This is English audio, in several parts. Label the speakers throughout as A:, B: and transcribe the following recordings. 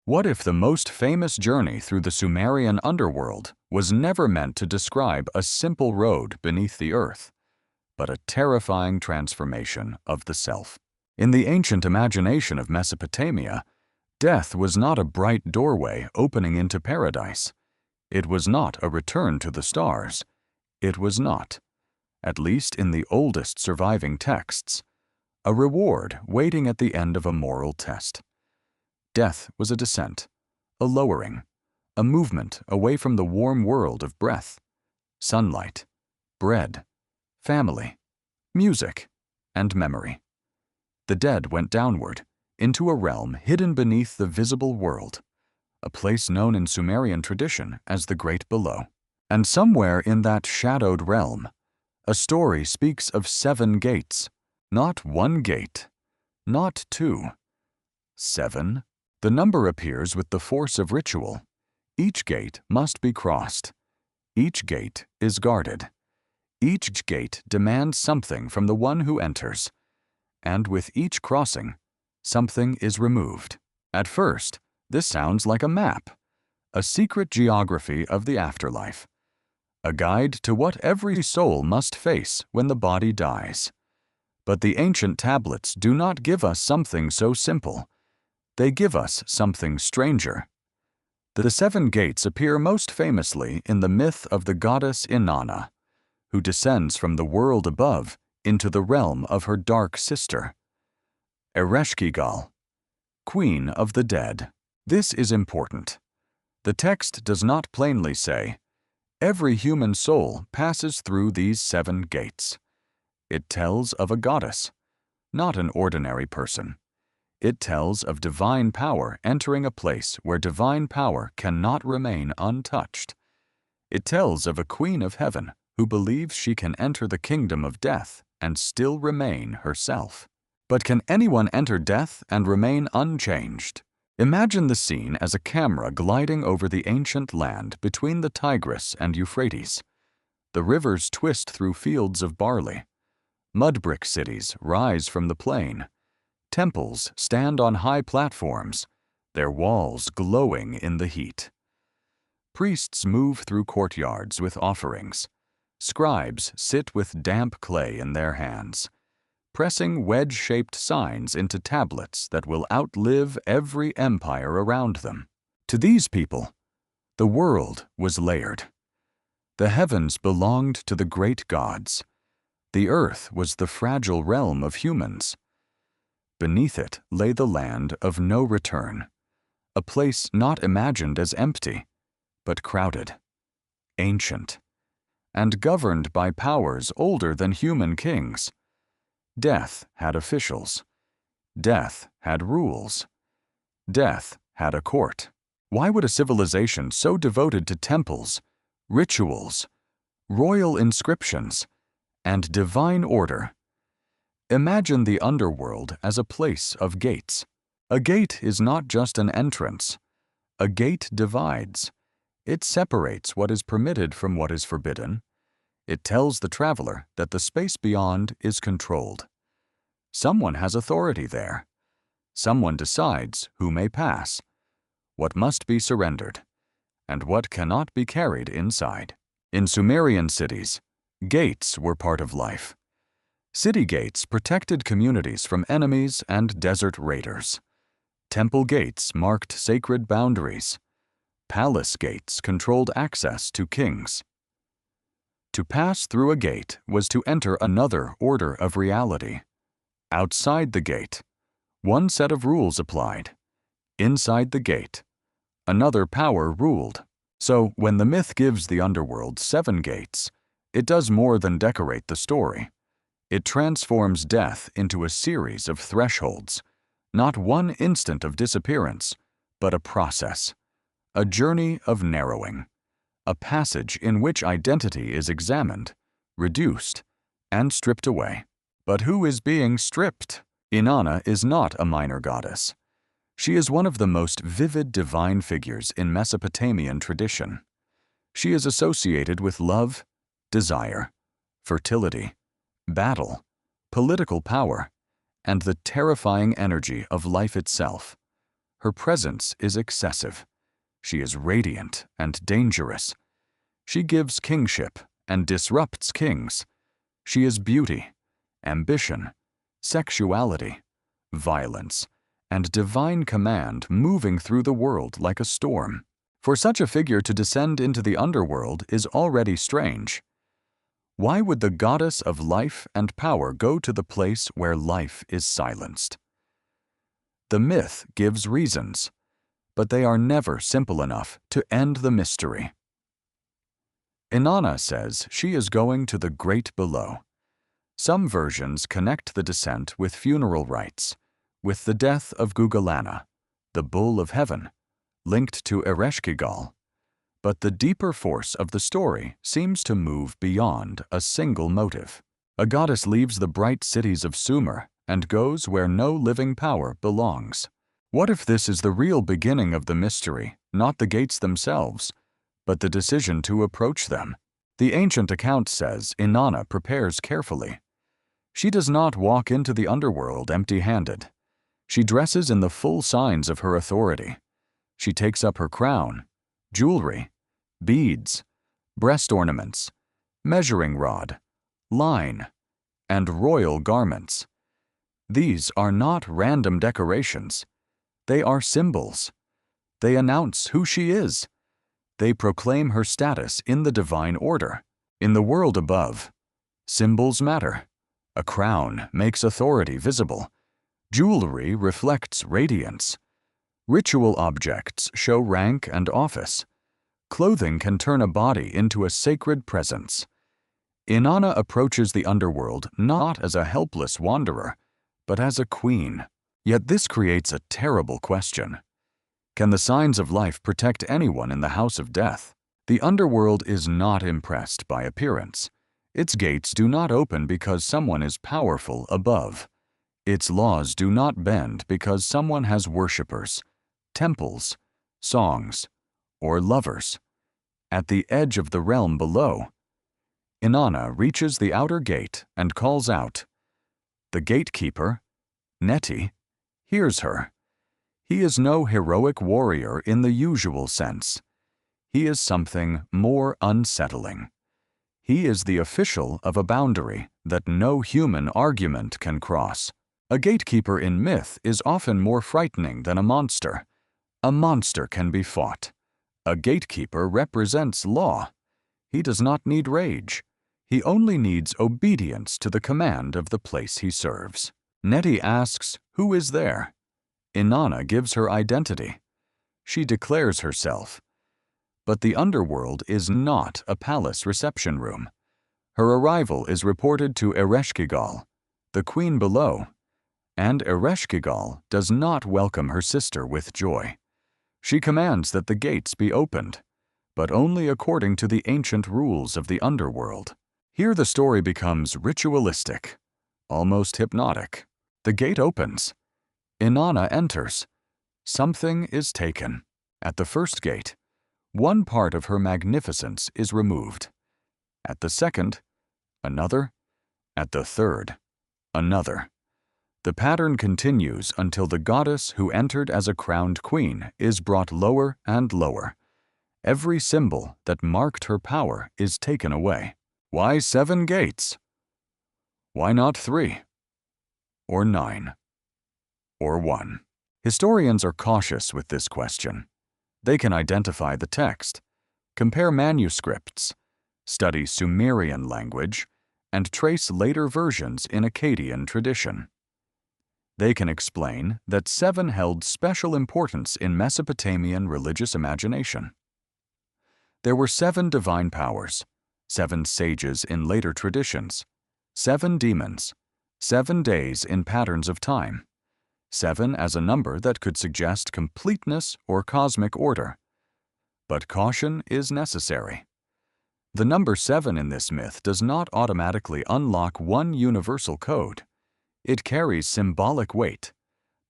A: What if the most famous journey through the Sumerian underworld was never meant to describe a simple road beneath the earth, but a terrifying transformation of the self? In the ancient imagination of Mesopotamia, death was not a bright doorway opening into paradise. It was not a return to the stars. It was not, at least in the oldest surviving texts, a reward waiting at the end of a moral test. Death was a descent, a lowering, a movement away from the warm world of breath, sunlight, bread, family, music, and memory. The dead went downward, into a realm hidden beneath the visible world, a place known in Sumerian tradition as the Great Below. And somewhere in that shadowed realm, a story speaks of 7 gates, not 1 gate, not 2, 7. The number appears with the force of ritual. Each gate must be crossed. Each gate is guarded. Each gate demands something from the one who enters. And with each crossing, something is removed. At first, this sounds like a map, a secret geography of the afterlife, a guide to what every soul must face when the body dies. But the ancient tablets do not give us something so simple. They give us something stranger. The 7 gates appear most famously in the myth of the goddess Inanna, who descends from the world above into the realm of her dark sister, Ereshkigal, Queen of the Dead. This is important. The text does not plainly say, every human soul passes through these 7 gates. It tells of a goddess, not an ordinary person. It tells of divine power entering a place where divine power cannot remain untouched. It tells of a queen of heaven who believes she can enter the kingdom of death and still remain herself. But can anyone enter death and remain unchanged? Imagine the scene as a camera gliding over the ancient land between the Tigris and Euphrates. The rivers twist through fields of barley. Mud brick cities rise from the plain. Temples stand on high platforms, their walls glowing in the heat. Priests move through courtyards with offerings. Scribes sit with damp clay in their hands, pressing wedge-shaped signs into tablets that will outlive every empire around them. To these people, the world was layered. The heavens belonged to the great gods. The earth was the fragile realm of humans. Beneath it lay the land of no return, a place not imagined as empty, but crowded, ancient, and governed by powers older than human kings. Death had officials. Death had rules. Death had a court. Why would a civilization so devoted to temples, rituals, royal inscriptions, and divine order? Imagine the underworld as a place of gates. A gate is not just an entrance. A gate divides. It separates what is permitted from what is forbidden. It tells the traveler that the space beyond is controlled. Someone has authority there. Someone decides who may pass, what must be surrendered, and what cannot be carried inside. In Sumerian cities, gates were part of life. City gates protected communities from enemies and desert raiders. Temple gates marked sacred boundaries. Palace gates controlled access to kings. To pass through a gate was to enter another order of reality. Outside the gate, one set of rules applied. Inside the gate, another power ruled. So when the myth gives the underworld 7 gates, it does more than decorate the story. It transforms death into a series of thresholds, not one instant of disappearance, but a process, a journey of narrowing, a passage in which identity is examined, reduced, and stripped away. But who is being stripped? Inanna is not a minor goddess. She is one of the most vivid divine figures in Mesopotamian tradition. She is associated with love, desire, fertility, battle, political power, and the terrifying energy of life itself. Her presence is excessive. She is radiant and dangerous. She gives kingship and disrupts kings. She is beauty, ambition, sexuality, violence, and divine command moving through the world like a storm. For such a figure to descend into the underworld is already strange. Why would the goddess of life and power go to the place where life is silenced? The myth gives reasons, but they are never simple enough to end the mystery. Inanna says she is going to the great below. Some versions connect the descent with funeral rites, with the death of Gugalanna, the bull of heaven, linked to Ereshkigal. But the deeper force of the story seems to move beyond a single motive. A goddess leaves the bright cities of Sumer and goes where no living power belongs. What if this is the real beginning of the mystery, not the gates themselves, but the decision to approach them? The ancient account says Inanna prepares carefully. She does not walk into the underworld empty-handed. She dresses in the full signs of her authority. She takes up her crown, jewelry, beads, breast ornaments, measuring rod, line, and royal garments. These are not random decorations. They are symbols. They announce who she is. They proclaim her status in the divine order. In the world above, symbols matter. A crown makes authority visible. Jewelry reflects radiance. Ritual objects show rank and office. Clothing can turn a body into a sacred presence. Inanna approaches the underworld not as a helpless wanderer, but as a queen. Yet this creates a terrible question. Can the signs of life protect anyone in the house of death? The underworld is not impressed by appearance. Its gates do not open because someone is powerful above. Its laws do not bend because someone has worshippers, temples, songs, or lovers. At the edge of the realm below, Inanna reaches the outer gate and calls out. The gatekeeper, Neti, hears her. He is no heroic warrior in the usual sense. He is something more unsettling. He is the official of a boundary that no human argument can cross. A gatekeeper in myth is often more frightening than a monster. A monster can be fought. A gatekeeper represents law. He does not need rage. He only needs obedience to the command of the place he serves. Neti asks, "Who is there?" Inanna gives her identity. She declares herself. But the underworld is not a palace reception room. Her arrival is reported to Ereshkigal, the queen below, and Ereshkigal does not welcome her sister with joy. She commands that the gates be opened, but only according to the ancient rules of the underworld. Here the story becomes ritualistic, almost hypnotic. The gate opens. Inanna enters. Something is taken. At the first gate, one part of her magnificence is removed. At the second, another. At the third, another. The pattern continues until the goddess who entered as a crowned queen is brought lower and lower. Every symbol that marked her power is taken away. Why 7 gates? Why not 3? Or 9? Or 1? Historians are cautious with this question. They can identify the text, compare manuscripts, study Sumerian language, and trace later versions in Akkadian tradition. They can explain that 7 held special importance in Mesopotamian religious imagination. There were 7 divine powers, 7 sages in later traditions, 7 demons, 7 days in patterns of time, 7 as a number that could suggest completeness or cosmic order. But caution is necessary. The number 7 in this myth does not automatically unlock one universal code. It carries symbolic weight,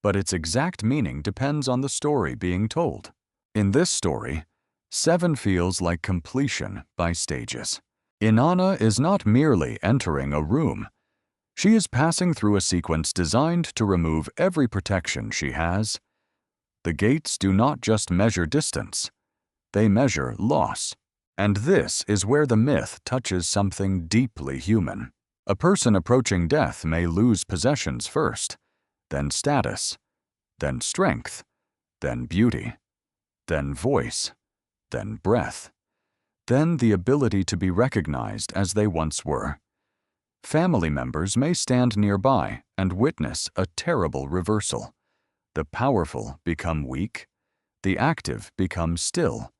A: but its exact meaning depends on the story being told. In this story, 7 feels like completion by stages. Inanna is not merely entering a room. She is passing through a sequence designed to remove every protection she has. The gates do not just measure distance, they measure loss. And this is where the myth touches something deeply human. A person approaching death may lose possessions first, then status, then strength, then beauty, then voice, then breath, then the ability to be recognized as they once were. Family members may stand nearby and witness a terrible reversal. The powerful become weak, the active become still,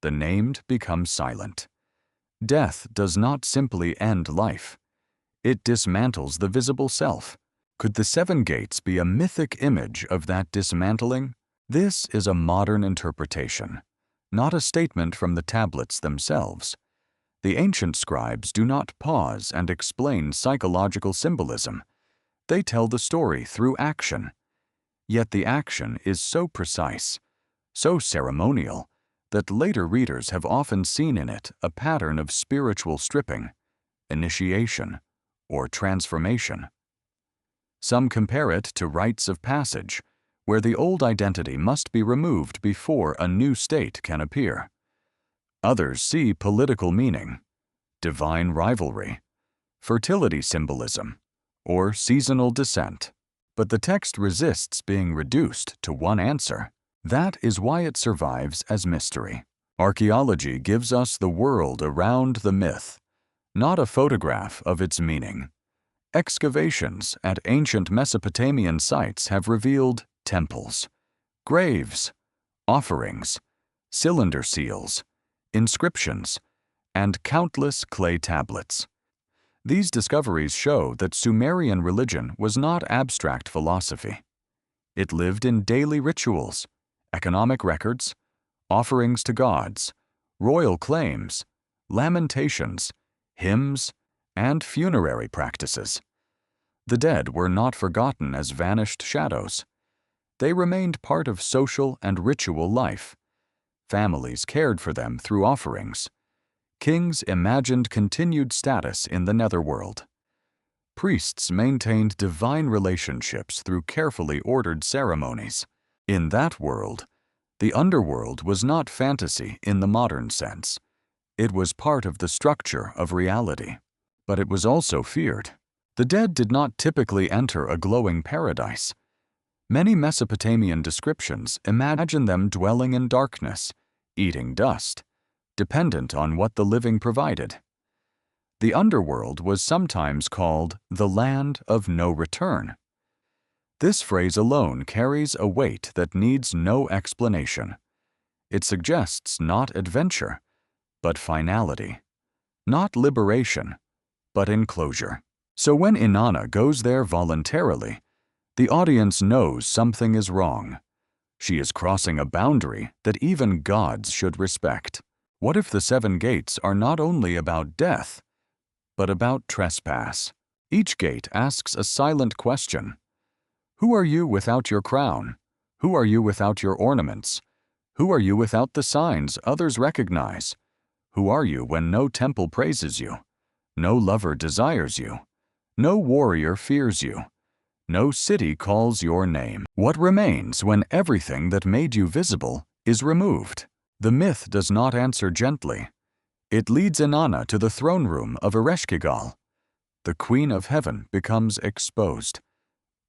A: the named become silent. Death does not simply end life. It dismantles the visible self. Could the seven gates be a mythic image of that dismantling? This is a modern interpretation, not a statement from the tablets themselves. The ancient scribes do not pause and explain psychological symbolism. They tell the story through action. Yet the action is so precise, so ceremonial, that later readers have often seen in it a pattern of spiritual stripping, initiation, or transformation. Some compare it to rites of passage, where the old identity must be removed before a new state can appear. Others see political meaning, divine rivalry, fertility symbolism, or seasonal descent. But the text resists being reduced to one answer. That is why it survives as mystery. Archaeology gives us the world around the myth, not a photograph of its meaning. Excavations at ancient Mesopotamian sites have revealed temples, graves, offerings, cylinder seals, inscriptions, and countless clay tablets. These discoveries show that Sumerian religion was not abstract philosophy. It lived in daily rituals, economic records, offerings to gods, royal claims, lamentations, hymns, and funerary practices. The dead were not forgotten as vanished shadows. They remained part of social and ritual life. Families cared for them through offerings. Kings imagined continued status in the netherworld. Priests maintained divine relationships through carefully ordered ceremonies. In that world, the underworld was not fantasy in the modern sense. It was part of the structure of reality. But it was also feared. The dead did not typically enter a glowing paradise. Many Mesopotamian descriptions imagine them dwelling in darkness, eating dust, dependent on what the living provided. The underworld was sometimes called the land of no return. This phrase alone carries a weight that needs no explanation. It suggests not adventure, but finality, not liberation, but enclosure. So when Inanna goes there voluntarily, the audience knows something is wrong. She is crossing a boundary that even gods should respect. What if the seven gates are not only about death, but about trespass? Each gate asks a silent question. Who are you without your crown? Who are you without your ornaments? Who are you without the signs others recognize? Who are you when no temple praises you? No lover desires you. No warrior fears you. No city calls your name. What remains when everything that made you visible is removed? The myth does not answer gently. It leads Inanna to the throne room of Ereshkigal. The Queen of Heaven becomes exposed,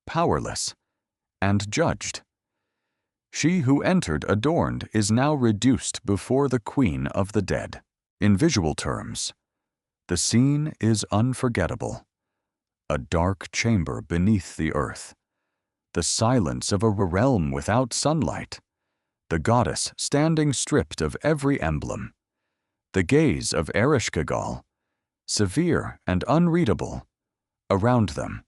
A: powerless, and judged. She who entered adorned is now reduced before the Queen of the Dead. In visual terms, the scene is unforgettable. A dark chamber beneath the earth. The silence of a realm without sunlight. The goddess standing stripped of every emblem. The gaze of Ereshkigal, severe and unreadable. Around them,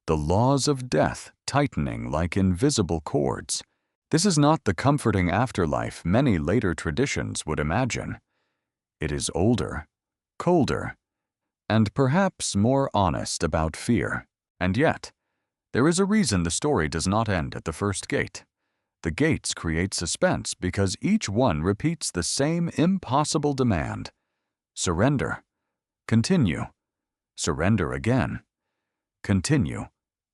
A: the laws of death tightening like invisible cords. This is not the comforting afterlife many later traditions would imagine. It is older, colder, and perhaps more honest about fear. And yet, there is a reason the story does not end at the first gate. The gates create suspense because each one repeats the same impossible demand. Surrender. Continue. Surrender again. Continue.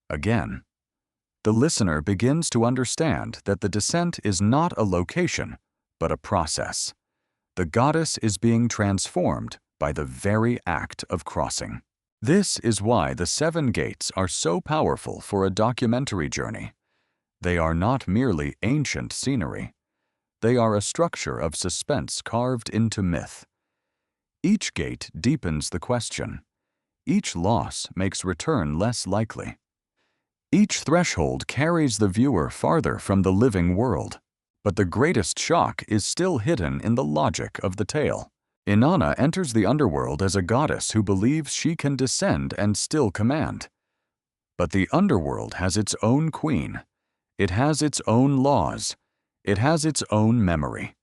A: Again. The listener begins to understand that the descent is not a location, but a process. The goddess is being transformed by the very act of crossing. This is why the 7 gates are so powerful for a documentary journey. They are not merely ancient scenery. They are a structure of suspense carved into myth. Each gate deepens the question. Each loss makes return less likely. Each threshold carries the viewer farther from the living world. But the greatest shock is still hidden in the logic of the tale. Inanna enters the underworld as a goddess who believes she can descend and still command. But the underworld has its own queen. It has its own laws. It has its own memory.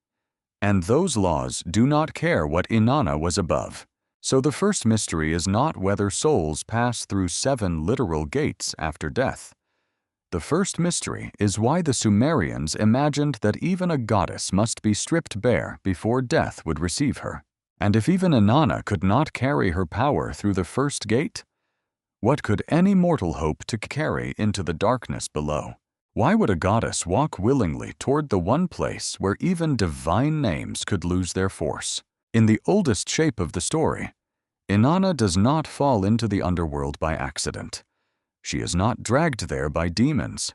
A: And those laws do not care what Inanna was above. So the first mystery is not whether souls pass through 7 literal gates after death. The first mystery is why the Sumerians imagined that even a goddess must be stripped bare before death would receive her. And if even Inanna could not carry her power through the first gate, what could any mortal hope to carry into the darkness below? Why would a goddess walk willingly toward the one place where even divine names could lose their force? In the oldest shape of the story, Inanna does not fall into the underworld by accident. She is not dragged there by demons.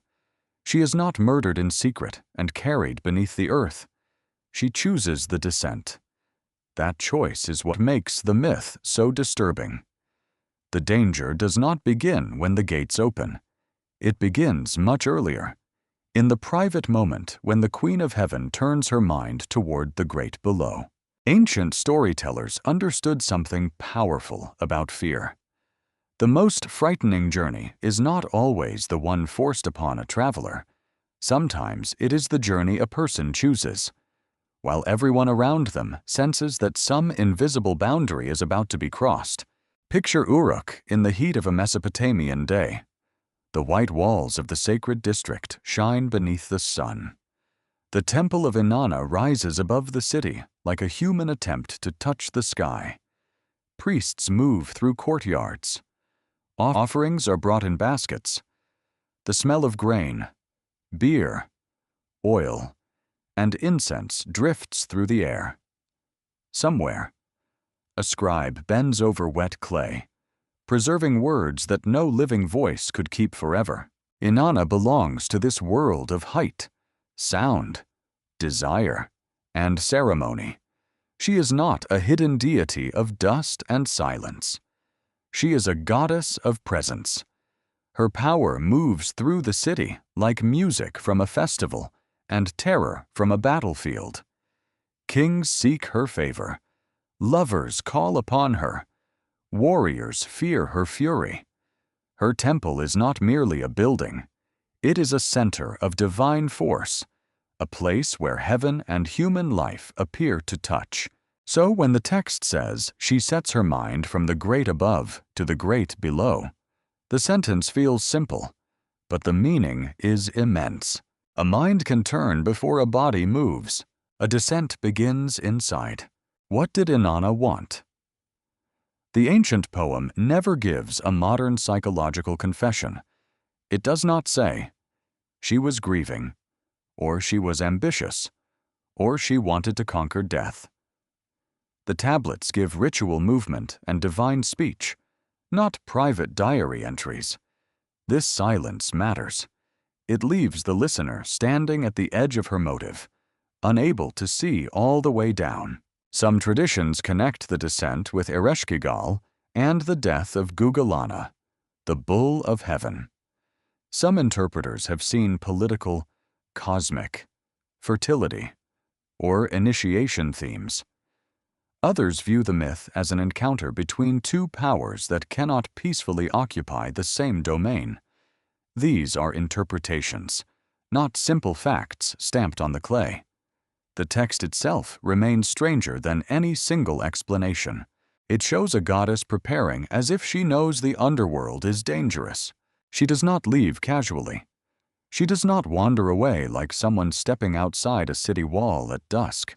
A: She is not murdered in secret and carried beneath the earth. She chooses the descent. That choice is what makes the myth so disturbing. The danger does not begin when the gates open. It begins much earlier, in the private moment when the Queen of Heaven turns her mind toward the great below. Ancient storytellers understood something powerful about fear. The most frightening journey is not always the one forced upon a traveler. Sometimes it is the journey a person chooses. While everyone around them senses that some invisible boundary is about to be crossed. Picture Uruk in the heat of a Mesopotamian day. The white walls of the sacred district shine beneath the sun. The temple of Inanna rises above the city like a human attempt to touch the sky. Priests move through courtyards. Offerings are brought in baskets. The smell of grain, beer, oil, and incense drifts through the air. Somewhere, a scribe bends over wet clay, preserving words that no living voice could keep forever. Inanna belongs to this world of height, sound, desire, and ceremony. She is not a hidden deity of dust and silence. She is a goddess of presence. Her power moves through the city like music from a festival and terror from a battlefield. Kings seek her favor. Lovers call upon her. Warriors fear her fury. Her temple is not merely a building. It is a center of divine force, a place where heaven and human life appear to touch. So when the text says she sets her mind from the great above to the great below, the sentence feels simple, but the meaning is immense. A mind can turn before a body moves. A descent begins inside. What did Inanna want? The ancient poem never gives a modern psychological confession. It does not say, she was grieving, or she was ambitious, or she wanted to conquer death. The tablets give ritual movement and divine speech, not private diary entries. This silence matters. It leaves the listener standing at the edge of her motive, unable to see all the way down. Some traditions connect the descent with Ereshkigal and the death of Gugalana, the bull of heaven. Some interpreters have seen political, cosmic, fertility, or initiation themes. Others view the myth as an encounter between two powers that cannot peacefully occupy the same domain. These are interpretations, not simple facts stamped on the clay. The text itself remains stranger than any single explanation. It shows a goddess preparing as if she knows the underworld is dangerous. She does not leave casually. She does not wander away like someone stepping outside a city wall at dusk.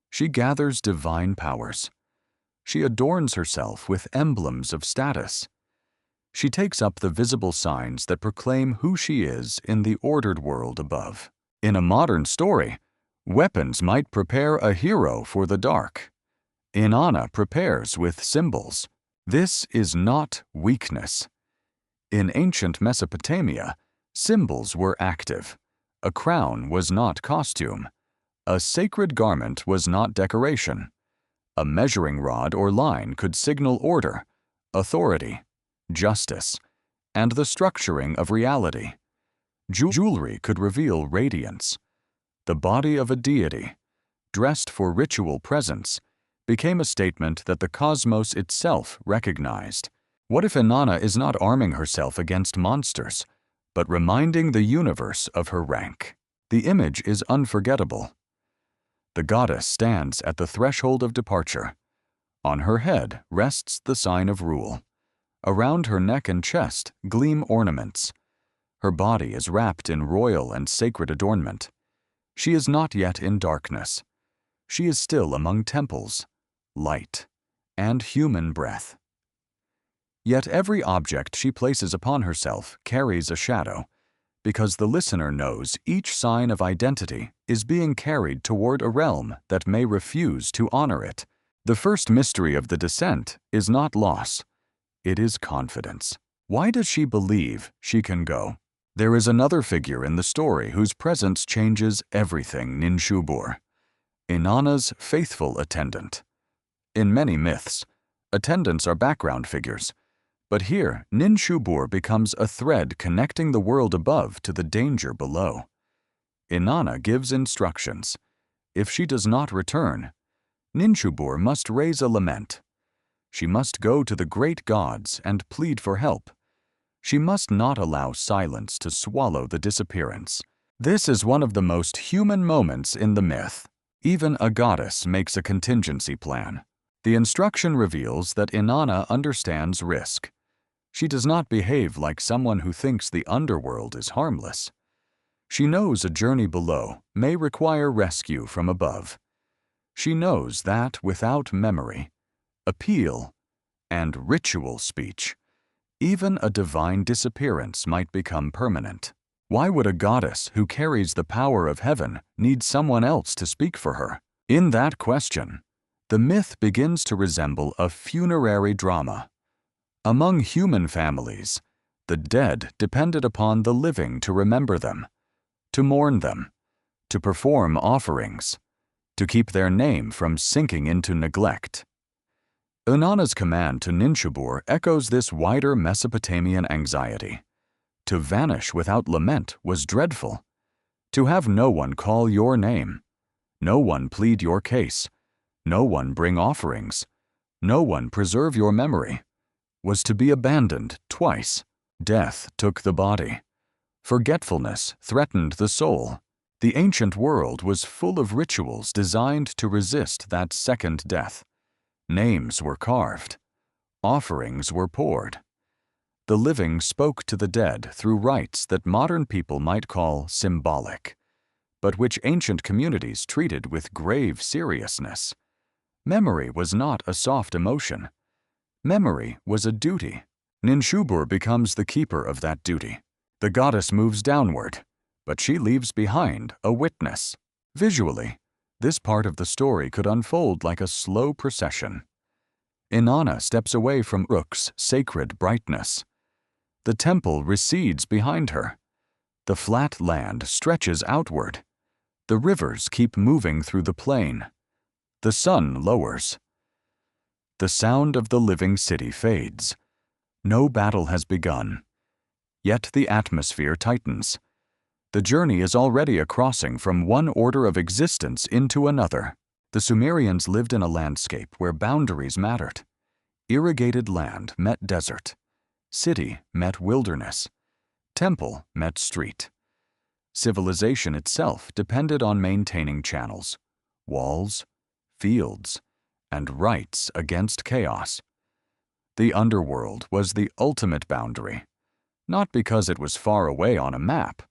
A: She gathers divine powers. She adorns herself with emblems of status. She takes up the visible signs that proclaim who she is in the ordered world above. In a modern story, weapons might prepare a hero for the dark. Inanna prepares with symbols. This is not weakness. In ancient Mesopotamia, symbols were active. A crown was not costume. A sacred garment was not decoration. A measuring rod or line could signal order, authority, justice, and the structuring of reality. Jewelry could reveal radiance. The body of a deity, dressed for ritual presence, became a statement that the cosmos itself recognized. What if Inanna is not arming herself against monsters, but reminding the universe of her rank? The image is unforgettable. The goddess stands at the threshold of departure. On her head rests the sign of rule. Around her neck and chest gleam ornaments. Her body is wrapped in royal and sacred adornment. She is not yet in darkness. She is still among temples, light, and human breath. Yet every object she places upon herself carries a shadow, because the listener knows each sign of identity is being carried toward a realm that may refuse to honor it. The first mystery of the descent is not loss. It is confidence. Why does she believe she can go? There is another figure in the story whose presence changes everything: Ninshubur, Inanna's faithful attendant. In many myths, attendants are background figures, but here Ninshubur becomes a thread connecting the world above to the danger below. Inanna gives instructions. If she does not return, Ninshubur must raise a lament. She must go to the great gods and plead for help. She must not allow silence to swallow the disappearance. This is one of the most human moments in the myth. Even a goddess makes a contingency plan. The instruction reveals that Inanna understands risk. She does not behave like someone who thinks the underworld is harmless. She knows a journey below may require rescue from above. She knows that without memory, appeal, and ritual speech, even a divine disappearance might become permanent. Why would a goddess who carries the power of heaven need someone else to speak for her? In that question, the myth begins to resemble a funerary drama. Among human families, the dead depended upon the living to remember them, to mourn them, to perform offerings, to keep their name from sinking into neglect. Inanna's command to Ninshubur echoes this wider Mesopotamian anxiety. To vanish without lament was dreadful. To have no one call your name, no one plead your case, no one bring offerings, no one preserve your memory, was to be abandoned twice. Death took the body. Forgetfulness threatened the soul. The ancient world was full of rituals designed to resist that second death. Names were carved. Offerings were poured. The living spoke to the dead through rites that modern people might call symbolic, but which ancient communities treated with grave seriousness. Memory was not a soft emotion. Memory was a duty. Ninshubur becomes the keeper of that duty. The goddess moves downward, but she leaves behind a witness. Visually, this part of the story could unfold like a slow procession. Inanna steps away from Uruk's sacred brightness. The temple recedes behind her. The flat land stretches outward. The rivers keep moving through the plain. The sun lowers. The sound of the living city fades. No battle has begun. Yet the atmosphere tightens. The journey is already a crossing from one order of existence into another. The Sumerians lived in a landscape where boundaries mattered. Irrigated land met desert. City met wilderness. Temple met street. Civilization itself depended on maintaining channels, walls, fields, and rights against chaos. The underworld was the ultimate boundary, not because it was far away on a map,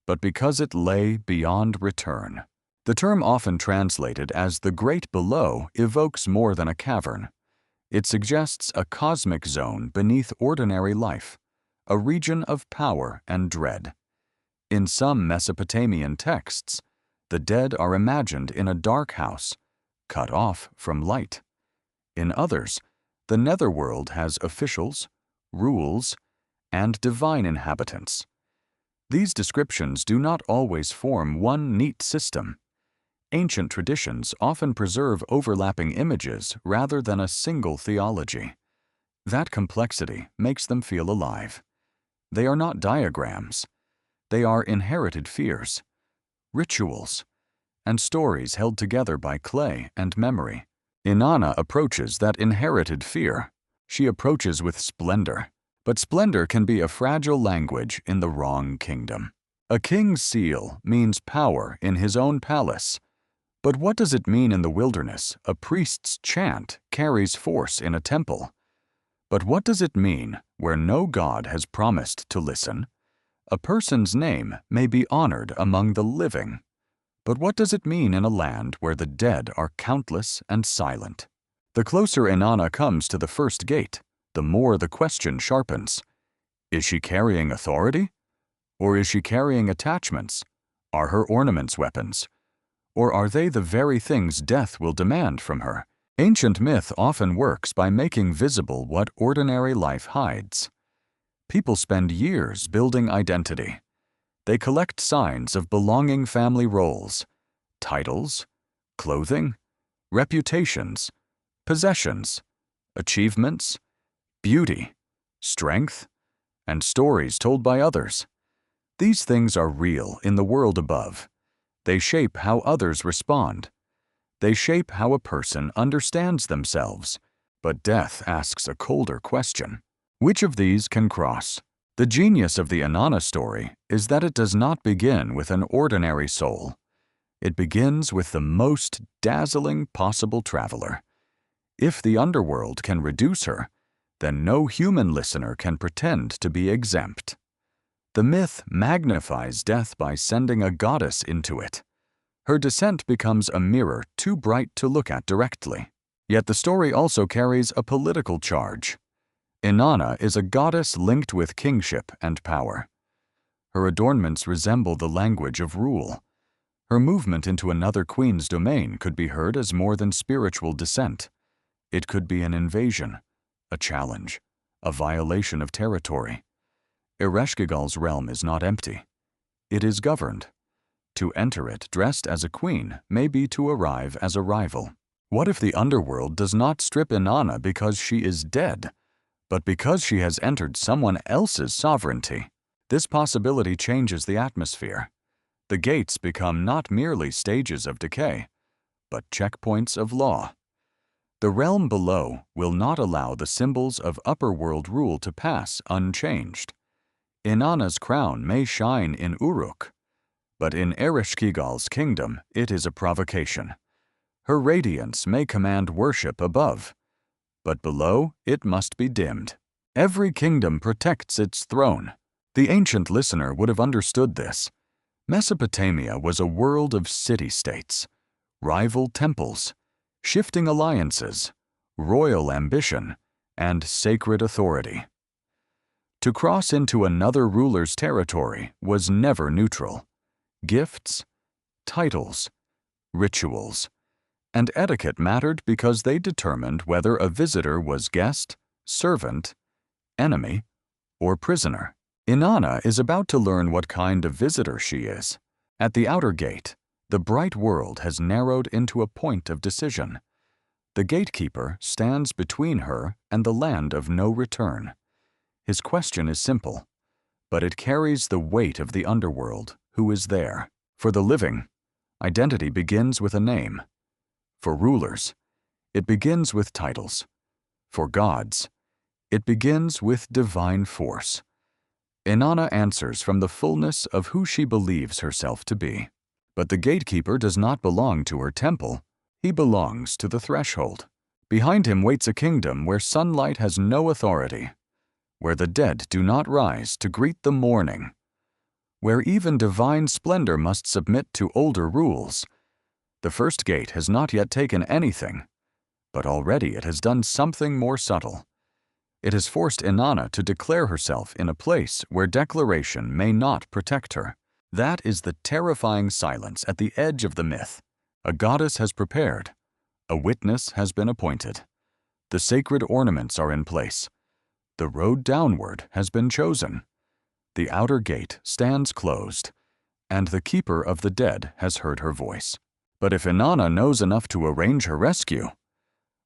A: but because it lay beyond return. The term often translated as the great below evokes more than a cavern. It suggests a cosmic zone beneath ordinary life, a region of power and dread. In some Mesopotamian texts, the dead are imagined in a dark house, cut off from light. In others, the netherworld has officials, rules, and divine inhabitants. These descriptions do not always form one neat system. Ancient traditions often preserve overlapping images rather than a single theology. That complexity makes them feel alive. They are not diagrams. They are inherited fears, rituals, and stories held together by clay and memory. Inanna approaches that inherited fear. She approaches with splendor. But splendor can be a fragile language in the wrong kingdom. A king's seal means power in his own palace. But what does it mean in the wilderness? A priest's chant carries force in a temple. But what does it mean where no god has promised to listen? A person's name may be honored among the living. But what does it mean in a land where the dead are countless and silent? The closer Inanna comes to the first gate, the more the question sharpens. Is she carrying authority? Or is she carrying attachments? Are her ornaments weapons? Or are they the very things death will demand from her? Ancient myth often works by making visible what ordinary life hides. People spend years building identity. They collect signs of belonging family roles, titles, clothing, reputations, possessions, achievements, beauty, strength, and stories told by others. These things are real in the world above. They shape how others respond. They shape how a person understands themselves. But death asks a colder question. Which of these can cross? The genius of the Inanna story is that it does not begin with an ordinary soul. It begins with the most dazzling possible traveler. If the underworld can reduce her, then no human listener can pretend to be exempt. The myth magnifies death by sending a goddess into it. Her descent becomes a mirror too bright to look at directly. Yet the story also carries a political charge. Inanna is a goddess linked with kingship and power. Her adornments resemble the language of rule. Her movement into another queen's domain could be heard as more than spiritual descent. It could be an invasion, a challenge, a violation of territory. Ereshkigal's realm is not empty. It is governed. To enter it dressed as a queen may be to arrive as a rival. What if the underworld does not strip Inanna because she is dead, but because she has entered someone else's sovereignty? This possibility changes the atmosphere. The gates become not merely stages of decay, but checkpoints of law. The realm below will not allow the symbols of upper-world rule to pass unchanged. Inanna's crown may shine in Uruk, but in Ereshkigal's kingdom it is a provocation. Her radiance may command worship above, but below it must be dimmed. Every kingdom protects its throne. The ancient listener would have understood this. Mesopotamia was a world of city-states, rival temples, shifting alliances, royal ambition, and sacred authority. To cross into another ruler's territory was never neutral. Gifts, titles, rituals, and etiquette mattered because they determined whether a visitor was guest, servant, enemy, or prisoner. Inanna is about to learn what kind of visitor she is. At the outer gate, the bright world has narrowed into a point of decision. The gatekeeper stands between her and the land of no return. His question is simple, but it carries the weight of the underworld. Who is there? For the living, identity begins with a name. For rulers, it begins with titles. For gods, it begins with divine force. Inanna answers from the fullness of who she believes herself to be. But the gatekeeper does not belong to her temple. He belongs to the threshold. Behind him waits a kingdom where sunlight has no authority, where the dead do not rise to greet the morning, where even divine splendor must submit to older rules. The first gate has not yet taken anything, But already it has done something more subtle. It has forced Inanna to declare herself in a place where declaration may not protect her. That is the terrifying silence at the edge of the myth. A goddess has prepared. A witness has been appointed. The sacred ornaments are in place. The road downward has been chosen. The outer gate stands closed, and the keeper of the dead has heard her voice. But if Inanna knows enough to arrange her rescue,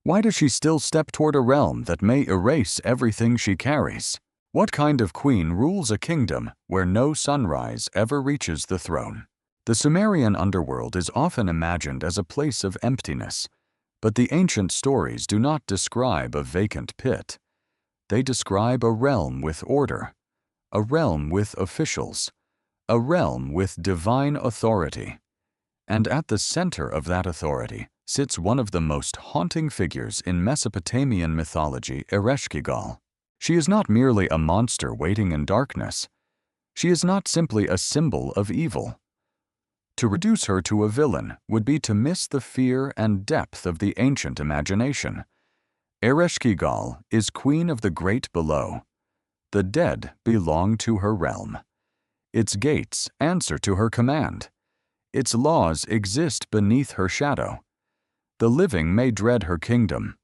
A: why does she still step toward a realm that may erase everything she carries? What kind of queen rules a kingdom where no sunrise ever reaches the throne? The Sumerian underworld is often imagined as a place of emptiness, but the ancient stories do not describe a vacant pit. They describe a realm with order, a realm with officials, a realm with divine authority. And at the center of that authority sits one of the most haunting figures in Mesopotamian mythology, Ereshkigal. She is not merely a monster waiting in darkness. She is not simply a symbol of evil. To reduce her to a villain would be to miss the fear and depth of the ancient imagination. Ereshkigal is queen of the great below. The dead belong to her realm. Its gates answer to her command. Its laws exist beneath her shadow. The living may dread her kingdom,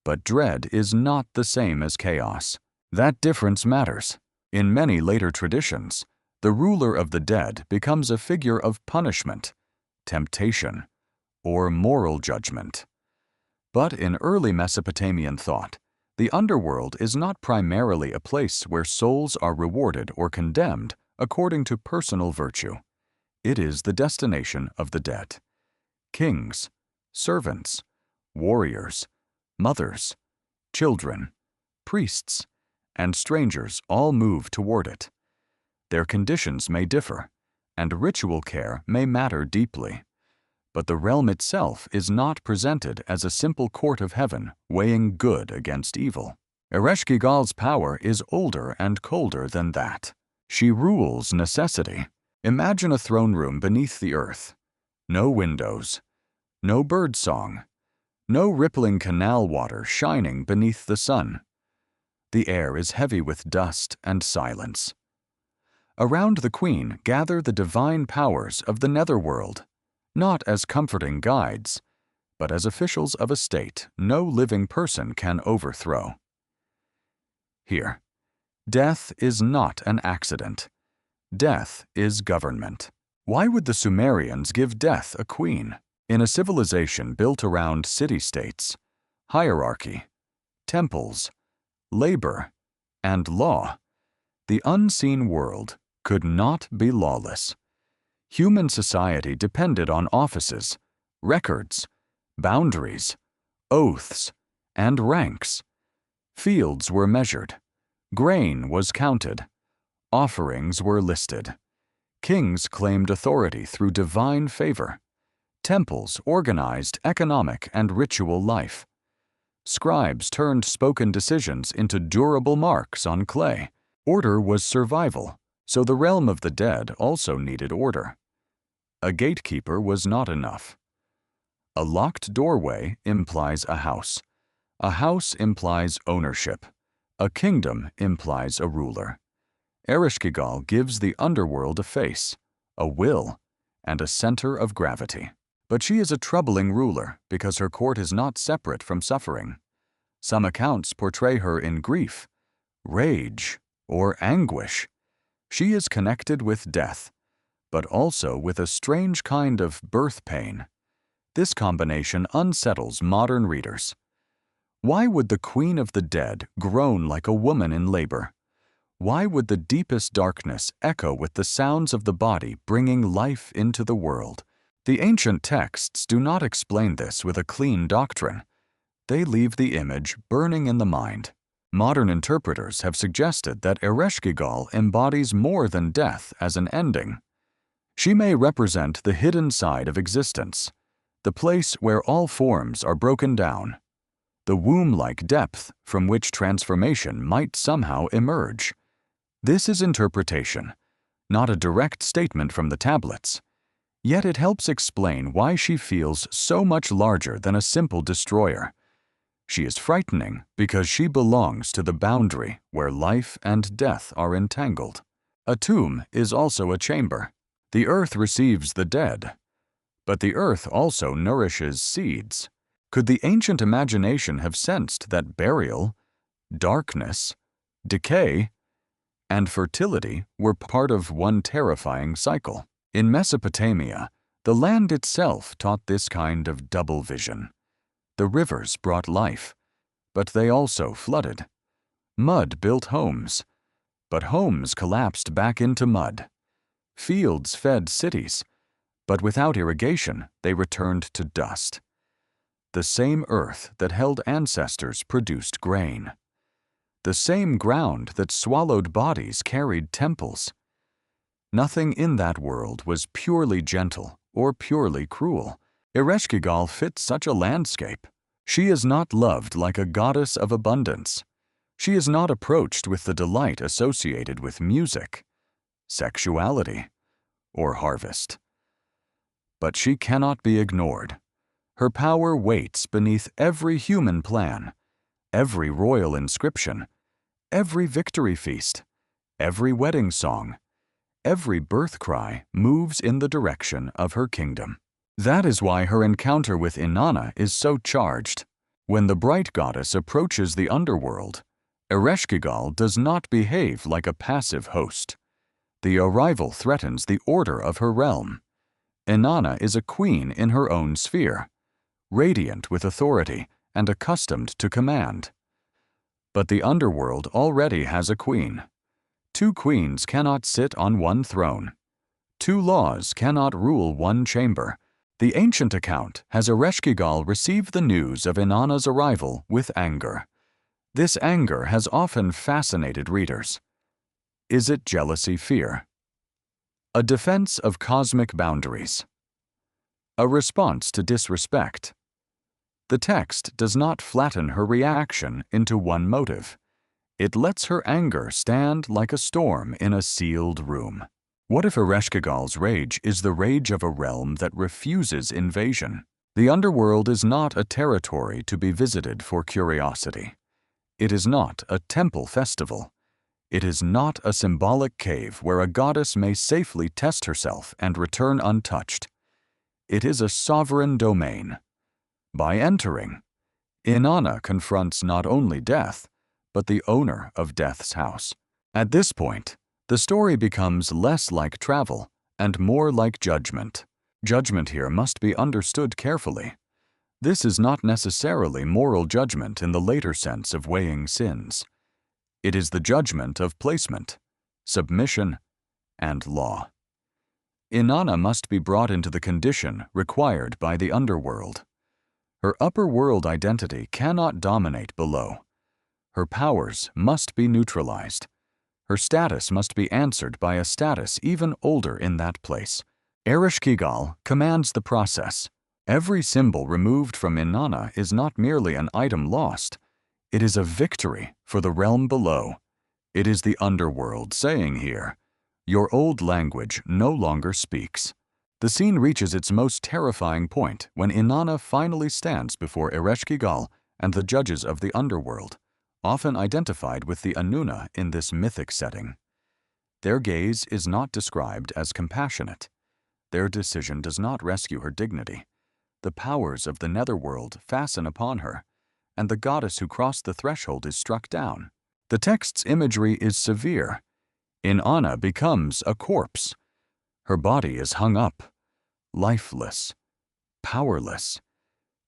A: but dread is not the same as chaos. That difference matters. In many later traditions, the ruler of the dead becomes a figure of punishment, temptation, or moral judgment. But in early Mesopotamian thought, the underworld is not primarily a place where souls are rewarded or condemned according to personal virtue. It is the destination of the dead. Kings, servants, warriors, mothers, children, priests, and strangers all move toward it. Their conditions may differ, and ritual care may matter deeply. But the realm itself is not presented as a simple court of heaven weighing good against evil. Ereshkigal's power is older and colder than that. She rules necessity. Imagine a throne room beneath the earth. No windows, no bird song, no rippling canal water shining beneath the sun. The air is heavy with dust and silence. Around the queen gather the divine powers of the netherworld, not as comforting guides, but as officials of a state no living person can overthrow. Here, death is not an accident. Death is government. Why would the Sumerians give death a queen? In a civilization built around city-states, hierarchy, temples, labor, and law, the unseen world could not be lawless. Human society depended on offices, records, boundaries, oaths, and ranks. Fields were measured. Grain was counted. Offerings were listed. Kings claimed authority through divine favor. Temples organized economic and ritual life. Scribes turned spoken decisions into durable marks on clay. Order was survival, so the realm of the dead also needed order. A gatekeeper was not enough. A locked doorway implies a house. A house implies ownership. A kingdom implies a ruler. Ereshkigal gives the underworld a face, a will, and a center of gravity. But she is a troubling ruler because her court is not separate from suffering. Some accounts portray her in grief, rage, or anguish. She is connected with death, but also with a strange kind of birth pain. This combination unsettles modern readers. Why would the queen of the dead groan like a woman in labor? Why would the deepest darkness echo with the sounds of the body bringing life into the world? The ancient texts do not explain this with a clean doctrine. They leave the image burning in the mind. Modern interpreters have suggested that Ereshkigal embodies more than death as an ending. She may represent the hidden side of existence, the place where all forms are broken down, the womb-like depth from which transformation might somehow emerge. This is interpretation, not a direct statement from the tablets. Yet it helps explain why she feels so much larger than a simple destroyer. She is frightening because she belongs to the boundary where life and death are entangled. A tomb is also a chamber. The earth receives the dead, but the earth also nourishes seeds. Could the ancient imagination have sensed that burial, darkness, decay, and fertility were part of one terrifying cycle? In Mesopotamia, the land itself taught this kind of double vision. The rivers brought life, but they also flooded. Mud built homes, but homes collapsed back into mud. Fields fed cities, but without irrigation, they returned to dust. The same earth that held ancestors produced grain. The same ground that swallowed bodies carried temples. Nothing in that world was purely gentle or purely cruel. Ereshkigal fits such a landscape. She is not loved like a goddess of abundance. She is not approached with the delight associated with music, sexuality, or harvest. But she cannot be ignored. Her power waits beneath every human plan, every royal inscription, every victory feast, every wedding song. Every birth cry moves in the direction of her kingdom. That is why her encounter with Inanna is so charged. When the bright goddess approaches the underworld, Ereshkigal does not behave like a passive host. The arrival threatens the order of her realm. Inanna is a queen in her own sphere, radiant with authority and accustomed to command. But the underworld already has a queen. Two queens cannot sit on one throne. Two laws cannot rule one chamber. The ancient account has Ereshkigal receive the news of Inanna's arrival with anger. This anger has often fascinated readers. Is it jealousy, fear? A defense of cosmic boundaries. A response to disrespect. The text does not flatten her reaction into one motive. It lets her anger stand like a storm in a sealed room. What if Ereshkigal's rage is the rage of a realm that refuses invasion? The underworld is not a territory to be visited for curiosity. It is not a temple festival. It is not a symbolic cave where a goddess may safely test herself and return untouched. It is a sovereign domain. By entering, Inanna confronts not only death, but the owner of death's house. At this point, the story becomes less like travel and more like judgment. Judgment here must be understood carefully. This is not necessarily moral judgment in the later sense of weighing sins. It is the judgment of placement, submission, and law. Inanna must be brought into the condition required by the underworld. Her upper world identity cannot dominate below. Her powers must be neutralized. Her status must be answered by a status even older in that place. Ereshkigal commands the process. Every symbol removed from Inanna is not merely an item lost. It is a victory for the realm below. It is the underworld saying here, your old language no longer speaks. The scene reaches its most terrifying point when Inanna finally stands before Ereshkigal and the judges of the underworld, often identified with the Inanna in this mythic setting. Their gaze is not described as compassionate. Their decision does not rescue her dignity. The powers of the netherworld fasten upon her, and the goddess who crossed the threshold is struck down. The text's imagery is severe. Inanna becomes a corpse. Her body is hung up, lifeless, powerless,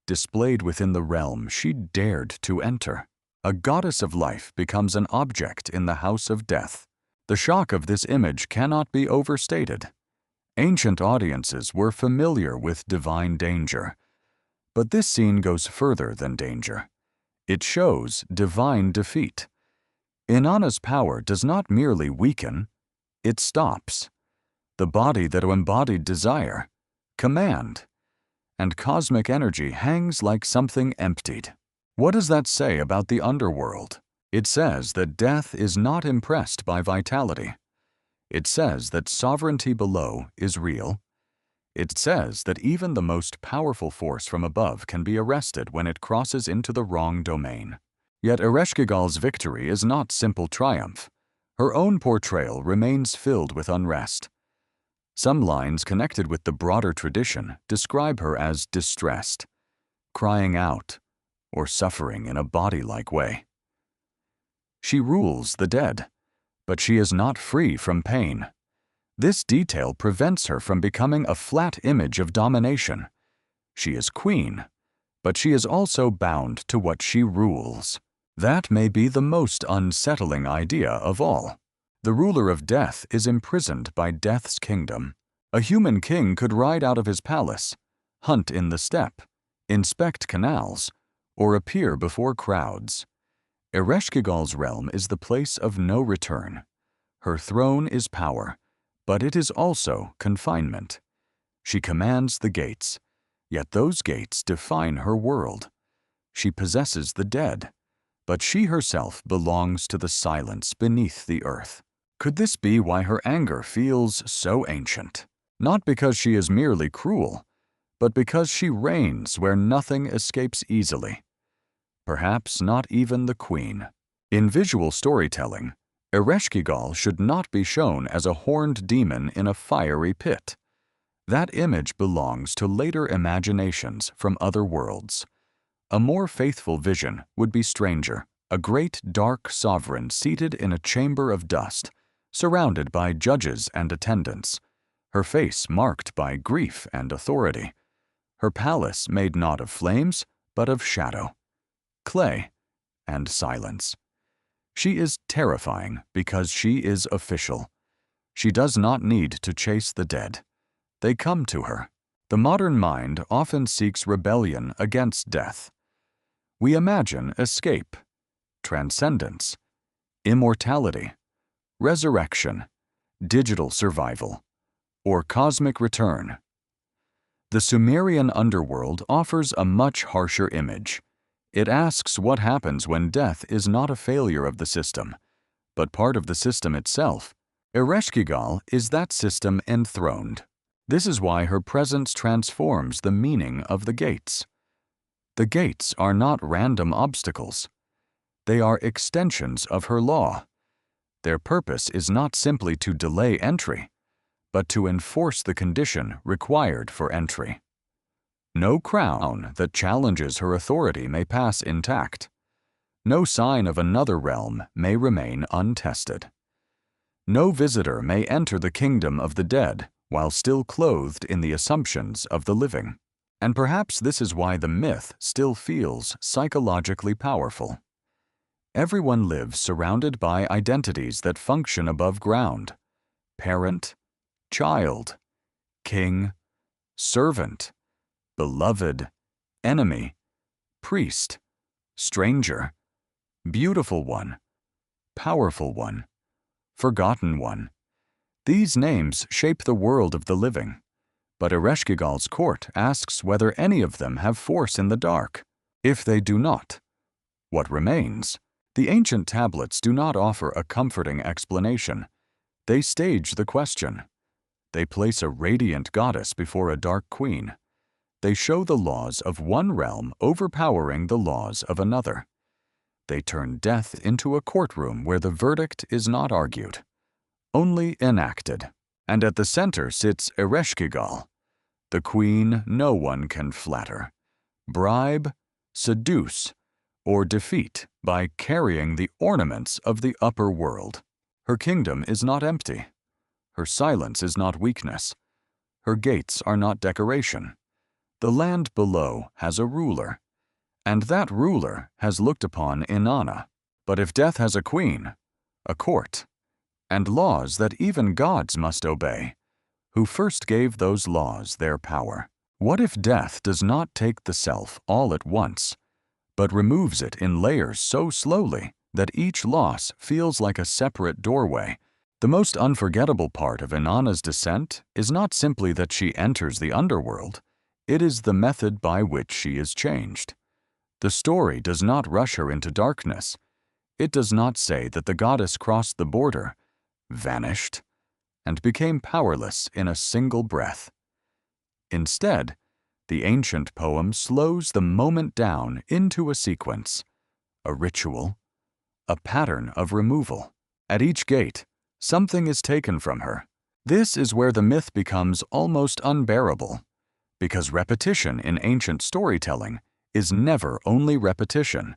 A: displayed within the realm she dared to enter. A goddess of life becomes an object in the house of death. The shock of this image cannot be overstated. Ancient audiences were familiar with divine danger, but this scene goes further than danger. It shows divine defeat. Inanna's power does not merely weaken, it stops. The body that embodied desire, command, and cosmic energy hangs like something emptied. What does that say about the underworld? It says that death is not impressed by vitality. It says that sovereignty below is real. It says that even the most powerful force from above can be arrested when it crosses into the wrong domain. Yet Ereshkigal's victory is not simple triumph. Her own portrayal remains filled with unrest. Some lines connected with the broader tradition describe her as distressed, crying out, or suffering in a body-like way. She rules the dead, but she is not free from pain. This detail prevents her from becoming a flat image of domination. She is queen, but she is also bound to what she rules. That may be the most unsettling idea of all. The ruler of death is imprisoned by death's kingdom. A human king could ride out of his palace, hunt in the steppe, inspect canals, or appear before crowds. Ereshkigal's realm is the place of no return. Her throne is power, but it is also confinement. She commands the gates, yet those gates define her world. She possesses the dead, but she herself belongs to the silence beneath the earth. Could this be why her anger feels so ancient? Not because she is merely cruel, but because she reigns where nothing escapes easily. Perhaps not even the queen. In visual storytelling, Ereshkigal should not be shown as a horned demon in a fiery pit. That image belongs to later imaginations from other worlds. A more faithful vision would be stranger, a great dark sovereign seated in a chamber of dust, surrounded by judges and attendants, her face marked by grief and authority, her palace made not of flames, but of shadow, clay, and silence. She is terrifying because she is official. She does not need to chase the dead. They come to her. The modern mind often seeks rebellion against death. We imagine escape, transcendence, immortality, resurrection, digital survival, or cosmic return. The Sumerian underworld offers a much harsher image. It asks what happens when death is not a failure of the system, but part of the system itself. Ereshkigal is that system enthroned. This is why her presence transforms the meaning of the gates. The gates are not random obstacles. They are extensions of her law. Their purpose is not simply to delay entry, but to enforce the condition required for entry. No crown that challenges her authority may pass intact. No sign of another realm may remain untested. No visitor may enter the kingdom of the dead while still clothed in the assumptions of the living. And perhaps this is why the myth still feels psychologically powerful. Everyone lives surrounded by identities that function above ground: parent, child, king, servant, beloved, enemy, priest, stranger, beautiful one, powerful one, forgotten one. These names shape the world of the living, but Ereshkigal's court asks whether any of them have force in the dark. If they do not, what remains? The ancient tablets do not offer a comforting explanation. They stage the question. They place a radiant goddess before a dark queen. They show the laws of one realm overpowering the laws of another. They turn death into a courtroom where the verdict is not argued, only enacted. And at the center sits Ereshkigal, the queen no one can flatter, bribe, seduce, or defeat by carrying the ornaments of the upper world. Her kingdom is not empty. Her silence is not weakness. Her gates are not decoration. The land below has a ruler, and that ruler has looked upon Inanna. But if death has a queen, a court, and laws that even gods must obey, who first gave those laws their power? What if death does not take the self all at once, but removes it in layers so slowly that each loss feels like a separate doorway? The most unforgettable part of Inanna's descent is not simply that she enters the underworld. It is the method by which she is changed. The story does not rush her into darkness. It does not say that the goddess crossed the border, vanished, and became powerless in a single breath. Instead, the ancient poem slows the moment down into a sequence, a ritual, a pattern of removal. At each gate, something is taken from her. This is where the myth becomes almost unbearable, because repetition in ancient storytelling is never only repetition.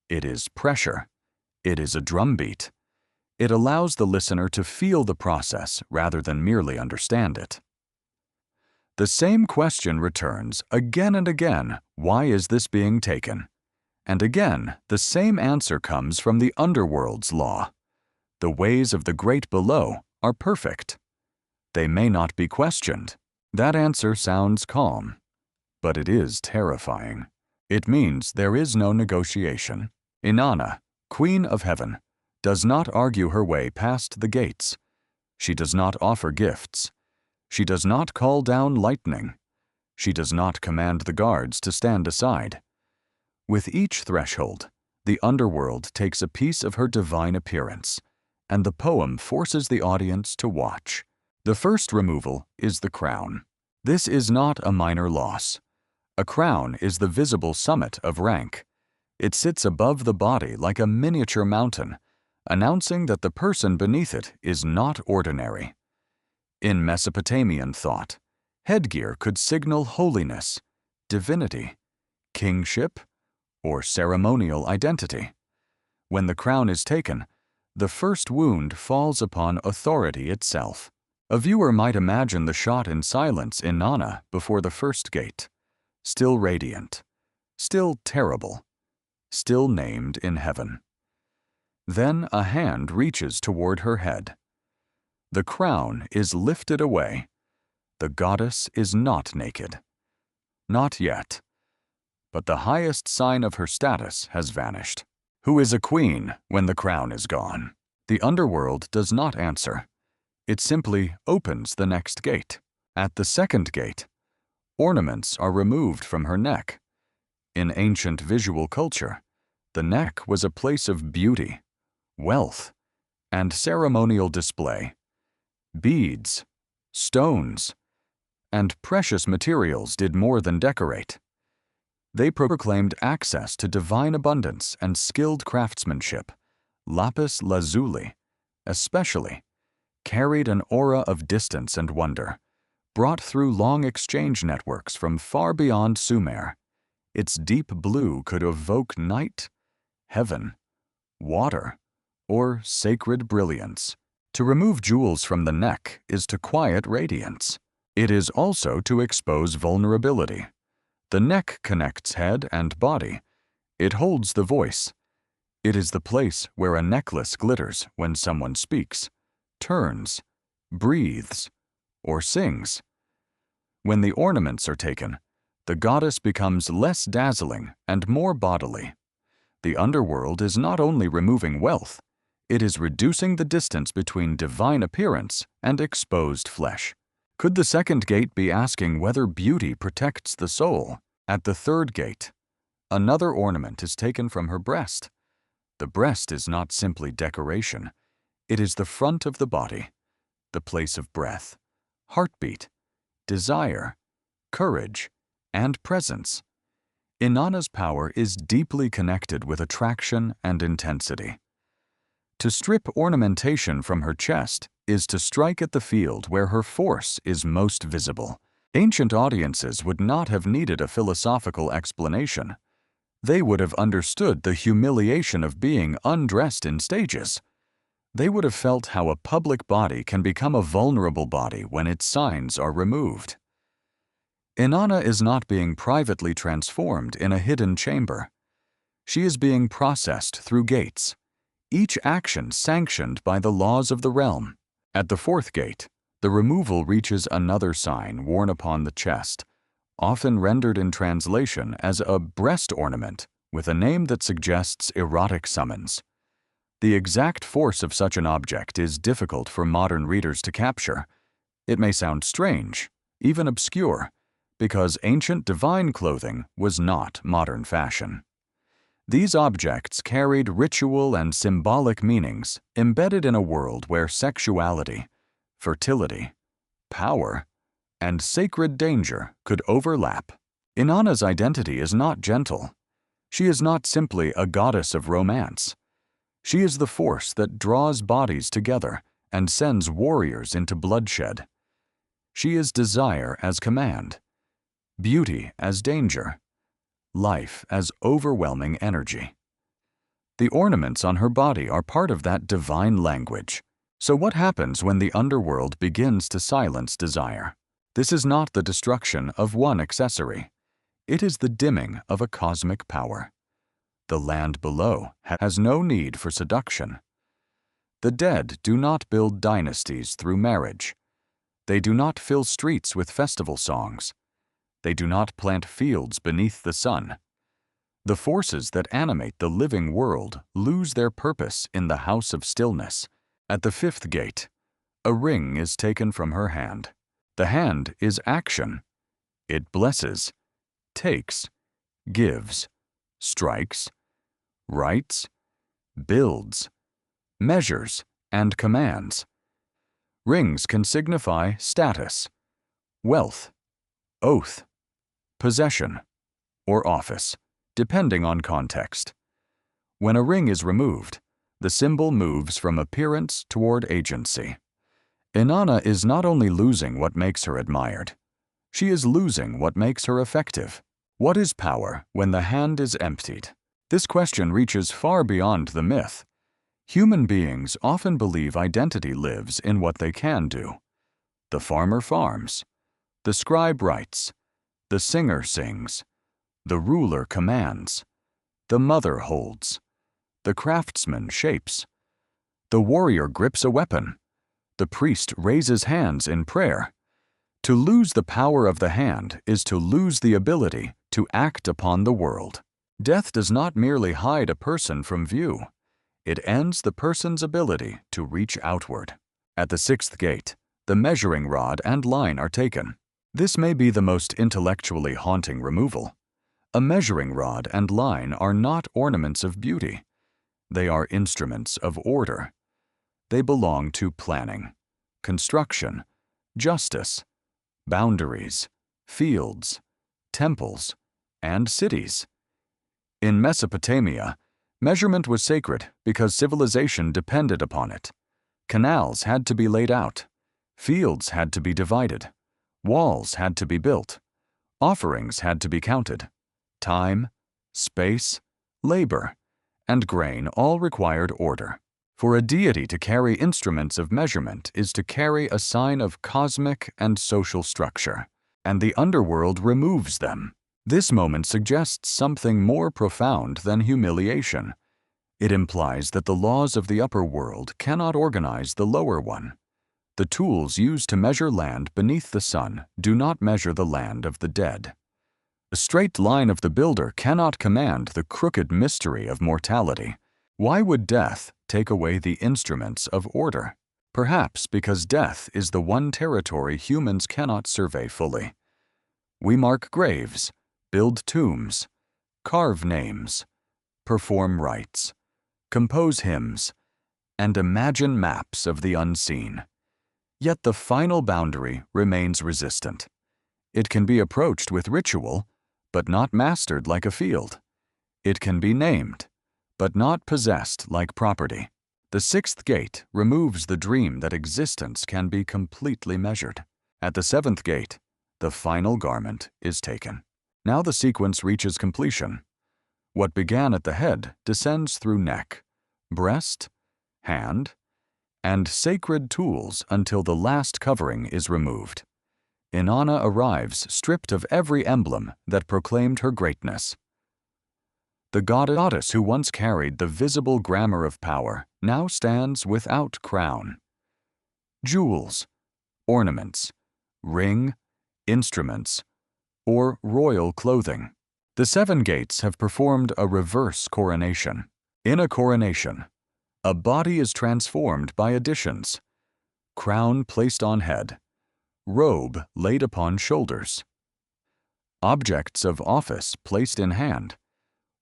A: It is pressure. It is a drumbeat. It allows the listener to feel the process rather than merely understand it. The same question returns again and again: why is this being taken? And again, the same answer comes from the underworld's law. The ways of the great below are perfect. They may not be questioned. That answer sounds calm, but it is terrifying. It means there is no negotiation. Inanna, Queen of Heaven, does not argue her way past the gates. She does not offer gifts. She does not call down lightning. She does not command the guards to stand aside. With each threshold, the underworld takes a piece of her divine appearance, and the poem forces the audience to watch. The first removal is the crown. This is not a minor loss. A crown is the visible summit of rank. It sits above the body like a miniature mountain, announcing that the person beneath it is not ordinary. In Mesopotamian thought, headgear could signal holiness, divinity, kingship, or ceremonial identity. When the crown is taken, the first wound falls upon authority itself. A viewer might imagine the shot in silence in Inanna before the first gate, still radiant, still terrible, still named in heaven. Then a hand reaches toward her head. The crown is lifted away. The goddess is not naked. Not yet. But the highest sign of her status has vanished. Who is a queen when the crown is gone? The underworld does not answer. It simply opens the next gate. At the second gate, ornaments are removed from her neck. In ancient visual culture, the neck was a place of beauty, wealth, and ceremonial display. Beads, stones, and precious materials did more than decorate. They proclaimed access to divine abundance and skilled craftsmanship. Lapis lazuli, especially, carried an aura of distance and wonder, brought through long exchange networks from far beyond Sumer. Its deep blue could evoke night, heaven, water, or sacred brilliance. To remove jewels from the neck is to quiet radiance. It is also to expose vulnerability. The neck connects head and body. It holds the voice. It is the place where a necklace glitters when someone speaks, turns, breathes, or sings. When the ornaments are taken, the goddess becomes less dazzling and more bodily. The underworld is not only removing wealth, it is reducing the distance between divine appearance and exposed flesh. Could the second gate be asking whether beauty protects the soul? At the third gate, another ornament is taken from her breast. The breast is not simply decoration. It is the front of the body, the place of breath, heartbeat, desire, courage, and presence. Inanna's power is deeply connected with attraction and intensity. To strip ornamentation from her chest is to strike at the field where her force is most visible. Ancient audiences would not have needed a philosophical explanation. They would have understood the humiliation of being undressed in stages. They would have felt how a public body can become a vulnerable body when its signs are removed. Inanna is not being privately transformed in a hidden chamber. She is being processed through gates, each action sanctioned by the laws of the realm. At the fourth gate, the removal reaches another sign worn upon the chest, often rendered in translation as a breast ornament with a name that suggests erotic summons. The exact force of such an object is difficult for modern readers to capture. It may sound strange, even obscure, because ancient divine clothing was not modern fashion. These objects carried ritual and symbolic meanings embedded in a world where sexuality, fertility, power, and sacred danger could overlap. Inanna's identity is not gentle. She is not simply a goddess of romance. She is the force that draws bodies together and sends warriors into bloodshed. She is desire as command, beauty as danger, life as overwhelming energy. The ornaments on her body are part of that divine language. So what happens when the underworld begins to silence desire? This is not the destruction of one accessory. It is the dimming of a cosmic power. The land below has no need for seduction. The dead do not build dynasties through marriage. They do not fill streets with festival songs. They do not plant fields beneath the sun. The forces that animate the living world lose their purpose in the house of stillness. At the fifth gate, a ring is taken from her hand. The hand is action. It blesses, takes, gives, strikes, writes, builds, measures, and commands. Rings can signify status, wealth, oath, possession, or office, depending on context. When a ring is removed, the symbol moves from appearance toward agency. Inanna is not only losing what makes her admired, she is losing what makes her effective. What is power when the hand is emptied? This question reaches far beyond the myth. Human beings often believe identity lives in what they can do. The farmer farms, the scribe writes, the singer sings, the ruler commands, the mother holds, the craftsman shapes, the warrior grips a weapon, the priest raises hands in prayer. To lose the power of the hand is to lose the ability to act upon the world. Death does not merely hide a person from view. It ends the person's ability to reach outward. At the sixth gate, the measuring rod and line are taken. This may be the most intellectually haunting removal. A measuring rod and line are not ornaments of beauty. They are instruments of order. They belong to planning, construction, justice, boundaries, fields, temples, and cities. In Mesopotamia, measurement was sacred because civilization depended upon it. Canals had to be laid out, fields had to be divided, walls had to be built, offerings had to be counted. Time, space, labor, and grain all required order. For a deity to carry instruments of measurement is to carry a sign of cosmic and social structure, and the underworld removes them. This moment suggests something more profound than humiliation. It implies that the laws of the upper world cannot organize the lower one. The tools used to measure land beneath the sun do not measure the land of the dead. The straight line of the builder cannot command the crooked mystery of mortality. Why would death take away the instruments of order? Perhaps because death is the one territory humans cannot survey fully. We mark graves, build tombs, carve names, perform rites, compose hymns, and imagine maps of the unseen. Yet the final boundary remains resistant. It can be approached with ritual, but not mastered like a field. It can be named, but not possessed like property. The sixth gate removes the dream that existence can be completely measured. At the seventh gate, the final garment is taken. Now the sequence reaches completion. What began at the head descends through neck, breast, hand, and sacred tools until the last covering is removed. Inanna arrives stripped of every emblem that proclaimed her greatness. The goddess who once carried the visible glamour of power now stands without crown. Jewels, ornaments, ring, instruments, or royal clothing. The seven gates have performed a reverse coronation. In a coronation, a body is transformed by additions. Crown placed on head, robe laid upon shoulders, objects of office placed in hand,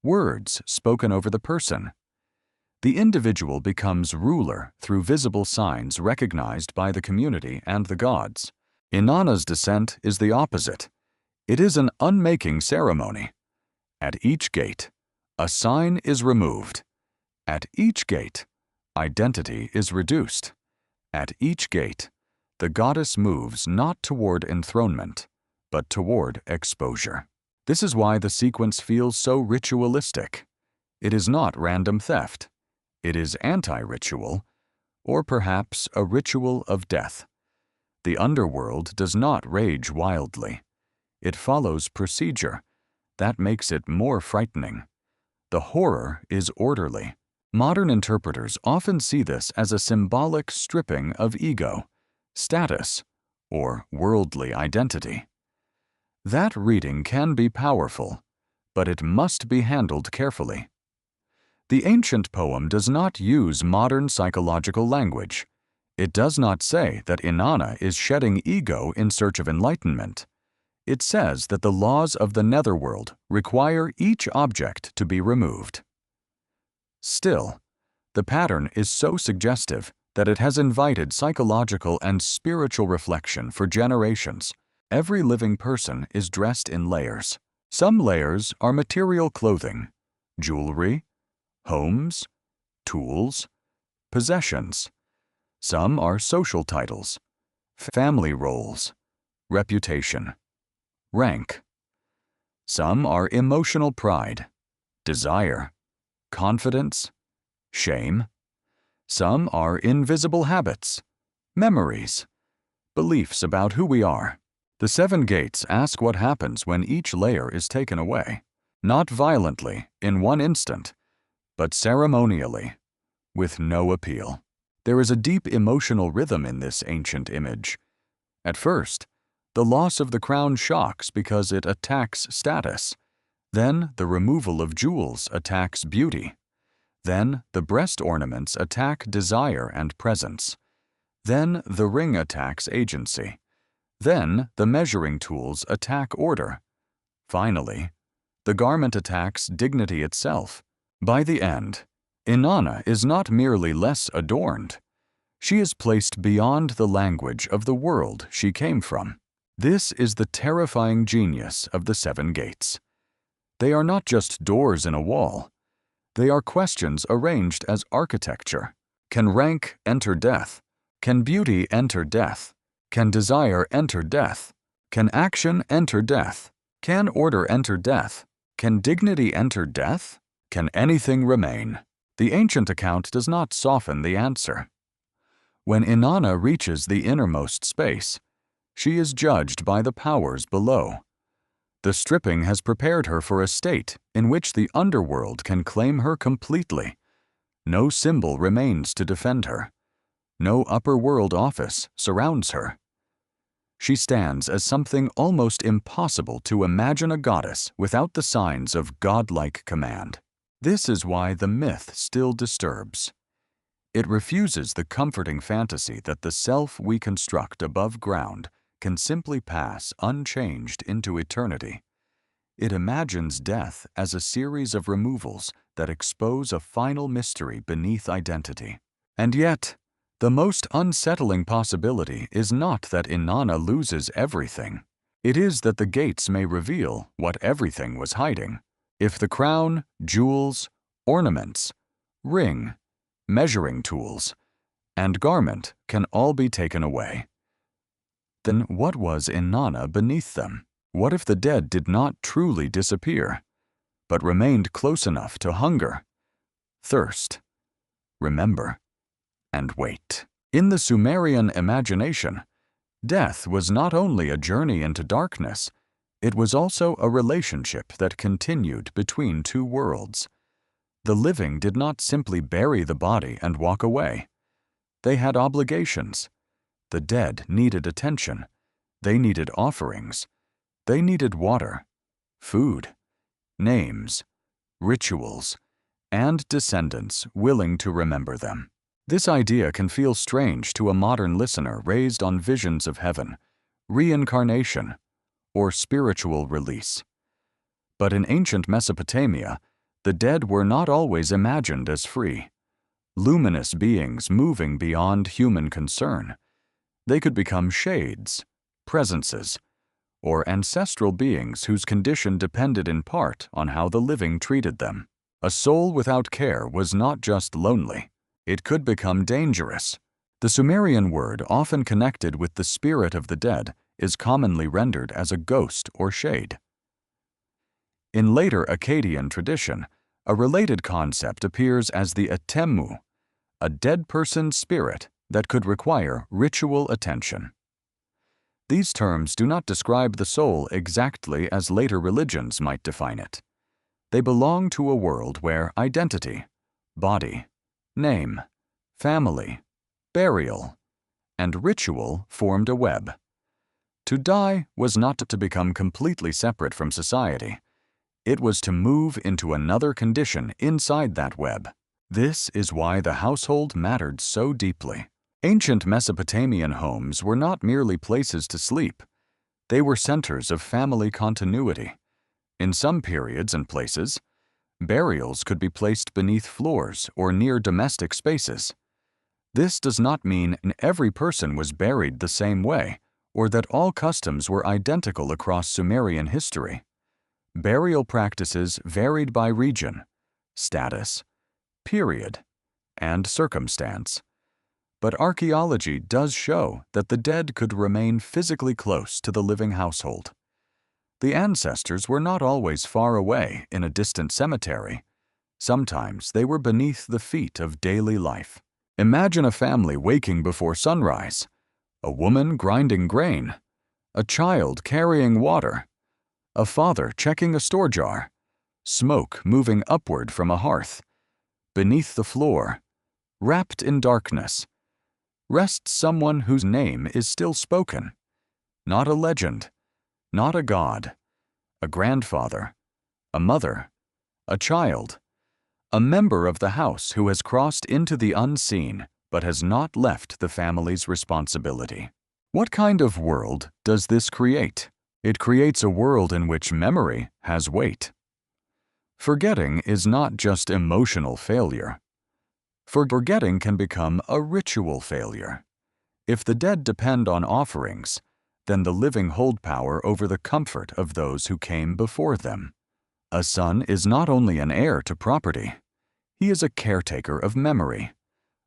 A: words spoken over the person. The individual becomes ruler through visible signs recognized by the community and the gods. Inanna's descent is the opposite. It is an unmaking ceremony. At each gate, a sign is removed. At each gate, identity is reduced. At each gate, the goddess moves not toward enthronement, but toward exposure. This is why the sequence feels so ritualistic. It is not random theft. It is anti-ritual, or perhaps a ritual of death. The underworld does not rage wildly. It follows procedure. That makes it more frightening. The horror is orderly. Modern interpreters often see this as a symbolic stripping of ego, status, or worldly identity. That reading can be powerful, but it must be handled carefully. The ancient poem does not use modern psychological language. It does not say that Inanna is shedding ego in search of enlightenment. It says that the laws of the netherworld require each object to be removed. Still, the pattern is so suggestive that it has invited psychological and spiritual reflection for generations. Every living person is dressed in layers. Some layers are material clothing, jewelry, homes, tools, possessions. Some are social titles, family roles, reputation, rank. Some are emotional pride, desire, confidence, shame. Some are invisible habits, memories, beliefs about who we are. The 7 gates ask what happens when each layer is taken away, not violently in one instant, but ceremonially, with no appeal. There is a deep emotional rhythm in this ancient image. At first, the loss of the crown shocks because it attacks status. Then the removal of jewels attacks beauty. Then the breast ornaments attack desire and presence. Then the ring attacks agency. Then the measuring tools attack order. Finally, the garment attacks dignity itself. By the end, Inanna is not merely less adorned. She is placed beyond the language of the world she came from. This is the terrifying genius of the 7 gates. They are not just doors in a wall. They are questions arranged as architecture. Can rank enter death? Can beauty enter death? Can desire enter death? Can action enter death? Can order enter death? Can dignity enter death? Can anything remain? The ancient account does not soften the answer. When Inanna reaches the innermost space, she is judged by the powers below. The stripping has prepared her for a state in which the underworld can claim her completely. No symbol remains to defend her. No upper world office surrounds her. She stands as something almost impossible to imagine a goddess without the signs of godlike command. This is why the myth still disturbs. It refuses the comforting fantasy that the self we construct above ground can simply pass unchanged into eternity. It imagines death as a series of removals that expose a final mystery beneath identity. And yet, the most unsettling possibility is not that Inanna loses everything. It is that the gates may reveal what everything was hiding. If the crown, jewels, ornaments, ring, measuring tools, and garment can all be taken away, then what was Inanna beneath them? What if the dead did not truly disappear, but remained close enough to hunger, thirst, remember, and wait? In the Sumerian imagination, death was not only a journey into darkness, it was also a relationship that continued between 2 worlds. The living did not simply bury the body and walk away. They had obligations. The dead needed attention. They needed offerings. They needed water, food, names, rituals, and descendants willing to remember them. This idea can feel strange to a modern listener raised on visions of heaven, reincarnation, or spiritual release. But in ancient Mesopotamia, the dead were not always imagined as free, luminous beings moving beyond human concern. They could become shades, presences, or ancestral beings whose condition depended in part on how the living treated them. A soul without care was not just lonely, it could become dangerous. The Sumerian word, often connected with the spirit of the dead, is commonly rendered as a ghost or shade. In later Akkadian tradition, a related concept appears as the Atemu, a dead person's spirit that could require ritual attention. These terms do not describe the soul exactly as later religions might define it. They belong to a world where identity, body, name, family, burial, and ritual formed a web. To die was not to become completely separate from society. It was to move into another condition inside that web. This is why the household mattered so deeply. Ancient Mesopotamian homes were not merely places to sleep. They were centers of family continuity. In some periods and places, burials could be placed beneath floors or near domestic spaces. This does not mean every person was buried the same way, or that all customs were identical across Sumerian history. Burial practices varied by region, status, period, and circumstance. But archaeology does show that the dead could remain physically close to the living household. The ancestors were not always far away in a distant cemetery. Sometimes they were beneath the feet of daily life. Imagine a family waking before sunrise, a woman grinding grain, a child carrying water, a father checking a store jar, smoke moving upward from a hearth. Beneath the floor, wrapped in darkness, rests someone whose name is still spoken. Not a legend, not a god, a grandfather, a mother, a child, a member of the house who has crossed into the unseen but has not left the family's responsibility. What kind of world does this create? It creates a world in which memory has weight. Forgetting is not just emotional failure. Forgetting can become a ritual failure. If the dead depend on offerings, then the living hold power over the comfort of those who came before them. A son is not only an heir to property, he is a caretaker of memory.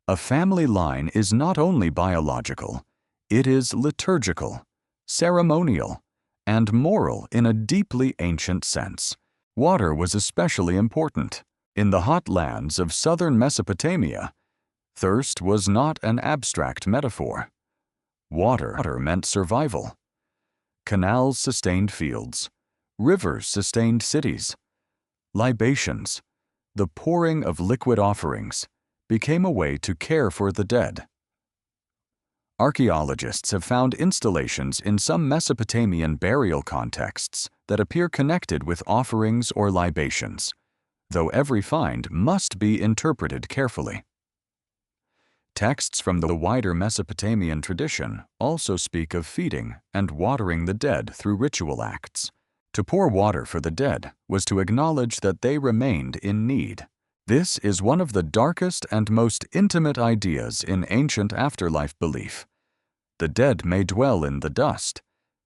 A: A family line is not only biological, it is liturgical, ceremonial, and moral in a deeply ancient sense. Water was especially important. In the hot lands of southern Mesopotamia, thirst was not an abstract metaphor. Water meant survival. Canals sustained fields. Rivers sustained cities. Libations, the pouring of liquid offerings, became a way to care for the dead. Archaeologists have found installations in some Mesopotamian burial contexts that appear connected with offerings or libations, though every find must be interpreted carefully. Texts from the wider Mesopotamian tradition also speak of feeding and watering the dead through ritual acts. To pour water for the dead was to acknowledge that they remained in need. This is one of the darkest and most intimate ideas in ancient afterlife belief. The dead may dwell in the dust,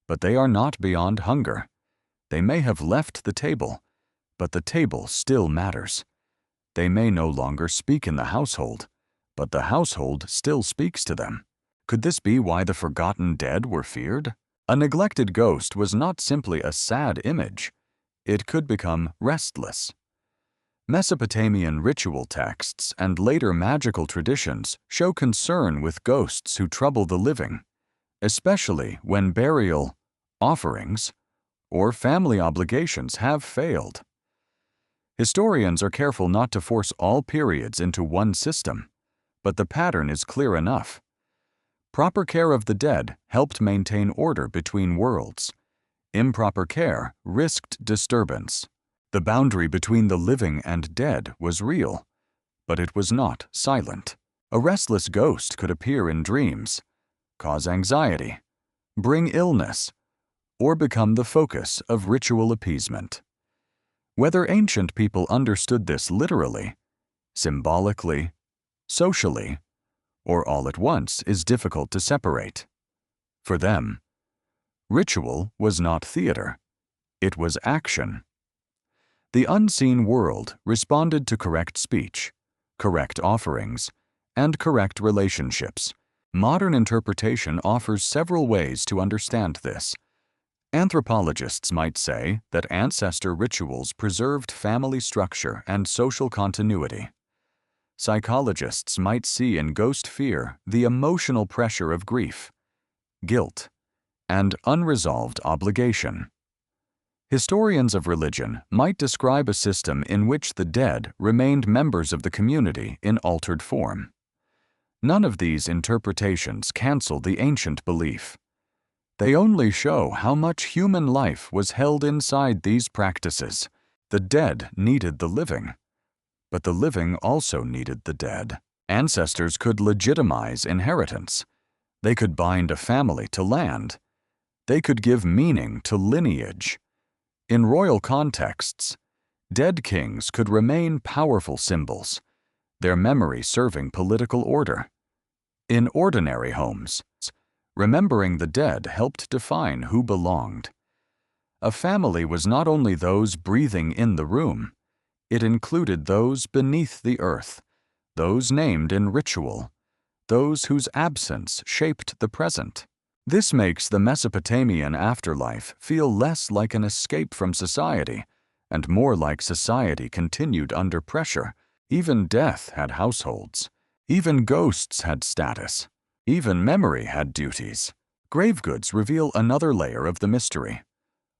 A: but they are not beyond hunger. They may have left the table, but the table still matters. They may no longer speak in the household, but the household still speaks to them. Could this be why the forgotten dead were feared? A neglected ghost was not simply a sad image. It could become restless. Mesopotamian ritual texts and later magical traditions show concern with ghosts who trouble the living, especially when burial, offerings, or family obligations have failed. Historians are careful not to force all periods into one system, but the pattern is clear enough. Proper care of the dead helped maintain order between worlds. Improper care risked disturbance. The boundary between the living and dead was real, but it was not silent. A restless ghost could appear in dreams, cause anxiety, bring illness, or become the focus of ritual appeasement. Whether ancient people understood this literally, symbolically, socially, or all at once is difficult to separate. For them, Ritual was not theater. It was action. The unseen world responded to correct speech, correct offerings, and correct relationships. Modern interpretation offers several ways to understand this. Anthropologists might say that ancestor rituals preserved family structure and social continuity. Psychologists might see in ghost fear the emotional pressure of grief, guilt, and unresolved obligation. Historians of religion might describe a system in which the dead remained members of the community in altered form. None of these interpretations cancel the ancient belief. They only show how much human life was held inside these practices. The dead needed the living, but the living also needed the dead. Ancestors could legitimize inheritance. They could bind a family to land. They could give meaning to lineage. In royal contexts, dead kings could remain powerful symbols, their memory serving political order. In ordinary homes, remembering the dead helped define who belonged. A family was not only those breathing in the room, it included those beneath the earth, those named in ritual, those whose absence shaped the present. This makes the Mesopotamian afterlife feel less like an escape from society and more like society continued under pressure. Even death had households. Even ghosts had status. Even memory had duties. Grave goods reveal another layer of the mystery.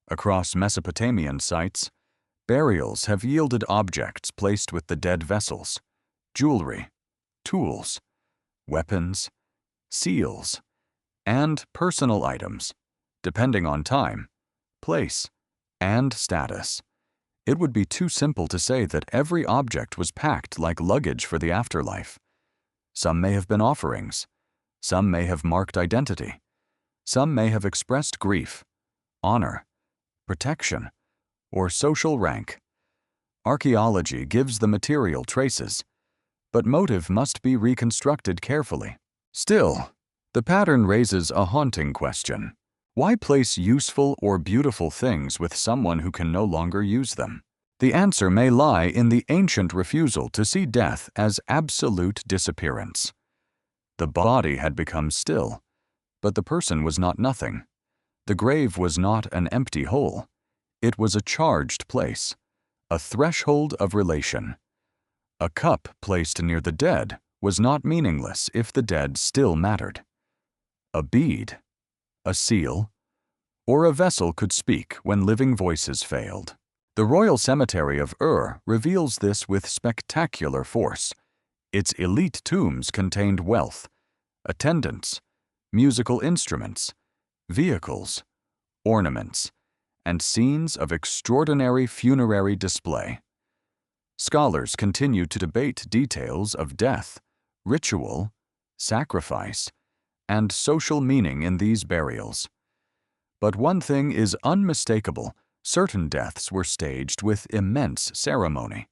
A: Across Mesopotamian sites, burials have yielded objects placed with the dead vessels, jewelry, tools, weapons, seals, and personal items, depending on time, place, and status. It would be too simple to say that every object was packed like luggage for the afterlife. Some may have been offerings. Some may have marked identity. Some may have expressed grief, honor, protection, or social rank. Archaeology gives the material traces, but motive must be reconstructed carefully. Still, the pattern raises a haunting question. Why place useful or beautiful things with someone who can no longer use them? The answer may lie in the ancient refusal to see death as absolute disappearance. The body had become still, but the person was not nothing. The grave was not an empty hole. It was a charged place, a threshold of relation. A cup placed near the dead was not meaningless if the dead still mattered. A bead, a seal, or a vessel could speak when living voices failed. The royal cemetery of Ur reveals this with spectacular force. Its elite tombs contained wealth, attendants, musical instruments, vehicles, ornaments, and scenes of extraordinary funerary display. Scholars continue to debate details of death, ritual, sacrifice, and social meaning in these burials. But one thing is unmistakable: certain deaths were staged with immense ceremony.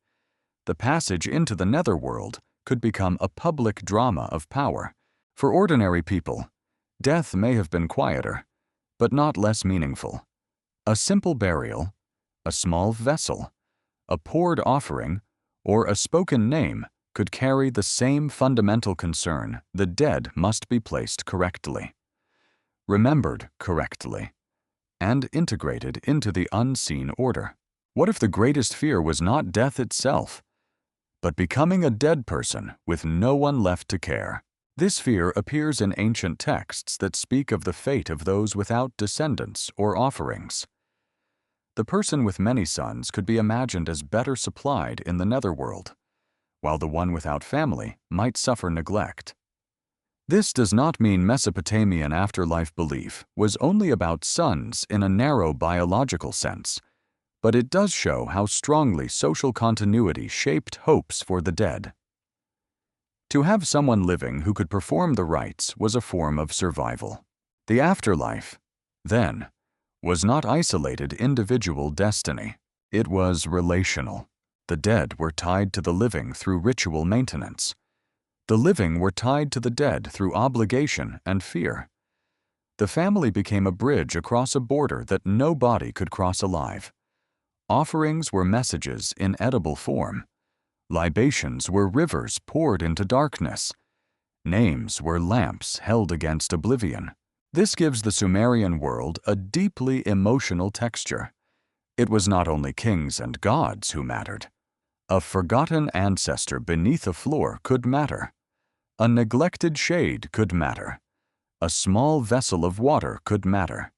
A: The passage into the netherworld could become a public drama of power. For ordinary people, death may have been quieter, but not less meaningful. A simple burial, a small vessel, a poured offering, or a spoken name could carry the same fundamental concern: the dead must be placed correctly, remembered correctly, and integrated into the unseen order. What if the greatest fear was not death itself, but becoming a dead person with no one left to care? This fear appears in ancient texts that speak of the fate of those without descendants or offerings. The person with many sons could be imagined as better supplied in the netherworld, while the one without family might suffer neglect. This does not mean Mesopotamian afterlife belief was only about sons in a narrow biological sense, but it does show how strongly social continuity shaped hopes for the dead. To have someone living who could perform the rites was a form of survival. The afterlife, then, was not isolated individual destiny. It was relational. The dead were tied to the living through ritual maintenance. The living were tied to the dead through obligation and fear. The family became a bridge across a border that no body could cross alive. Offerings were messages in edible form. Libations were rivers poured into darkness. Names were lamps held against oblivion. This gives the Sumerian world a deeply emotional texture. It was not only kings and gods who mattered. A forgotten ancestor beneath a floor could matter. A neglected shade could matter. A small vessel of water could matter.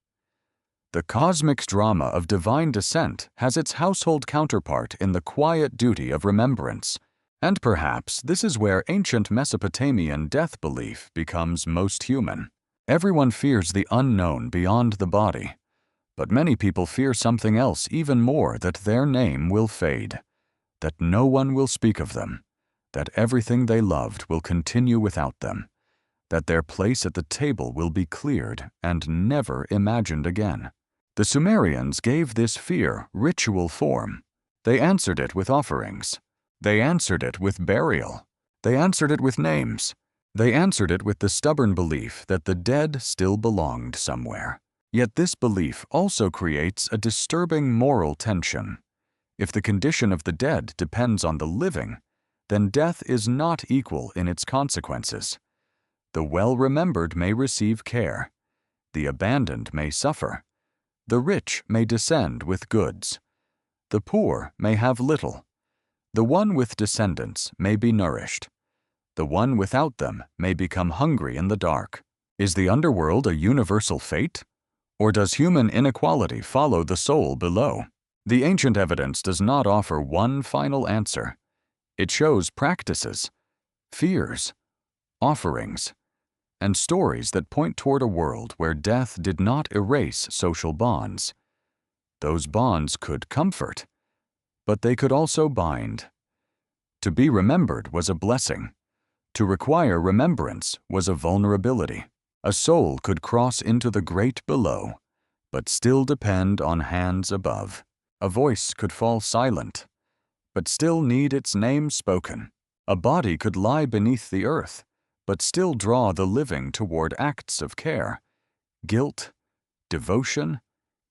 A: The cosmic drama of divine descent has its household counterpart in the quiet duty of remembrance. And perhaps this is where ancient Mesopotamian death belief becomes most human. Everyone fears the unknown beyond the body, but many people fear something else even more: that their name will fade, that no one will speak of them, that everything they loved will continue without them, that their place at the table will be cleared and never imagined again. The Sumerians gave this fear ritual form. They answered it with offerings. They answered it with burial. They answered it with names. They answered it with the stubborn belief that the dead still belonged somewhere. Yet this belief also creates a disturbing moral tension. If the condition of the dead depends on the living, then death is not equal in its consequences. The well-remembered may receive care. The abandoned may suffer. The rich may descend with goods. The poor may have little. The one with descendants may be nourished. The one without them may become hungry in the dark. Is the underworld a universal fate? Or does human inequality follow the soul below? The ancient evidence does not offer one final answer. It shows practices, fears, offerings, and stories that point toward a world where death did not erase social bonds. Those bonds could comfort, but they could also bind. To be remembered was a blessing. To require remembrance was a vulnerability. A soul could cross into the great below, but still depend on hands above. A voice could fall silent, but still need its name spoken. A body could lie beneath the earth, but still draw the living toward acts of care, guilt, devotion,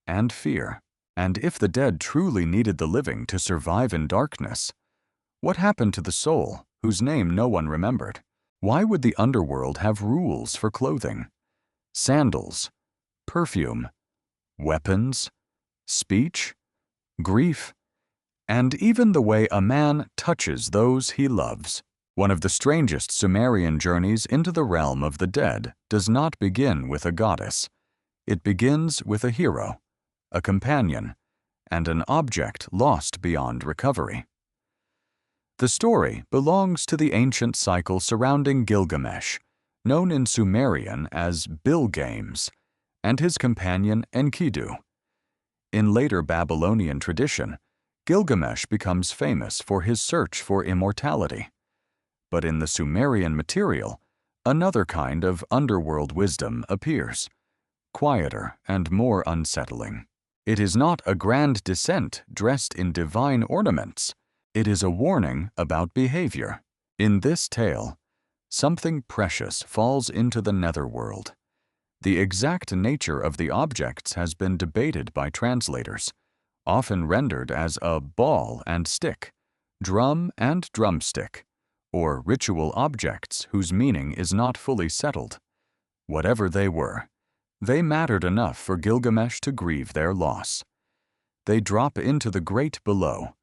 A: and fear. And if the dead truly needed the living to survive in darkness, what happened to the soul, whose name no one remembered? Why would the underworld have rules for clothing, sandals, perfume, weapons, speech, grief, and even the way a man touches those he loves? One of the strangest Sumerian journeys into the realm of the dead does not begin with a goddess. It begins with a hero, a companion, and an object lost beyond recovery. The story belongs to the ancient cycle surrounding Gilgamesh, known in Sumerian as Bilgames, and his companion Enkidu. In later Babylonian tradition, Gilgamesh becomes famous for his search for immortality. But in the Sumerian material, another kind of underworld wisdom appears, quieter and more unsettling. It is not a grand descent dressed in divine ornaments. It is a warning about behavior. In this tale, something precious falls into the netherworld. The exact nature of the objects has been debated by translators, often rendered as a ball and stick, drum and drumstick, or ritual objects whose meaning is not fully settled. Whatever they were, they mattered enough for Gilgamesh to grieve their loss. They drop into the great below,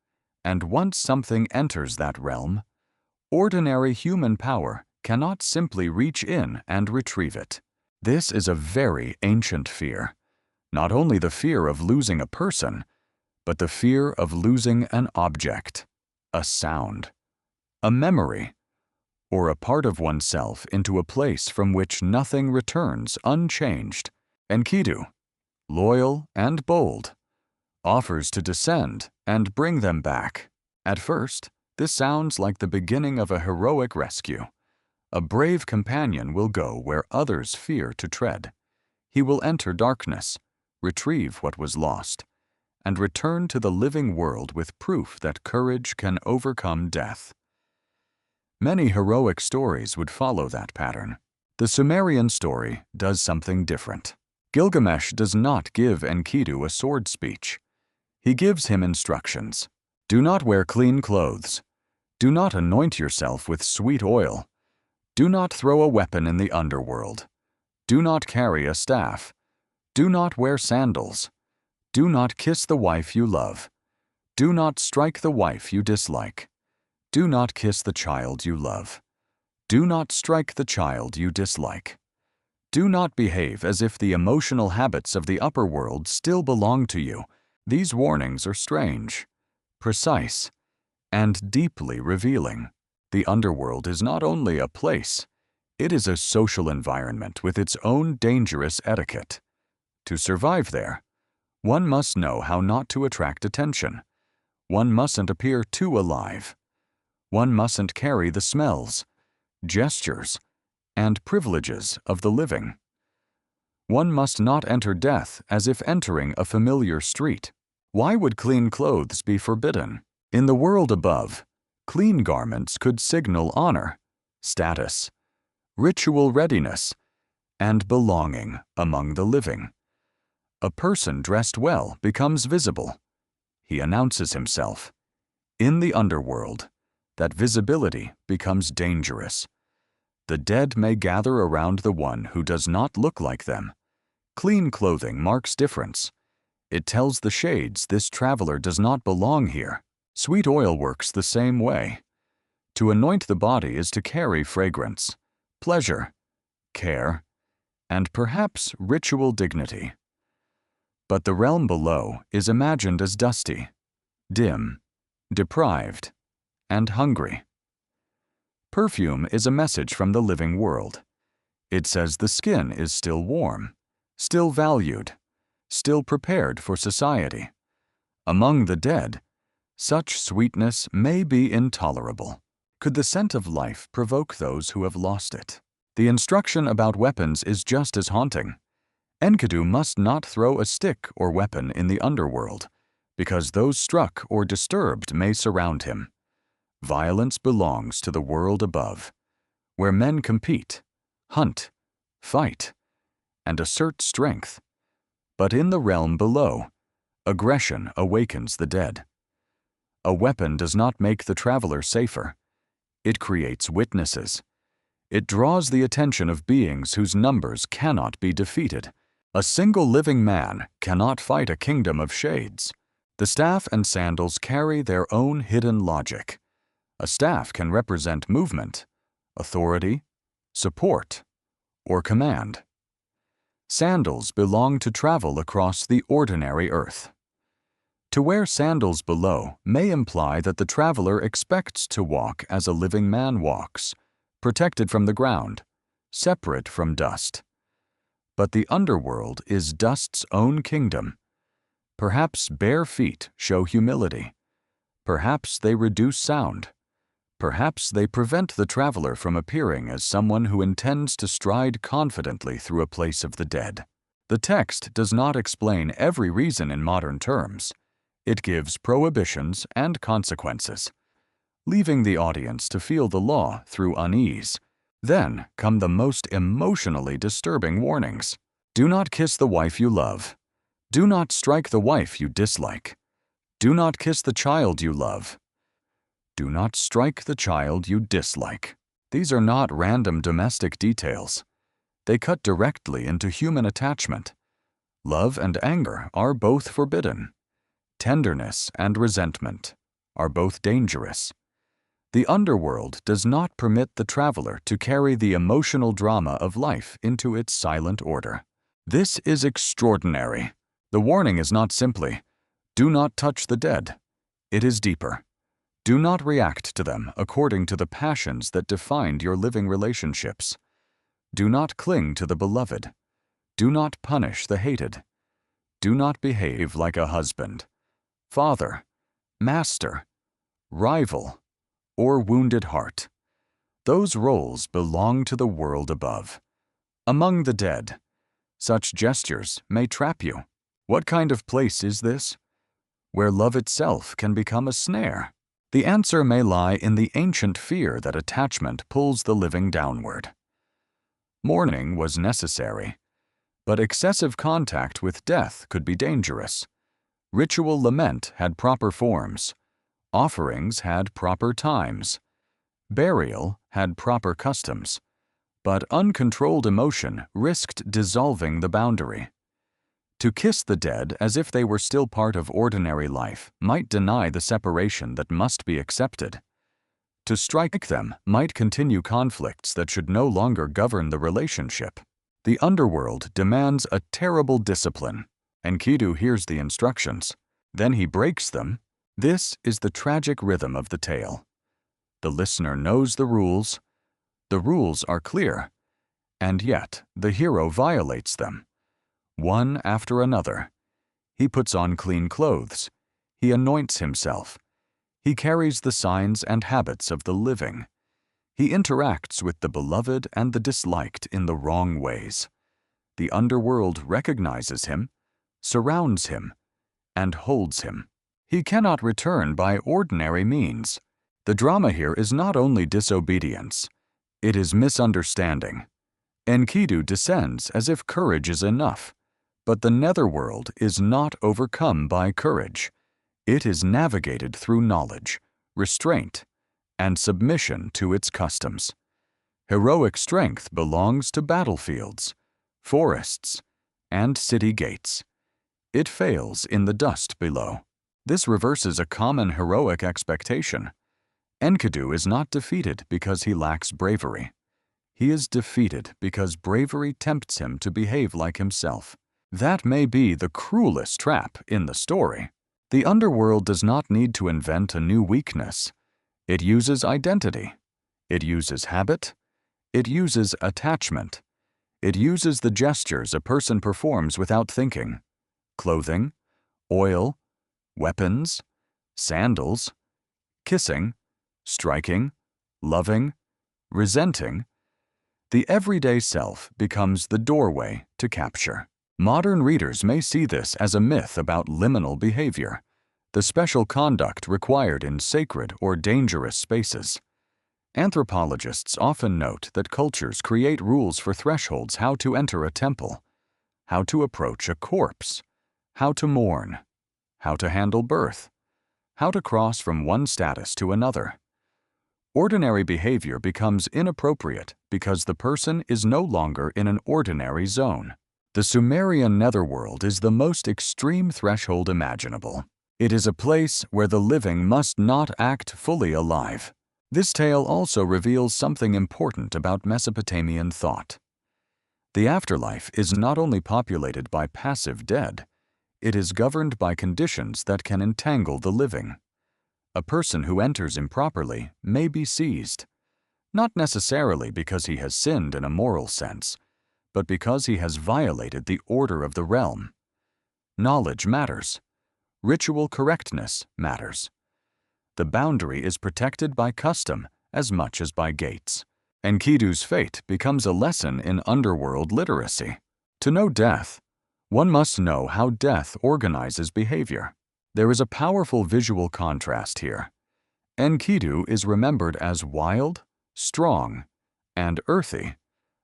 A: and once something enters that realm, ordinary human power cannot simply reach in and retrieve it. This is a very ancient fear, not only the fear of losing a person, but the fear of losing an object, a sound, a memory, or a part of oneself into a place from which nothing returns unchanged. Enkidu, loyal and bold, offers to descend and bring them back. At first, this sounds like the beginning of a heroic rescue. A brave companion will go where others fear to tread. He will enter darkness, retrieve what was lost, and return to the living world with proof that courage can overcome death. Many heroic stories would follow that pattern. The Sumerian story does something different. Gilgamesh does not give Enkidu a sword speech. He gives him instructions. Do not wear clean clothes. Do not anoint yourself with sweet oil. Do not throw a weapon in the underworld. Do not carry a staff. Do not wear sandals. Do not kiss the wife you love. Do not strike the wife you dislike. Do not kiss the child you love. Do not strike the child you dislike. Do not behave as if the emotional habits of the upper world still belong to you. These warnings are strange, precise, and deeply revealing. The underworld is not only a place, it is a social environment with its own dangerous etiquette. To survive there, one must know how not to attract attention. One mustn't appear too alive. One mustn't carry the smells, gestures, and privileges of the living. One must not enter death as if entering a familiar street. Why would clean clothes be forbidden? In the world above, clean garments could signal honor, status, ritual readiness, and belonging among the living. A person dressed well becomes visible. He announces himself. In the underworld, that visibility becomes dangerous. The dead may gather around the one who does not look like them. Clean clothing marks difference. It tells the shades this traveler does not belong here. Sweet oil works the same way. To anoint the body is to carry fragrance, pleasure, care, and perhaps ritual dignity. But the realm below is imagined as dusty, dim, deprived, and hungry. Perfume is a message from the living world. It says the skin is still warm, still valued, still prepared for society. Among the dead, such sweetness may be intolerable. Could the scent of life provoke those who have lost it? The instruction about weapons is just as haunting. Enkidu must not throw a stick or weapon in the underworld, because those struck or disturbed may surround him. Violence belongs to the world above, where men compete, hunt, fight, and assert strength. But in the realm below, aggression awakens the dead. A weapon does not make the traveler safer. It creates witnesses. It draws the attention of beings whose numbers cannot be defeated. A single living man cannot fight a kingdom of shades. The staff and sandals carry their own hidden logic. A staff can represent movement, authority, support, or command. Sandals belong to travel across the ordinary earth. To wear sandals below may imply that the traveler expects to walk as a living man walks, protected from the ground, separate from dust. But the underworld is dust's own kingdom. Perhaps bare feet show humility. Perhaps they reduce sound. Perhaps they prevent the traveler from appearing as someone who intends to stride confidently through a place of the dead. The text does not explain every reason in modern terms. It gives prohibitions and consequences, leaving the audience to feel the law through unease. Then come the most emotionally disturbing warnings. Do not kiss the wife you love. Do not strike the wife you dislike. Do not kiss the child you love. Do not strike the child you dislike. These are not random domestic details. They cut directly into human attachment. Love and anger are both forbidden. Tenderness and resentment are both dangerous. The underworld does not permit the traveler to carry the emotional drama of life into its silent order. This is extraordinary. The warning is not simply, do not touch the dead. It is deeper. Do not react to them according to the passions that defined your living relationships. Do not cling to the beloved. Do not punish the hated. Do not behave like a husband, father, master, rival, or wounded heart. Those roles belong to the world above. Among the dead, such gestures may trap you. What kind of place is this? Where love itself can become a snare. The answer may lie in the ancient fear that attachment pulls the living downward. Mourning was necessary, but excessive contact with death could be dangerous. Ritual lament had proper forms. Offerings had proper times. Burial had proper customs. But uncontrolled emotion risked dissolving the boundary. To kiss the dead as if they were still part of ordinary life might deny the separation that must be accepted. To strike them might continue conflicts that should no longer govern the relationship. The underworld demands a terrible discipline. Enkidu hears the instructions. Then he breaks them. This is the tragic rhythm of the tale. The listener knows the rules. The rules are clear. And yet, the hero violates them. One after another. He puts on clean clothes. He anoints himself. He carries the signs and habits of the living. He interacts with the beloved and the disliked in the wrong ways. The underworld recognizes him, surrounds him, and holds him. He cannot return by ordinary means. The drama here is not only disobedience, it is misunderstanding. Enkidu descends as if courage is enough, but the netherworld is not overcome by courage. It is navigated through knowledge, restraint, and submission to its customs. Heroic strength belongs to battlefields, forests, and city gates. It fails in the dust below. This reverses a common heroic expectation. Enkidu is not defeated because he lacks bravery. He is defeated because bravery tempts him to behave like himself. That may be the cruelest trap in the story. The underworld does not need to invent a new weakness. It uses identity. It uses habit. It uses attachment. It uses the gestures a person performs without thinking. Clothing, oil, weapons, sandals, kissing, striking, loving, resenting. The everyday self becomes the doorway to capture. Modern readers may see this as a myth about liminal behavior, the special conduct required in sacred or dangerous spaces. Anthropologists often note that cultures create rules for thresholds: how to enter a temple, how to approach a corpse, how to mourn, how to handle birth, how to cross from one status to another. Ordinary behavior becomes inappropriate because the person is no longer in an ordinary zone. The Sumerian netherworld is the most extreme threshold imaginable. It is a place where the living must not act fully alive. This tale also reveals something important about Mesopotamian thought. The afterlife is not only populated by passive dead, it is governed by conditions that can entangle the living. A person who enters improperly may be seized, not necessarily because he has sinned in a moral sense, but because he has violated the order of the realm. Knowledge matters. Ritual correctness matters. The boundary is protected by custom as much as by gates. Enkidu's fate becomes a lesson in underworld literacy. To know death, one must know how death organizes behavior. There is a powerful visual contrast here. Enkidu is remembered as wild, strong, and earthy,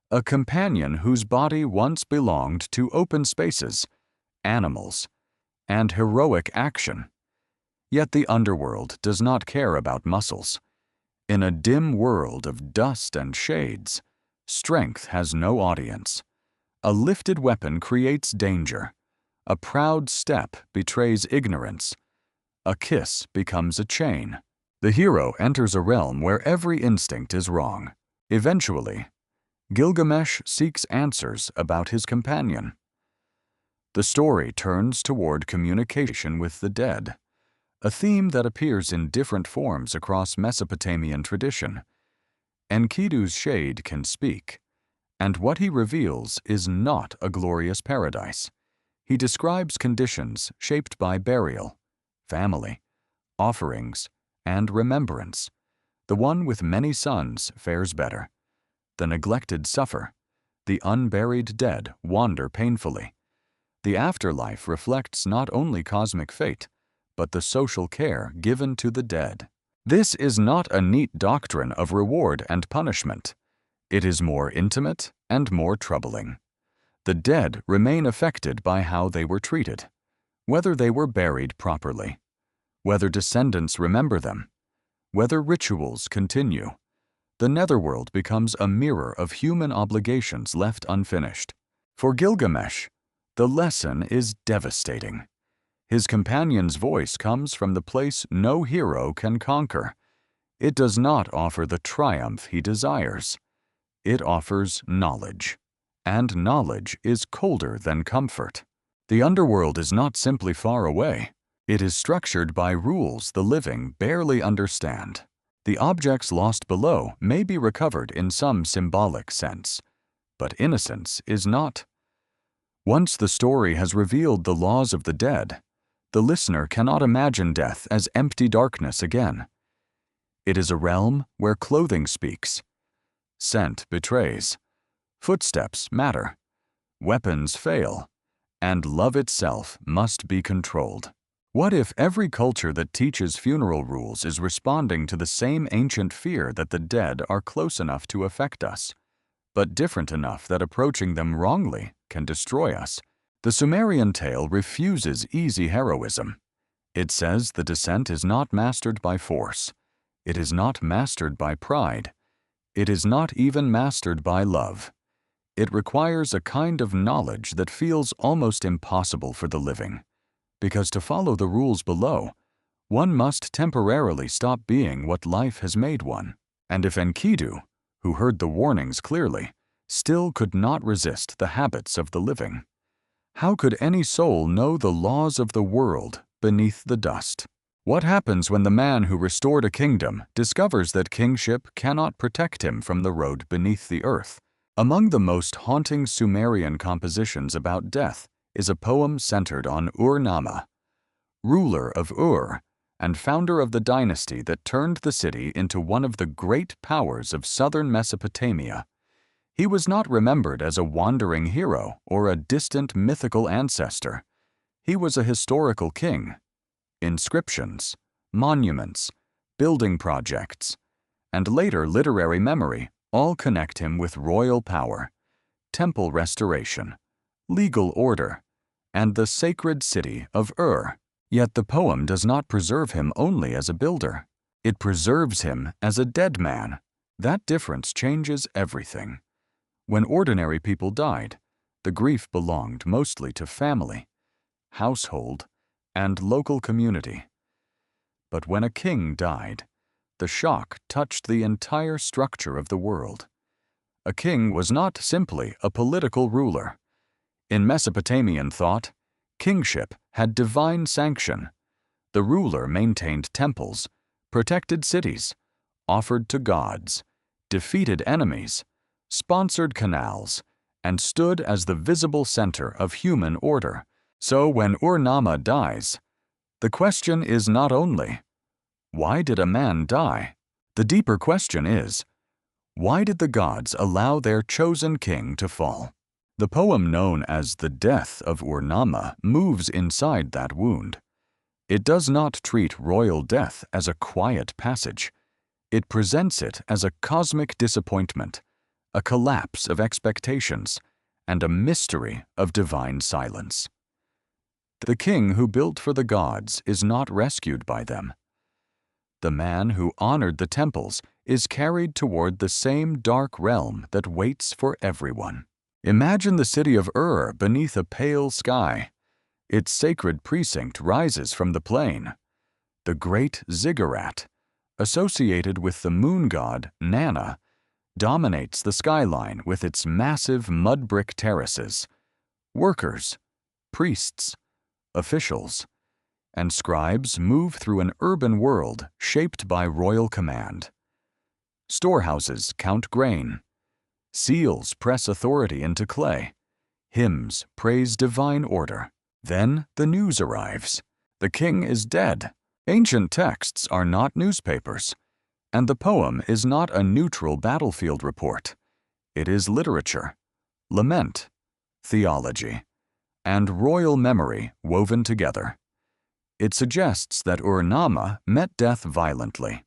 A: a companion whose body once belonged to open spaces, animals, and heroic action. Yet the underworld does not care about muscles. In a dim world of dust and shades, strength has no audience. A lifted weapon creates danger. A proud step betrays ignorance. A kiss becomes a chain. The hero enters a realm where every instinct is wrong. Eventually, Gilgamesh seeks answers about his companion. The story turns toward communication with the dead, a theme that appears in different forms across Mesopotamian tradition. Enkidu's shade can speak, and what he reveals is not a glorious paradise. He describes conditions shaped by burial, family, offerings, and remembrance. The one with many sons fares better. The neglected suffer. The unburied dead wander painfully. The afterlife reflects not only cosmic fate, but the social care given to the dead. This is not a neat doctrine of reward and punishment. It is more intimate and more troubling. The dead remain affected by how they were treated, whether they were buried properly, whether descendants remember them, whether rituals continue. The netherworld becomes a mirror of human obligations left unfinished. For Gilgamesh, the lesson is devastating. His companion's voice comes from the place no hero can conquer. It does not offer the triumph he desires. It offers knowledge, and knowledge is colder than comfort. The underworld is not simply far away. It is structured by rules the living barely understand. The objects lost below may be recovered in some symbolic sense, but innocence is not. Once the story has revealed the laws of the dead, the listener cannot imagine death as empty darkness again. It is a realm where clothing speaks, scent betrays, footsteps matter, weapons fail, and love itself must be controlled. What if every culture that teaches funeral rules is responding to the same ancient fear that the dead are close enough to affect us, but different enough that approaching them wrongly can destroy us? The Sumerian tale refuses easy heroism. It says the descent is not mastered by force. It is not mastered by pride. It is not even mastered by love. It requires a kind of knowledge that feels almost impossible for the living. Because to follow the rules below, one must temporarily stop being what life has made one. And if Enkidu, who heard the warnings clearly, still could not resist the habits of the living, how could any soul know the laws of the world beneath the dust? What happens when the man who restored a kingdom discovers that kingship cannot protect him from the road beneath the earth? Among the most haunting Sumerian compositions about death is a poem centered on Ur-Nama, ruler of Ur and founder of the dynasty that turned the city into one of the great powers of southern Mesopotamia. He was not remembered as a wandering hero or a distant mythical ancestor. He was a historical king. Inscriptions, monuments, building projects, and later literary memory all connect him with royal power, temple restoration, legal order, and the sacred city of Ur. Yet the poem does not preserve him only as a builder. It preserves him as a dead man. That difference changes everything. When ordinary people died, the grief belonged mostly to family, household, and local community. But when a king died, the shock touched the entire structure of the world. A king was not simply a political ruler. In Mesopotamian thought, kingship had divine sanction. The ruler maintained temples, protected cities, offered to gods, defeated enemies, sponsored canals, and stood as the visible center of human order. So when Ur-Nama dies, the question is not only, why did a man die? The deeper question is, why did the gods allow their chosen king to fall? The poem known as The Death of Ur-Nama moves inside that wound. It does not treat royal death as a quiet passage. It presents it as a cosmic disappointment, a collapse of expectations, and a mystery of divine silence. The king who built for the gods is not rescued by them. The man who honored the temples is carried toward the same dark realm that waits for everyone. Imagine the city of Ur beneath a pale sky. Its sacred precinct rises from the plain. The great ziggurat, associated with the moon god Inanna, dominates the skyline with its massive mud brick terraces. Workers, priests, officials, and scribes move through an urban world shaped by royal command. Storehouses count grain. Seals press authority into clay. Hymns praise divine order. Then the news arrives. The king is dead. Ancient texts are not newspapers, and the poem is not a neutral battlefield report. It is literature, lament, theology, and royal memory woven together. It suggests that Ur-Nama met death violently,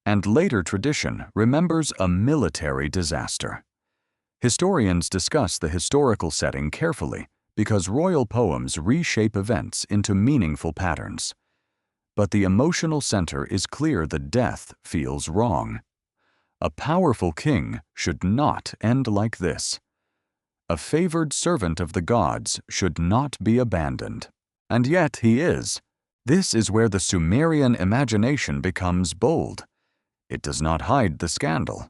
A: and later tradition remembers a military disaster. Historians discuss the historical setting carefully because royal poems reshape events into meaningful patterns. But the emotional center is clear that death feels wrong. A powerful king should not end like this. A favored servant of the gods should not be abandoned. And yet he is. This is where the Sumerian imagination becomes bold. It does not hide the scandal.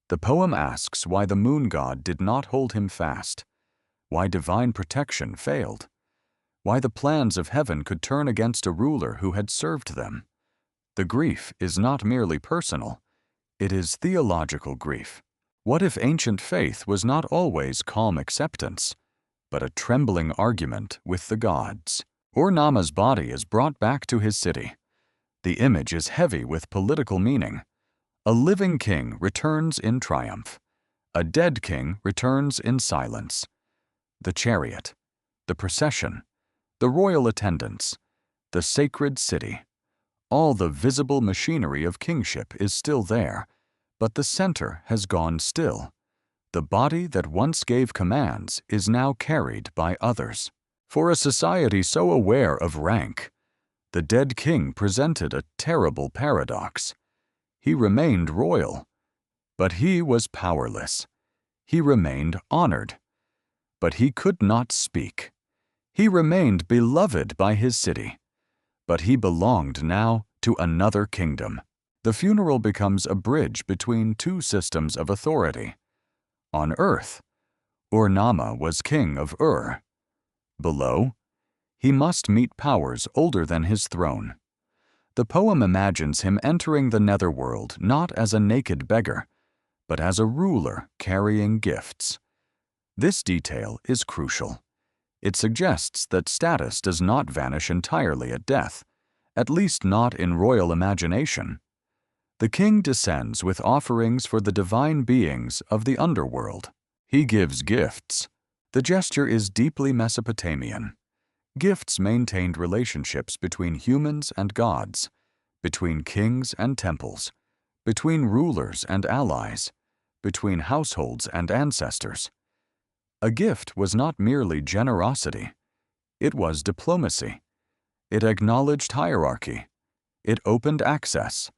A: The poem asks why the moon god did not hold him fast, why divine protection failed, why the plans of heaven could turn against a ruler who had served them. The grief is not merely personal, it is theological grief. What if ancient faith was not always calm acceptance, but a trembling argument with the gods? Ur-Namma's body is brought back to his city. The image is heavy with political meaning. A living king returns in triumph. A dead king returns in silence. The chariot, the procession, the royal attendants, the sacred city. All the visible machinery of kingship is still there, but the center has gone still. The body that once gave commands is now carried by others. For a society so aware of rank, the dead king presented a terrible paradox. He remained royal, but he was powerless. He remained honored, but he could not speak. He remained beloved by his city, but he belonged now to another kingdom. The funeral becomes a bridge between two systems of authority. On earth, Ur-Namma was king of Ur. Below, he must meet powers older than his throne. The poem imagines him entering the netherworld not as a naked beggar, but as a ruler carrying gifts. This detail is crucial. It suggests that status does not vanish entirely at death, at least not in royal imagination. The king descends with offerings for the divine beings of the underworld. He gives gifts. The gesture is deeply Mesopotamian. Gifts maintained relationships between humans and gods, between kings and temples, between rulers and allies, between households and ancestors. A gift was not merely generosity. It was diplomacy. It acknowledged hierarchy. It opened access.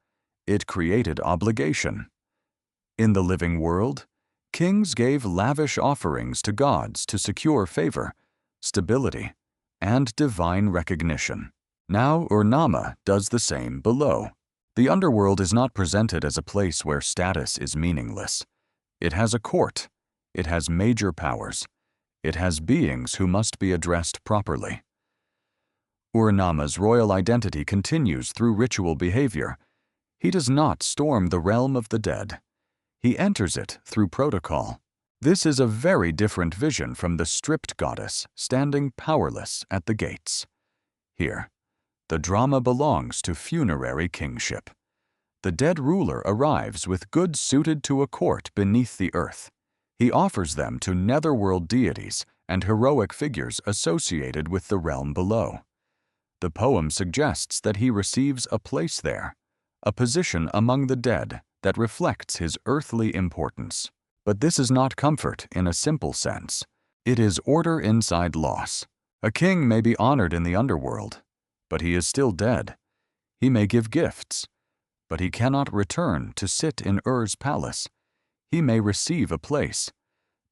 A: It created obligation. In the living world, kings gave lavish offerings to gods to secure favor, stability, and divine recognition. Now Ur-Namma does the same below. The underworld is not presented as a place where status is meaningless. It has a court. It has major powers. It has beings who must be addressed properly. Ur-Namma's royal identity continues through ritual behavior. He does not storm the realm of the dead. He enters it through protocol. This is a very different vision from the stripped goddess standing powerless at the gates. Here, the drama belongs to funerary kingship. The dead ruler arrives with goods suited to a court beneath the earth. He offers them to netherworld deities and heroic figures associated with the realm below. The poem suggests that he receives a place there, a position among the dead that reflects his earthly importance. But this is not comfort in a simple sense. It is order inside loss. A king may be honored in the underworld, but he is still dead. He may give gifts, but he cannot return to sit in Ur's palace. He may receive a place,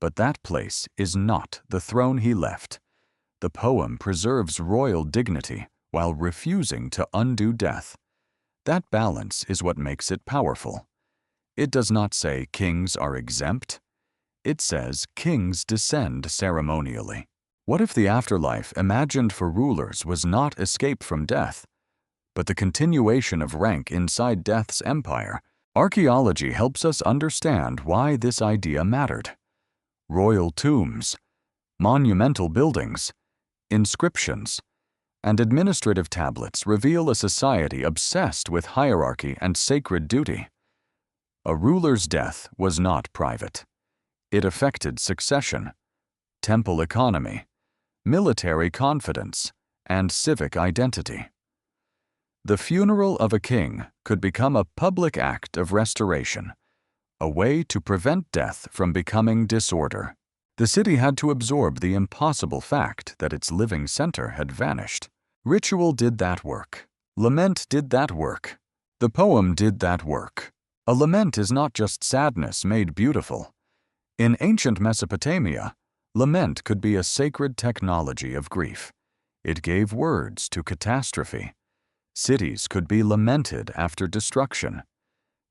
A: but that place is not the throne he left. The poem preserves royal dignity while refusing to undo death. That balance is what makes it powerful. It does not say kings are exempt. It says kings descend ceremonially. What if the afterlife imagined for rulers was not escape from death, but the continuation of rank inside death's empire? Archaeology helps us understand why this idea mattered. Royal tombs, monumental buildings, inscriptions, and administrative tablets reveal a society obsessed with hierarchy and sacred duty. A ruler's death was not private. It affected succession, temple economy, military confidence, and civic identity. The funeral of a king could become a public act of restoration, a way to prevent death from becoming disorder. The city had to absorb the impossible fact that its living center had vanished. Ritual did that work. Lament did that work. The poem did that work. A lament is not just sadness made beautiful. In ancient Mesopotamia, lament could be a sacred technology of grief. It gave words to catastrophe. Cities could be lamented after destruction.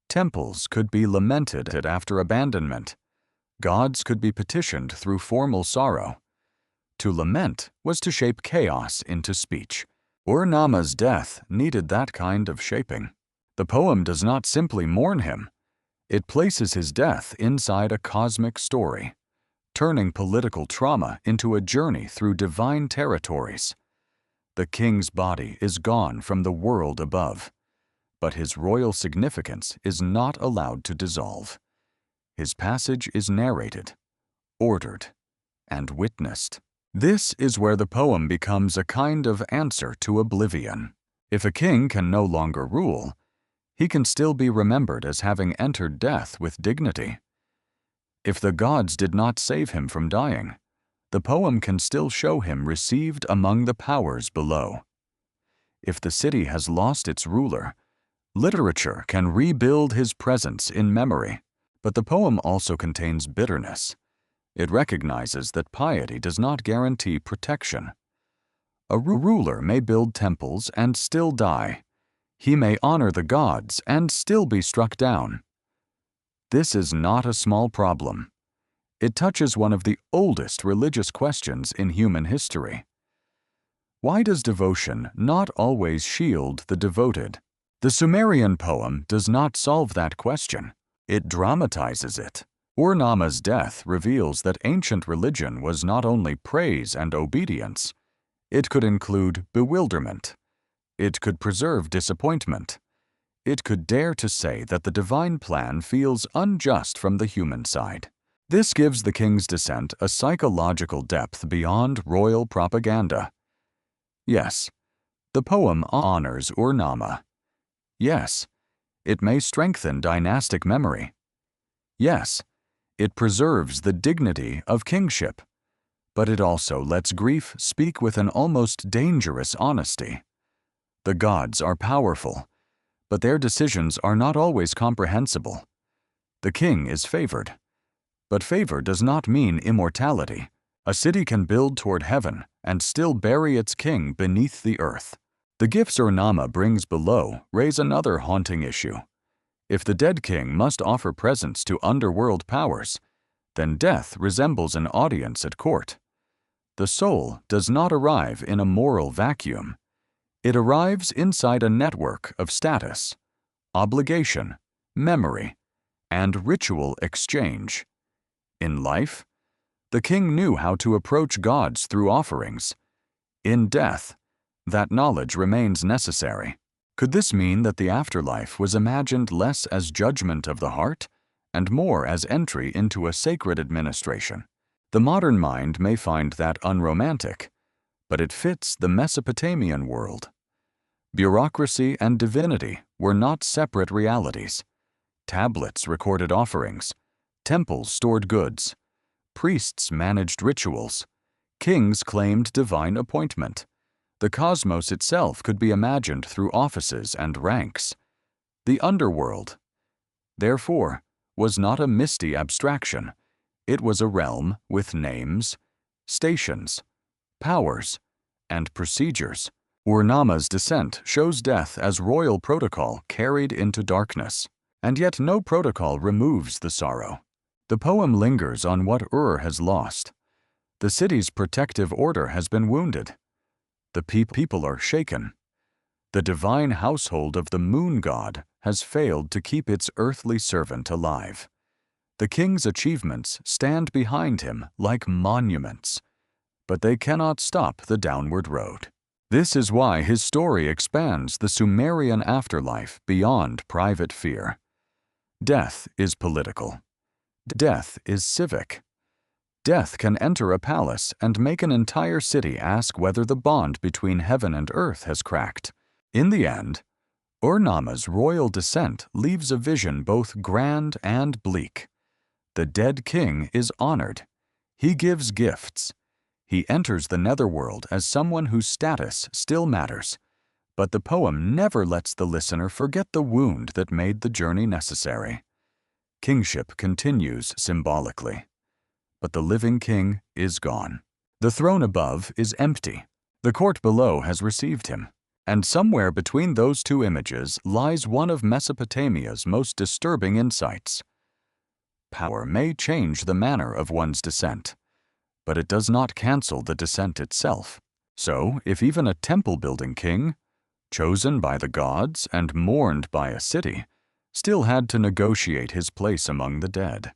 A: Temples could be lamented after abandonment. Gods could be petitioned through formal sorrow. To lament was to shape chaos into speech. Ur-Namma's death needed that kind of shaping. The poem does not simply mourn him. It places his death inside a cosmic story, turning political trauma into a journey through divine territories. The king's body is gone from the world above, but his royal significance is not allowed to dissolve. His passage is narrated, ordered, and witnessed. This is where the poem becomes a kind of answer to oblivion. If a king can no longer rule, he can still be remembered as having entered death with dignity. If the gods did not save him from dying, the poem can still show him received among the powers below. If the city has lost its ruler, literature can rebuild his presence in memory. But the poem also contains bitterness. It recognizes that piety does not guarantee protection. A ruler may build temples and still die. He may honor the gods and still be struck down. This is not a small problem. It touches one of the oldest religious questions in human history. Why does devotion not always shield the devoted? The Sumerian poem does not solve that question. It dramatizes it. Ur-Namma's death reveals that ancient religion was not only praise and obedience. It could include bewilderment. It could preserve disappointment. It could dare to say that the divine plan feels unjust from the human side. This gives the king's descent a psychological depth beyond royal propaganda. Yes, the poem honors Ur-Namma. Yes, it may strengthen dynastic memory. Yes, it preserves the dignity of kingship. But it also lets grief speak with an almost dangerous honesty. The gods are powerful, but their decisions are not always comprehensible. The king is favored. But favor does not mean immortality. A city can build toward heaven and still bury its king beneath the earth. The gifts Ur-Namma brings below raise another haunting issue. If the dead king must offer presents to underworld powers, then death resembles an audience at court. The soul does not arrive in a moral vacuum. It arrives inside a network of status, obligation, memory, and ritual exchange. In life, the king knew how to approach gods through offerings. In death, that knowledge remains necessary. Could this mean that the afterlife was imagined less as judgment of the heart and more as entry into a sacred administration? The modern mind may find that unromantic, but it fits the Mesopotamian world. Bureaucracy and divinity were not separate realities. Tablets recorded offerings. Temples stored goods. Priests managed rituals. Kings claimed divine appointment. The cosmos itself could be imagined through offices and ranks. The underworld, therefore, was not a misty abstraction. It was a realm with names, stations, powers, and procedures. Ur-Namma's descent shows death as royal protocol carried into darkness. And yet no protocol removes the sorrow. The poem lingers on what Ur has lost. The city's protective order has been wounded. The people are shaken. The divine household of the moon god has failed to keep its earthly servant alive. The king's achievements stand behind him like monuments, but they cannot stop the downward road. This is why his story expands the Sumerian afterlife beyond private fear. Death is political. Death is civic. Death can enter a palace and make an entire city ask whether the bond between heaven and earth has cracked. In the end, Ur-Namma's royal descent leaves a vision both grand and bleak. The dead king is honored. He gives gifts. He enters the netherworld as someone whose status still matters. But the poem never lets the listener forget the wound that made the journey necessary. Kingship continues symbolically. But the living king is gone. The throne above is empty. The court below has received him. And somewhere between those two images lies one of Mesopotamia's most disturbing insights. Power may change the manner of one's descent, but it does not cancel the descent itself. So, if even a temple-building king, chosen by the gods and mourned by a city, still had to negotiate his place among the dead,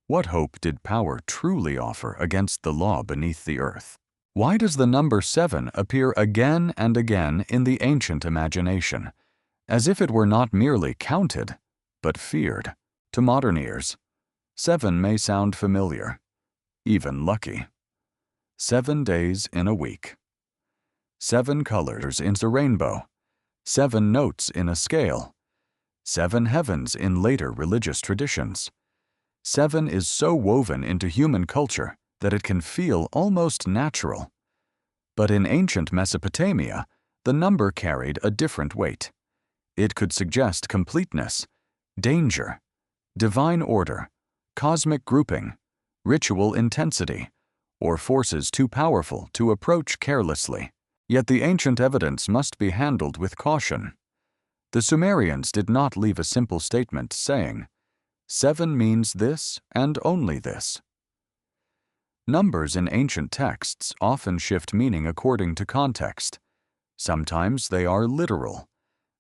A: what hope did power truly offer against the law beneath the earth? Why does the number 7 appear again and again in the ancient imagination, as if it were not merely counted, but feared? To modern ears, 7 may sound familiar, even lucky. 7 days in a week. 7 colors in a rainbow. 7 notes in a scale. 7 heavens in later religious traditions. 7 is so woven into human culture that it can feel almost natural. But in ancient Mesopotamia, the number carried a different weight. It could suggest completeness, danger, divine order, cosmic grouping, ritual intensity, or forces too powerful to approach carelessly. Yet the ancient evidence must be handled with caution. The Sumerians did not leave a simple statement saying, 7 means this and only this. Numbers in ancient texts often shift meaning according to context. Sometimes they are literal.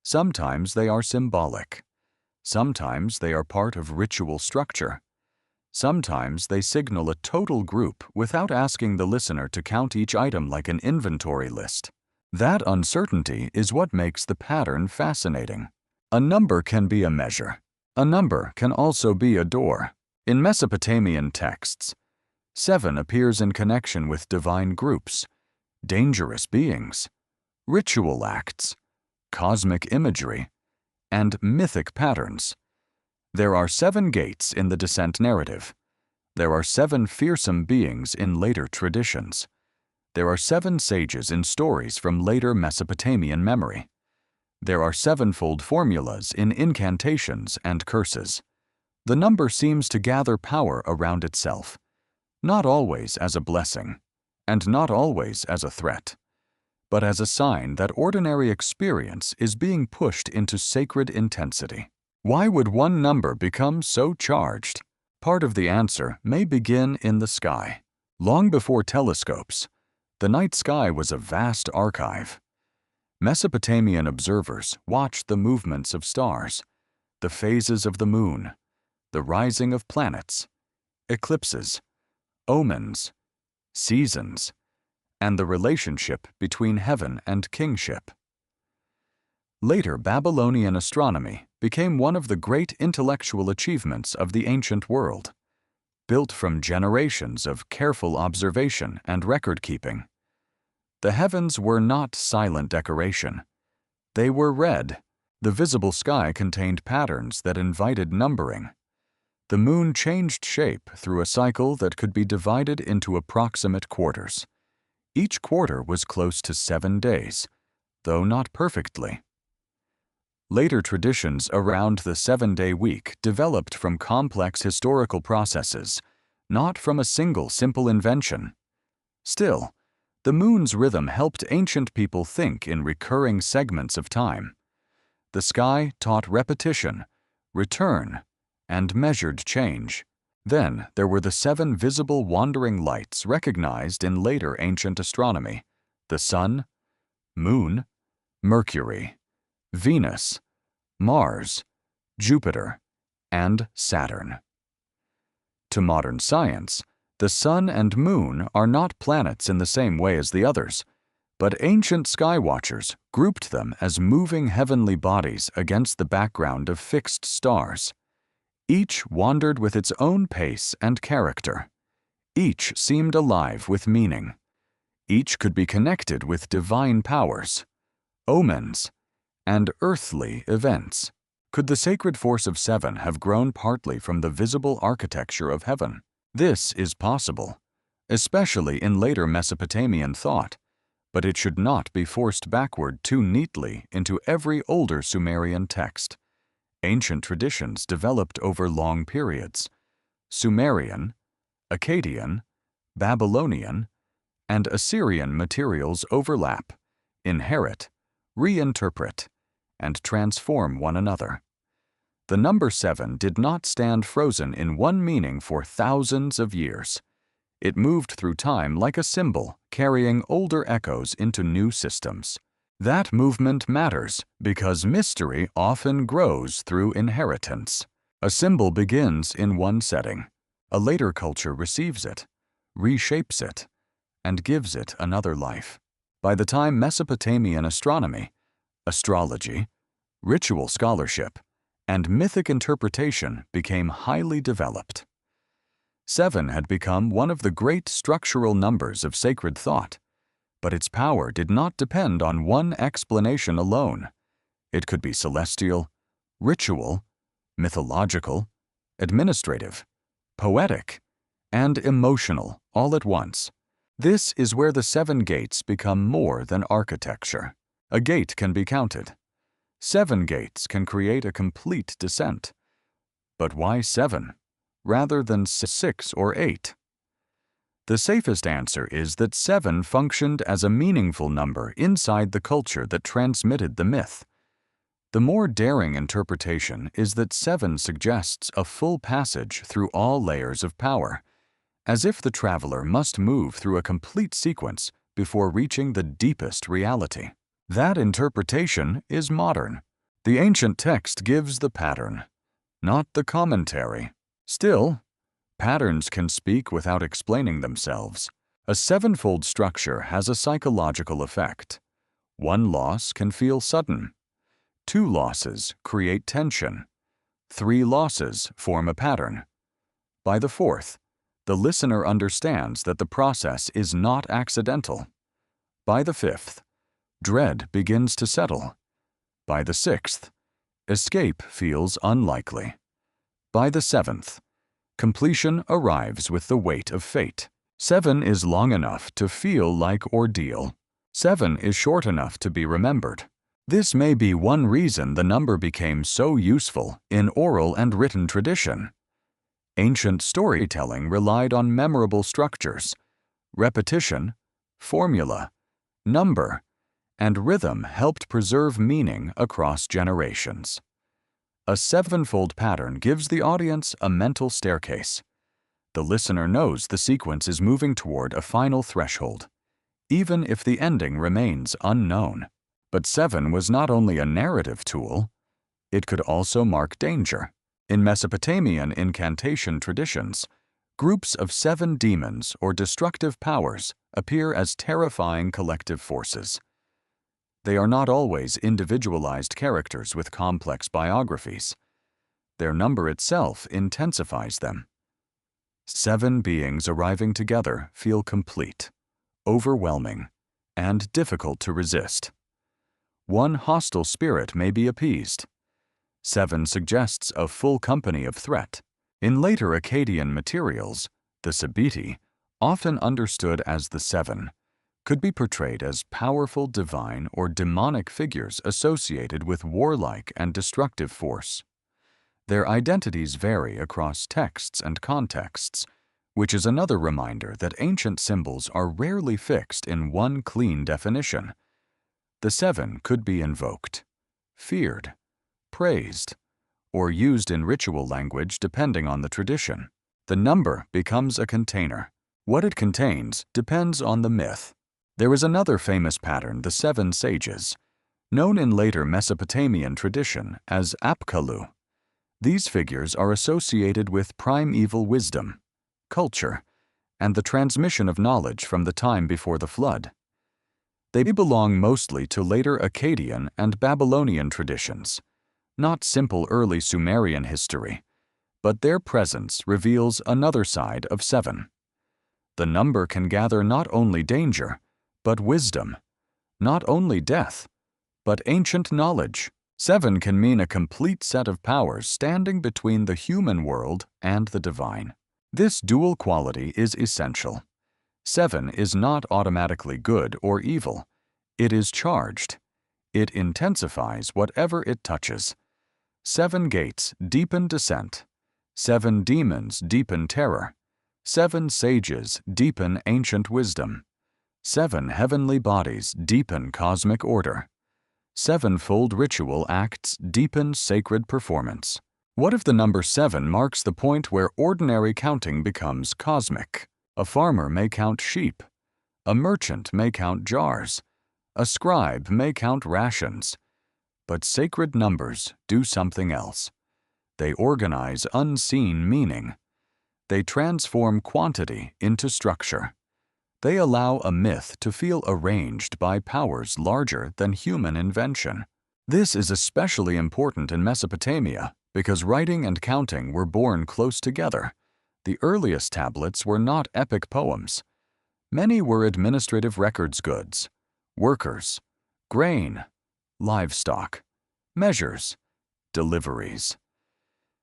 A: Sometimes they are symbolic. Sometimes they are part of ritual structure. Sometimes they signal a total group without asking the listener to count each item like an inventory list. That uncertainty is what makes the pattern fascinating. A number can be a measure. A number can also be a door. In Mesopotamian texts, 7 appears in connection with divine groups, dangerous beings, ritual acts, cosmic imagery, and mythic patterns. There are 7 gates in the descent narrative. There are 7 fearsome beings in later traditions. There are 7 sages in stories from later Mesopotamian memory. There are 7-fold formulas in incantations and curses. The number seems to gather power around itself, not always as a blessing, and not always as a threat, but as a sign that ordinary experience is being pushed into sacred intensity. Why would one number become so charged? Part of the answer may begin in the sky. Long before telescopes, the night sky was a vast archive. Mesopotamian observers watched the movements of stars, the phases of the moon, the rising of planets, eclipses, omens, seasons, and the relationship between heaven and kingship. Later Babylonian astronomy became one of the great intellectual achievements of the ancient world, built from generations of careful observation and record-keeping. The heavens were not silent decoration. They were read. The visible sky contained patterns that invited numbering. The moon changed shape through a cycle that could be divided into approximate quarters. Each quarter was close to 7 days, though not perfectly. Later traditions around the 7-day week developed from complex historical processes, not from a single simple invention. Still, the moon's rhythm helped ancient people think in recurring segments of time. The sky taught repetition, return, and measured change. Then there were the 7 visible wandering lights recognized in later ancient astronomy: the Sun, Moon, Mercury, Venus, Mars, Jupiter, and Saturn. To modern science, the Sun and Moon are not planets in the same way as the others, but ancient skywatchers grouped them as moving heavenly bodies against the background of fixed stars. Each wandered with its own pace and character. Each seemed alive with meaning. Each could be connected with divine powers. omens, and earthly events. Could the sacred force of 7 have grown partly from the visible architecture of heaven? This is possible, especially in later Mesopotamian thought, but it should not be forced backward too neatly into every older Sumerian text. Ancient traditions developed over long periods. Sumerian, Akkadian, Babylonian, and Assyrian materials overlap, inherit, reinterpret, and transform one another. The number 7 did not stand frozen in one meaning for thousands of years. It moved through time like a symbol, carrying older echoes into new systems. That movement matters because mystery often grows through inheritance. A symbol begins in one setting. A later culture receives it, reshapes it, and gives it another life. By the time Mesopotamian astronomy, astrology, ritual scholarship, and mythic interpretation became highly developed, 7 had become one of the great structural numbers of sacred thought, but its power did not depend on one explanation alone. It could be celestial, ritual, mythological, administrative, poetic, and emotional all at once. This is where the 7 gates become more than architecture. A gate can be counted. 7 gates can create a complete descent. But why 7, rather than 6 or 8? The safest answer is that 7 functioned as a meaningful number inside the culture that transmitted the myth. The more daring interpretation is that 7 suggests a full passage through all layers of power, as if the traveler must move through a complete sequence before reaching the deepest reality. That interpretation is modern. The ancient text gives the pattern, not the commentary. Still, patterns can speak without explaining themselves. A 7-fold structure has a psychological effect. One loss can feel sudden. 2 losses create tension. 3 losses form a pattern. By the 4th, the listener understands that the process is not accidental. By the 5th, dread begins to settle. By the 6th, escape feels unlikely. By the 7th, completion arrives with the weight of fate. 7 is long enough to feel like ordeal. 7 is short enough to be remembered. This may be one reason the number became so useful in oral and written tradition. Ancient storytelling relied on memorable structures. Repetition, formula, number, and rhythm helped preserve meaning across generations. A 7-fold pattern gives the audience a mental staircase. The listener knows the sequence is moving toward a final threshold, even if the ending remains unknown. But 7 was not only a narrative tool, it could also mark danger. In Mesopotamian incantation traditions, groups of 7 demons or destructive powers appear as terrifying collective forces. They are not always individualized characters with complex biographies. Their number itself intensifies them. 7 beings arriving together feel complete, overwhelming, and difficult to resist. One hostile spirit may be appeased. 7 suggests a full company of threat. In later Akkadian materials, the Sabiti, often understood as the 7, could be portrayed as powerful divine or demonic figures associated with warlike and destructive force. Their identities vary across texts and contexts, which is another reminder that ancient symbols are rarely fixed in one clean definition. The 7 could be invoked, feared, praised, or used in ritual language depending on the tradition. The number becomes a container. What it contains depends on the myth. There is another famous pattern, the 7 sages, known in later Mesopotamian tradition as Apkallu. These figures are associated with primeval wisdom, culture, and the transmission of knowledge from the time before the flood. They belong mostly to later Akkadian and Babylonian traditions, not simple early Sumerian history, but their presence reveals another side of 7. The number can gather not only danger, but wisdom, not only death, but ancient knowledge. 7 can mean a complete set of powers standing between the human world and the divine. This dual quality is essential. 7 is not automatically good or evil. It is charged. It intensifies whatever it touches. 7 gates deepen descent. 7 demons deepen terror. 7 sages deepen ancient wisdom. 7 heavenly bodies deepen cosmic order. 7-fold ritual acts deepen sacred performance. What if the number 7 marks the point where ordinary counting becomes cosmic? A farmer may count sheep. A merchant may count jars. A scribe may count rations. But sacred numbers do something else. They organize unseen meaning. They transform quantity into structure. They allow a myth to feel arranged by powers larger than human invention. This is especially important in Mesopotamia because writing and counting were born close together. The earliest tablets were not epic poems. Many were administrative records goods, workers, grain, livestock, measures, deliveries.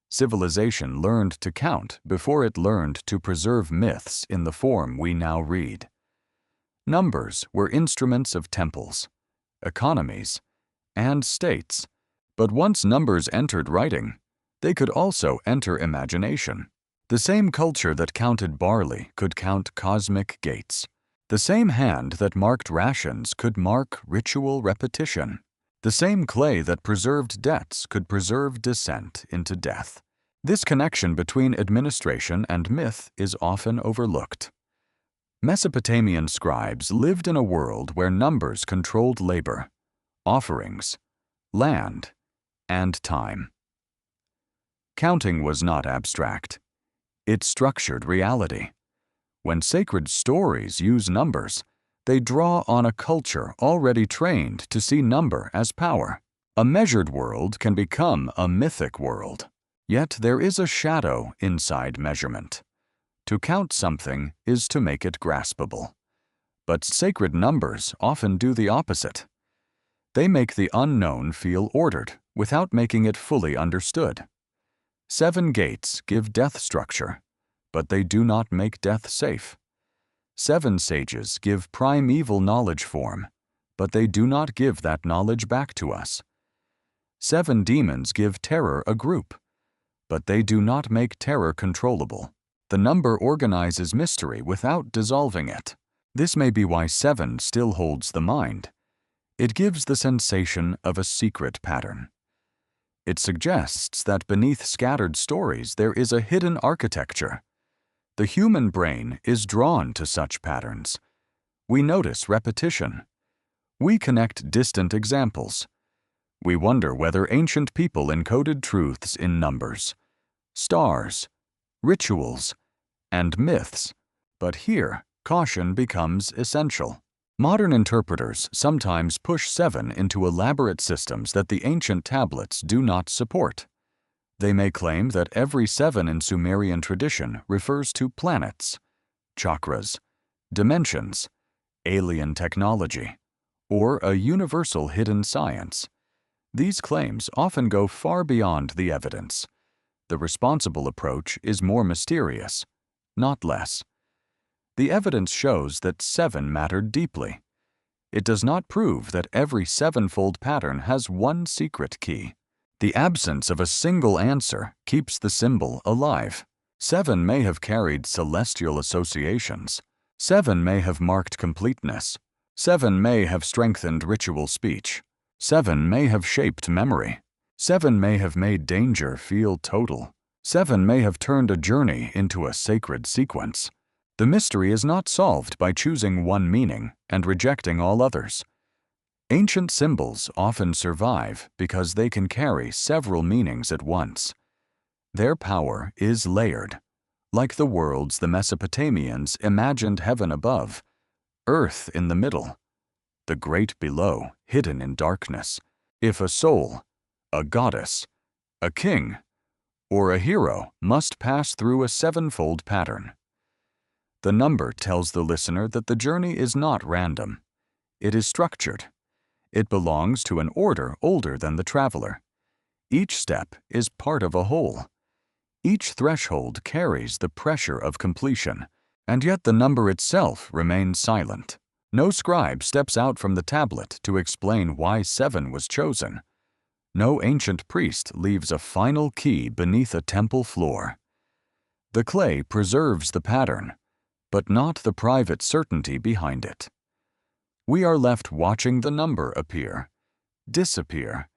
A: Civilization learned to count before it learned to preserve myths in the form we now read. Numbers were instruments of temples, economies, and states. But once numbers entered writing, they could also enter imagination. The same culture that counted barley could count cosmic gates. The same hand that marked rations could mark ritual repetition. The same clay that preserved debts could preserve descent into death. This connection between administration and myth is often overlooked. Mesopotamian scribes lived in a world where numbers controlled labor, offerings, land, and time. Counting was not abstract. It structured reality. When sacred stories use numbers, they draw on a culture already trained to see number as power. A measured world can become a mythic world. Yet there is a shadow inside measurement. To count something is to make it graspable. But sacred numbers often do the opposite. They make the unknown feel ordered without making it fully understood. 7 gates give death structure, but they do not make death safe. 7 sages give primeval knowledge form, but they do not give that knowledge back to us. 7 demons give terror a group, but they do not make terror controllable. The number organizes mystery without dissolving it. This may be why 7 still holds the mind. It gives the sensation of a secret pattern. It suggests that beneath scattered stories there is a hidden architecture. The human brain is drawn to such patterns. We notice repetition. We connect distant examples. We wonder whether ancient people encoded truths in numbers, stars, rituals, and myths. But here, caution becomes essential. Modern interpreters sometimes push 7 into elaborate systems that the ancient tablets do not support. They may claim that every 7 in Sumerian tradition refers to planets, chakras, dimensions, alien technology, or a universal hidden science. These claims often go far beyond the evidence. The responsible approach is more mysterious, not less. The evidence shows that 7 mattered deeply. It does not prove that every 7-fold pattern has one secret key. The absence of a single answer keeps the symbol alive. 7 may have carried celestial associations. 7 may have marked completeness. 7 may have strengthened ritual speech. 7 may have shaped memory. 7 may have made danger feel total. 7 may have turned a journey into a sacred sequence. The mystery is not solved by choosing one meaning and rejecting all others. Ancient symbols often survive because they can carry several meanings at once. Their power is layered. Like the worlds the Mesopotamians imagined heaven above, earth in the middle, the great below hidden in darkness. If a soul, a goddess, a king, or a hero must pass through a 7-fold pattern. The number tells the listener that the journey is not random. It is structured. It belongs to an order older than the traveler. Each step is part of a whole. Each threshold carries the pressure of completion, and yet the number itself remains silent. No scribe steps out from the tablet to explain why 7 was chosen. No ancient priest leaves a final key beneath a temple floor. The clay preserves the pattern, but not the private certainty behind it. We are left watching the number appear, disappear,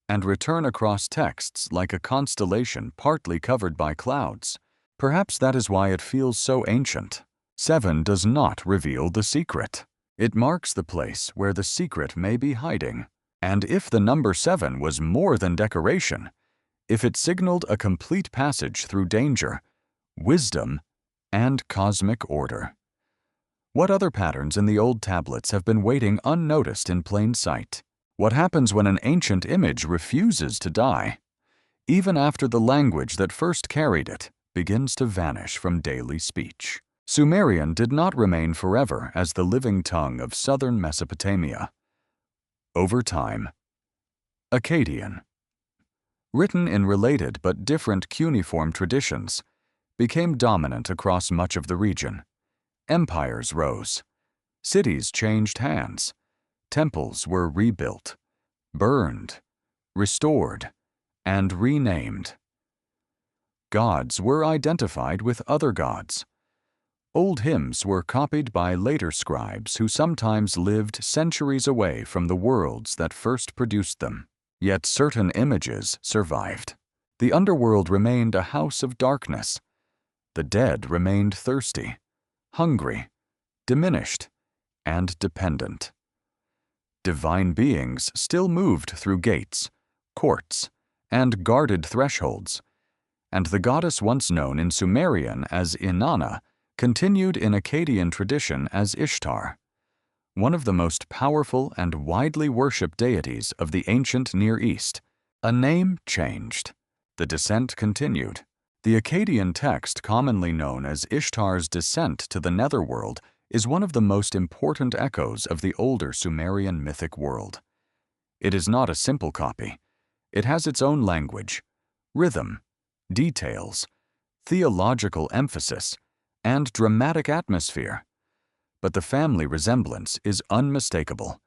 A: and return across texts like a constellation partly covered by clouds. Perhaps that is why it feels so ancient. 7 does not reveal the secret. It marks the place where the secret may be hiding. And if the number 7 was more than decoration, if it signaled a complete passage through danger, wisdom, and cosmic order. What other patterns in the old tablets have been waiting unnoticed in plain sight? What happens when an ancient image refuses to die, even after the language that first carried it begins to vanish from daily speech? Sumerian did not remain forever as the living tongue of southern Mesopotamia. Over time, Akkadian, written in related but different cuneiform traditions, became dominant across much of the region. Empires rose. Cities changed hands. Temples were rebuilt, burned, restored, and renamed. Gods were identified with other gods. Old hymns were copied by later scribes who sometimes lived centuries away from the worlds that first produced them. Yet certain images survived. The underworld remained a house of darkness. The dead remained thirsty, hungry, diminished, and dependent. Divine beings still moved through gates, courts, and guarded thresholds, and the goddess once known in Sumerian as Inanna continued in Akkadian tradition as Ishtar, one of the most powerful and widely worshipped deities of the ancient Near East. A name changed. The descent continued. The Akkadian text, commonly known as Ishtar's Descent to the Netherworld, is one of the most important echoes of the older Sumerian mythic world. It is not a simple copy. It has its own language, rhythm, details, theological emphasis, and dramatic atmosphere. But the family resemblance is unmistakable.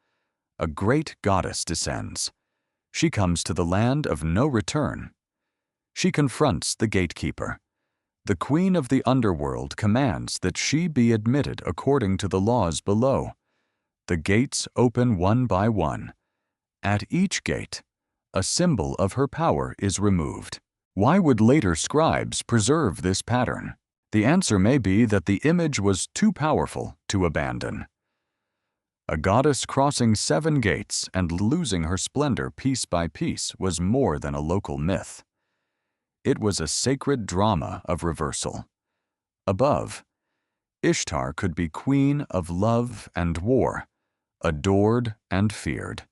A: A great goddess descends. She comes to the land of no return. She confronts the gatekeeper. The queen of the underworld commands that she be admitted according to the laws below. The gates open one by one. At each gate, a symbol of her power is removed. Why would later scribes preserve this pattern? The answer may be that the image was too powerful to abandon. A goddess crossing 7 gates and losing her splendor piece by piece was more than a local myth. It was a sacred drama of reversal. Above, Ishtar could be queen of love and war, adored and feared.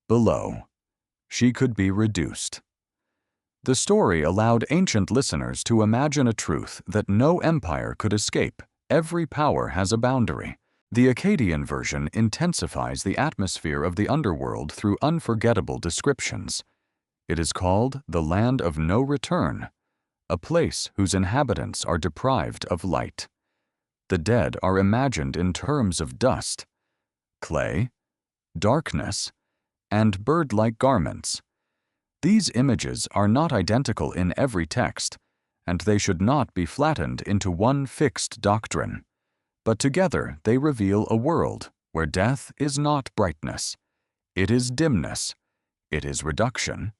A: Below, she could be reduced. The story allowed ancient listeners to imagine a truth that no empire could escape. Every power has a boundary. The Akkadian version intensifies the atmosphere of the underworld through unforgettable descriptions. It is called the Land of No Return, a place whose inhabitants are deprived of light. The dead are imagined in terms of dust, clay, darkness, and bird-like garments. These images are not identical in every text, and they should not be flattened into one fixed doctrine. But together they reveal a world where death is not brightness. It is dimness. It is reduction.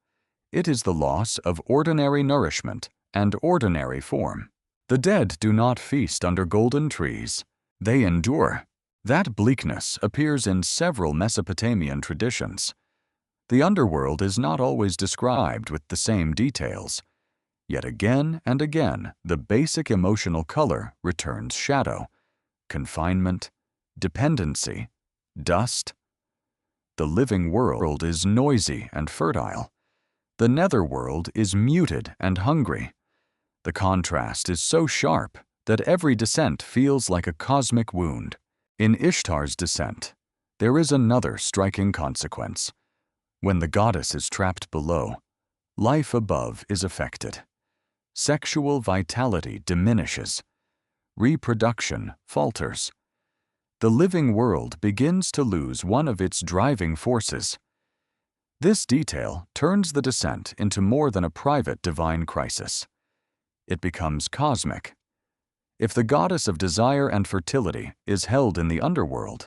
A: It is the loss of ordinary nourishment and ordinary form. The dead do not feast under golden trees. They endure. That bleakness appears in several Mesopotamian traditions. The underworld is not always described with the same details. Yet again and again, the basic emotional color returns: shadow, confinement, dependency, dust. The living world is noisy and fertile. The netherworld is muted and hungry. The contrast is so sharp that every descent feels like a cosmic wound. In Ishtar's descent, There is another striking consequence. When the goddess is trapped below, life above is affected. Sexual vitality diminishes. Reproduction falters. The living world begins to lose one of its driving forces. This detail turns the descent into more than a private divine crisis. It becomes cosmic. If the goddess of desire and fertility is held in the underworld,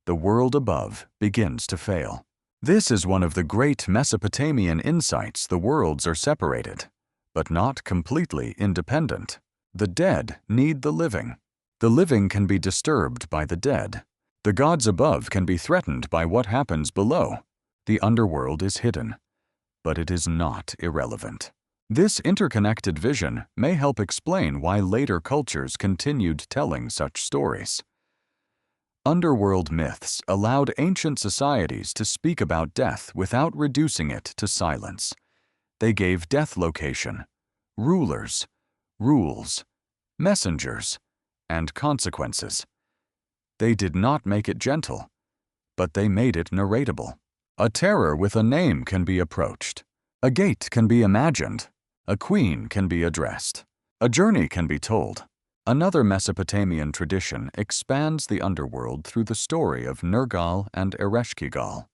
A: the world above begins to fail. This is one of the great Mesopotamian insights. The worlds are separated, but not completely independent. The dead need the living. The living can be disturbed by the dead. The gods above can be threatened by what happens below. The underworld is hidden, but it is not irrelevant. This interconnected vision may help explain why later cultures continued telling such stories. Underworld myths allowed ancient societies to speak about death without reducing it to silence. They gave death location, rulers, rules, messengers, and consequences. They did not make it gentle, but they made it narratable. A terror with a name can be approached. A gate can be imagined. A queen can be addressed. A journey can be told. Another Mesopotamian tradition expands the underworld through the story of Nergal and Ereshkigal.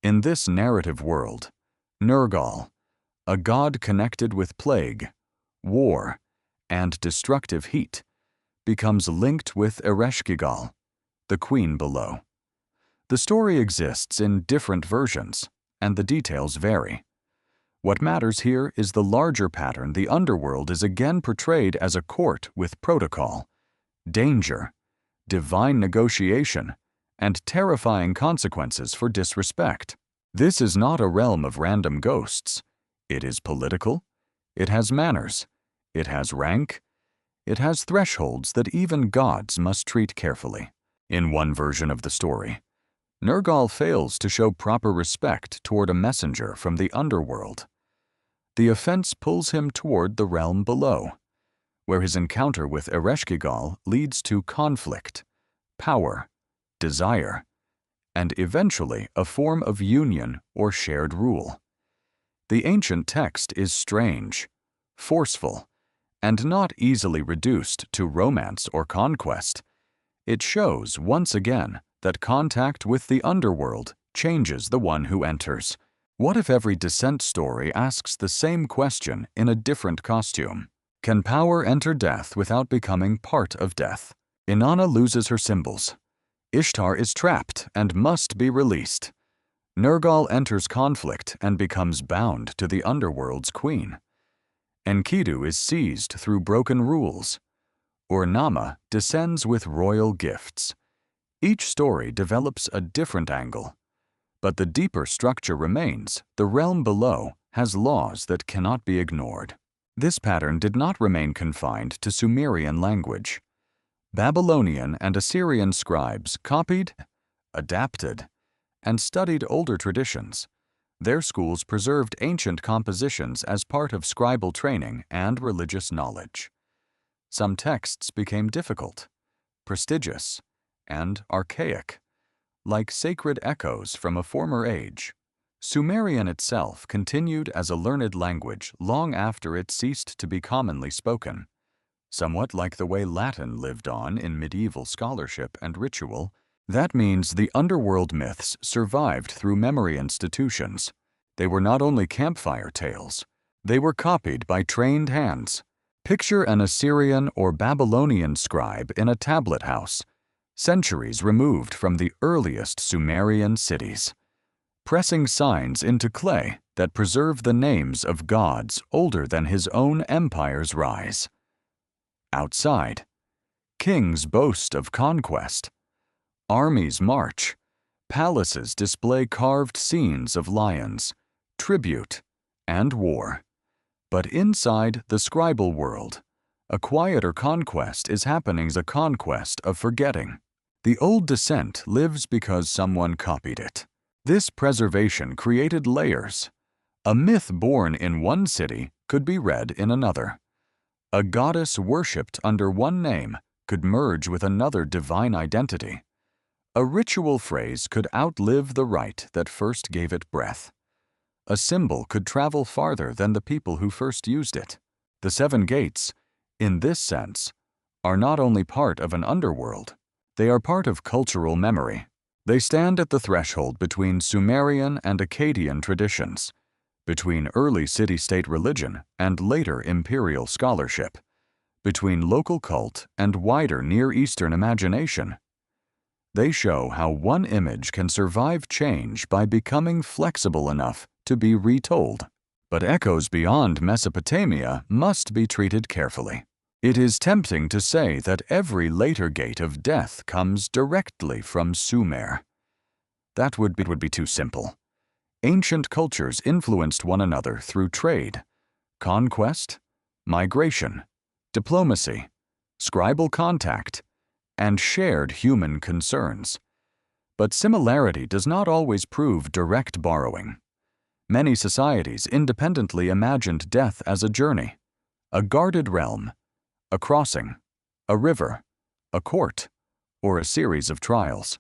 A: In this narrative world, Nergal, a god connected with plague, war, and destructive heat, becomes linked with Ereshkigal, the queen below. The story exists in different versions, and the details vary. What matters here is the larger pattern. The underworld is again portrayed as a court with protocol, danger, divine negotiation, and terrifying consequences for disrespect. This is not a realm of random ghosts. It is political, it has manners, it has rank, it has thresholds that even gods must treat carefully. In one version of the story, Nergal fails to show proper respect toward a messenger from the underworld. The offense pulls him toward the realm below, where his encounter with Ereshkigal leads to conflict, power, desire, and eventually a form of union or shared rule. The ancient text is strange, forceful, and not easily reduced to romance or conquest. It shows, once again, that contact with the underworld changes the one who enters. What if every descent story asks the same question in a different costume? Can power enter death without becoming part of death? Inanna loses her symbols. Ishtar is trapped and must be released. Nergal enters conflict and becomes bound to the underworld's queen. Enkidu is seized through broken rules. Ur-Nama descends with royal gifts. Each story develops a different angle. But the deeper structure remains. The realm below has laws that cannot be ignored. This pattern did not remain confined to Sumerian language. Babylonian and Assyrian scribes copied, adapted, and studied older traditions. Their schools preserved ancient compositions as part of scribal training and religious knowledge. Some texts became difficult, prestigious, and archaic, like sacred echoes from a former age. Sumerian itself continued as a learned language long after it ceased to be commonly spoken. Somewhat like the way Latin lived on in medieval scholarship and ritual, that means the underworld myths survived through memory institutions. They were not only campfire tales, they were copied by trained hands. Picture an Assyrian or Babylonian scribe in a tablet house, centuries removed from the earliest Sumerian cities, pressing signs into clay that preserve the names of gods older than his own empire's rise. Outside, kings boast of conquest, armies march, palaces display carved scenes of lions, tribute, and war. But inside the scribal world, a quieter conquest is happening, the conquest of forgetting. The old descent lives because someone copied it. This preservation created layers. A myth born in one city could be read in another. A goddess worshipped under one name could merge with another divine identity. A ritual phrase could outlive the rite that first gave it breath. A symbol could travel farther than the people who first used it. The seven gates, in this sense, are not only part of an underworld, they are part of cultural memory. They stand at the threshold between Sumerian and Akkadian traditions, between early city-state religion and later imperial scholarship, between local cult and wider Near Eastern imagination. They show how one image can survive change by becoming flexible enough to be retold. But echoes beyond Mesopotamia must be treated carefully. It is tempting to say that every later gate of death comes directly from Sumer. That would be too simple. Ancient cultures influenced one another through trade, conquest, migration, diplomacy, scribal contact, and shared human concerns. But similarity does not always prove direct borrowing. Many societies independently imagined death as a journey, a guarded realm, a crossing, a river, a court, or a series of trials.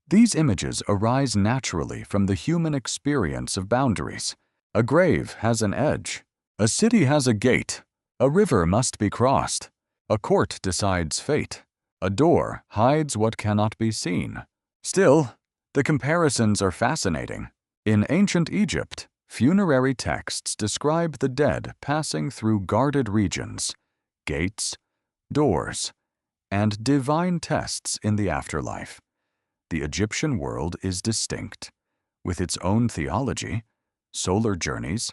A: These images arise naturally from the human experience of boundaries. A grave has an edge, a city has a gate, a river must be crossed, a court decides fate, a door hides what cannot be seen. Still, the comparisons are fascinating. In ancient Egypt, funerary texts describe the dead passing through guarded regions, gates, doors, and divine tests in the afterlife. The Egyptian world is distinct, with its own theology, solar journeys,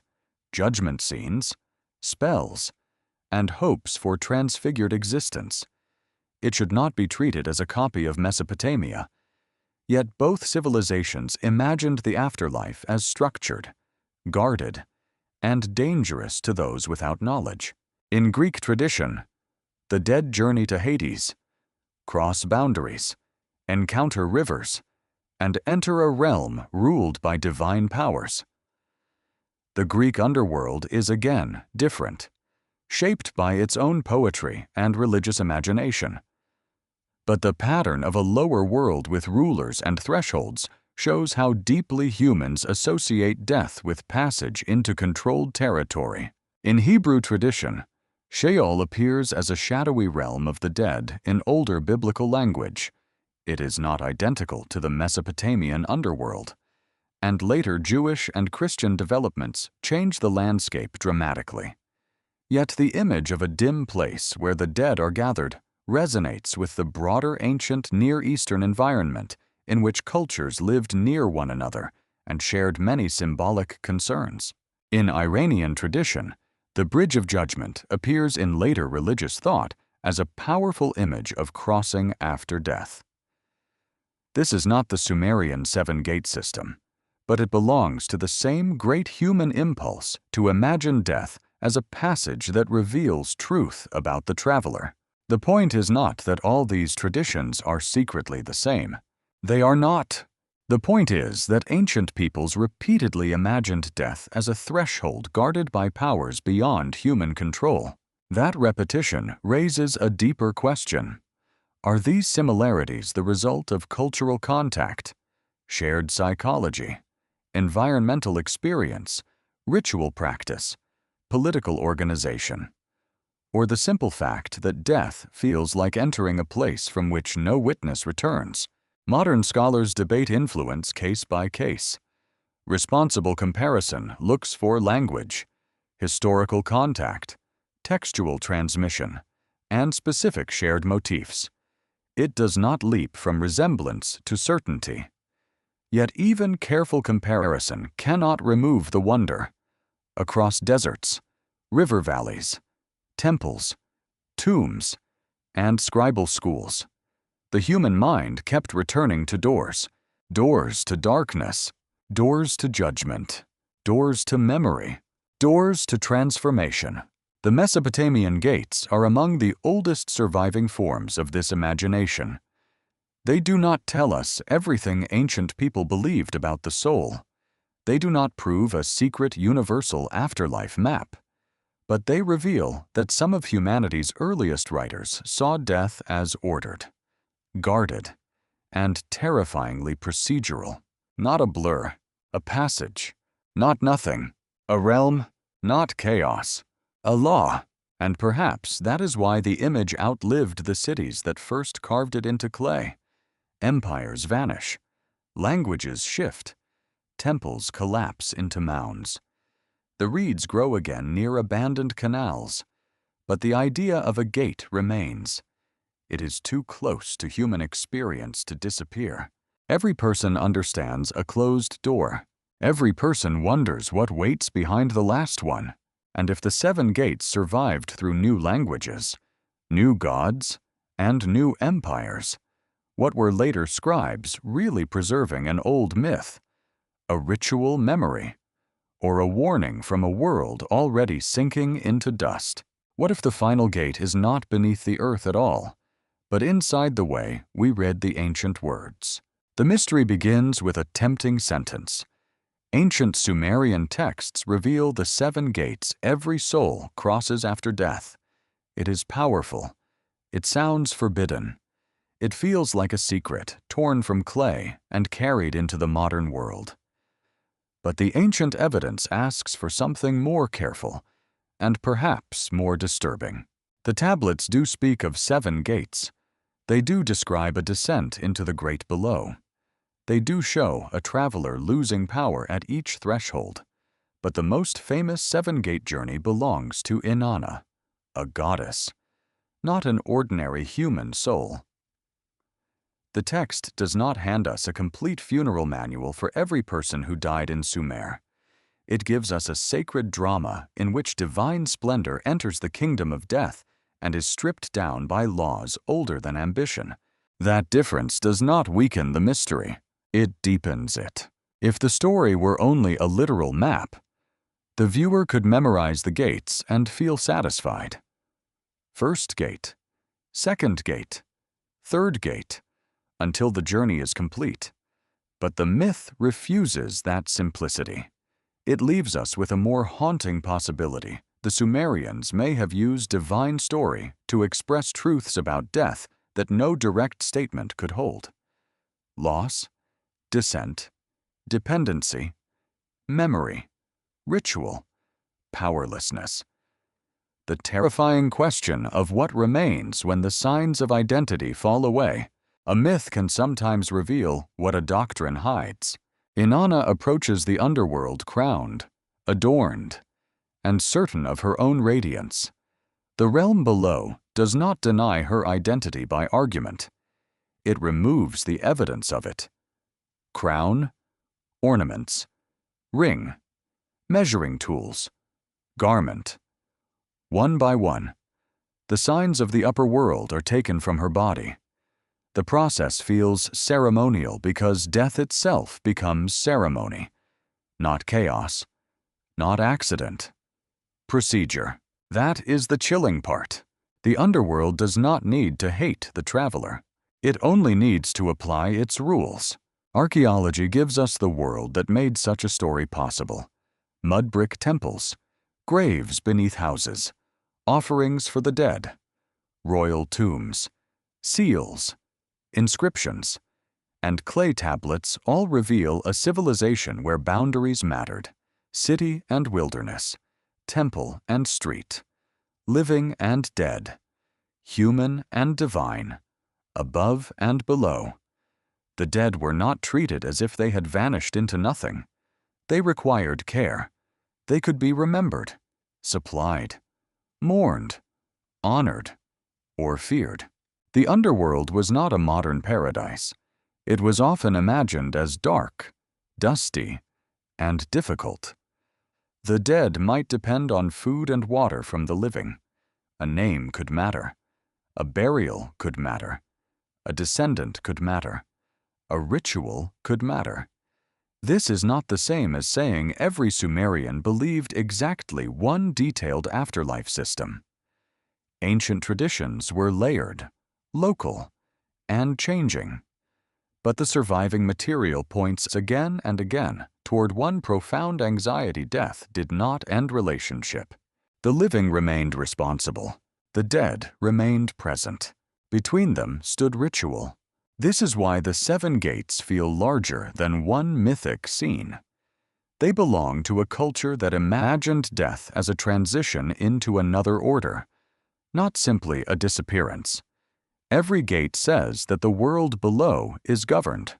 A: judgment scenes, spells, and hopes for transfigured existence. It should not be treated as a copy of Mesopotamia. Yet both civilizations imagined the afterlife as structured, guarded, and dangerous to those without knowledge. In Greek tradition, the dead journey to Hades, cross boundaries, encounter rivers, and enter a realm ruled by divine powers. The Greek underworld is again different, shaped by its own poetry and religious imagination. But the pattern of a lower world with rulers and thresholds shows how deeply humans associate death with passage into controlled territory. In Hebrew tradition, Sheol appears as a shadowy realm of the dead in older biblical language. It is not identical to the Mesopotamian underworld, and later Jewish and Christian developments change the landscape dramatically. Yet the image of a dim place where the dead are gathered resonates with the broader ancient Near Eastern environment in which cultures lived near one another and shared many symbolic concerns. In Iranian tradition, the Bridge of Judgment appears in later religious thought as a powerful image of crossing after death. This is not the Sumerian seven-gate system, but it belongs to the same great human impulse to imagine death as a passage that reveals truth about the traveler. The point is not that all these traditions are secretly the same. They are not. The point is that ancient peoples repeatedly imagined death as a threshold guarded by powers beyond human control. That repetition raises a deeper question. Are these similarities the result of cultural contact, shared psychology, environmental experience, ritual practice, political organization, or the simple fact that death feels like entering a place from which no witness returns? Modern scholars debate influence case by case. Responsible comparison looks for language, historical contact, textual transmission, and specific shared motifs. It does not leap from resemblance to certainty. Yet even careful comparison cannot remove the wonder. Across deserts, river valleys, temples, tombs, and scribal schools, the human mind kept returning to doors. Doors to darkness, doors to judgment, doors to memory, doors to transformation. The Mesopotamian gates are among the oldest surviving forms of this imagination. They do not tell us everything ancient people believed about the soul. They do not prove a secret universal afterlife map. But they reveal that some of humanity's earliest writers saw death as ordered, guarded, and terrifyingly procedural. Not a blur, a passage. Not nothing, a realm, not chaos. A law, and perhaps that is why the image outlived the cities that first carved it into clay. Empires vanish, languages shift, temples collapse into mounds. The reeds grow again near abandoned canals, but the idea of a gate remains. It is too close to human experience to disappear. Every person understands a closed door. Every person wonders what waits behind the last one. And if the 7 gates survived through new languages, new gods, and new empires, what were later scribes really preserving an old myth, a ritual memory, or a warning from a world already sinking into dust? What if the final gate is not beneath the earth at all, but inside the way we read the ancient words? The mystery begins with a tempting sentence. Ancient Sumerian texts reveal the 7 gates every soul crosses after death. It is powerful. It sounds forbidden. It feels like a secret torn from clay and carried into the modern world. But the ancient evidence asks for something more careful, and perhaps more disturbing. The tablets do speak of 7 gates. They do describe a descent into the great below. They do show a traveler losing power at each threshold. But the most famous 7-gate journey belongs to Inanna, a goddess, not an ordinary human soul. The text does not hand us a complete funeral manual for every person who died in Sumer. It gives us a sacred drama in which divine splendor enters the kingdom of death and is stripped down by laws older than ambition. That difference does not weaken the mystery. It deepens it. If the story were only a literal map, the viewer could memorize the gates and feel satisfied. First gate, second gate, third gate, until the journey is complete. But the myth refuses that simplicity. It leaves us with a more haunting possibility. The Sumerians may have used divine story to express truths about death that no direct statement could hold. Loss, descent, dependency, memory, ritual, powerlessness. The terrifying question of what remains when the signs of identity fall away. A myth can sometimes reveal what a doctrine hides. Inanna approaches the underworld crowned, adorned, and certain of her own radiance. The realm below does not deny her identity by argument. It removes the evidence of it. Crown, ornaments, ring, measuring tools, garment. One by one, the signs of the upper world are taken from her body. The process feels ceremonial because death itself becomes ceremony, not chaos, not accident. Procedure. That is the chilling part. The underworld does not need to hate the traveler. It only needs to apply its rules. Archaeology gives us the world that made such a story possible. Mud brick temples, graves beneath houses, offerings for the dead, royal tombs, seals, inscriptions, and clay tablets all reveal a civilization where boundaries mattered. City and wilderness, temple and street, living and dead, human and divine, above and below. The dead were not treated as if they had vanished into nothing. They required care. They could be remembered, supplied, mourned, honored, or feared. The underworld was not a modern paradise. It was often imagined as dark, dusty, and difficult. The dead might depend on food and water from the living. A name could matter. A burial could matter. A descendant could matter. A ritual could matter. This is not the same as saying every Sumerian believed exactly one detailed afterlife system. Ancient traditions were layered, local, and changing. But the surviving material points again and again toward one profound anxiety: death did not end relationship. The living remained responsible. The dead remained present. Between them stood ritual, This is why the seven gates feel larger than one mythic scene. They belong to a culture that imagined death as a transition into another order, not simply a disappearance. Every gate says that the world below is governed.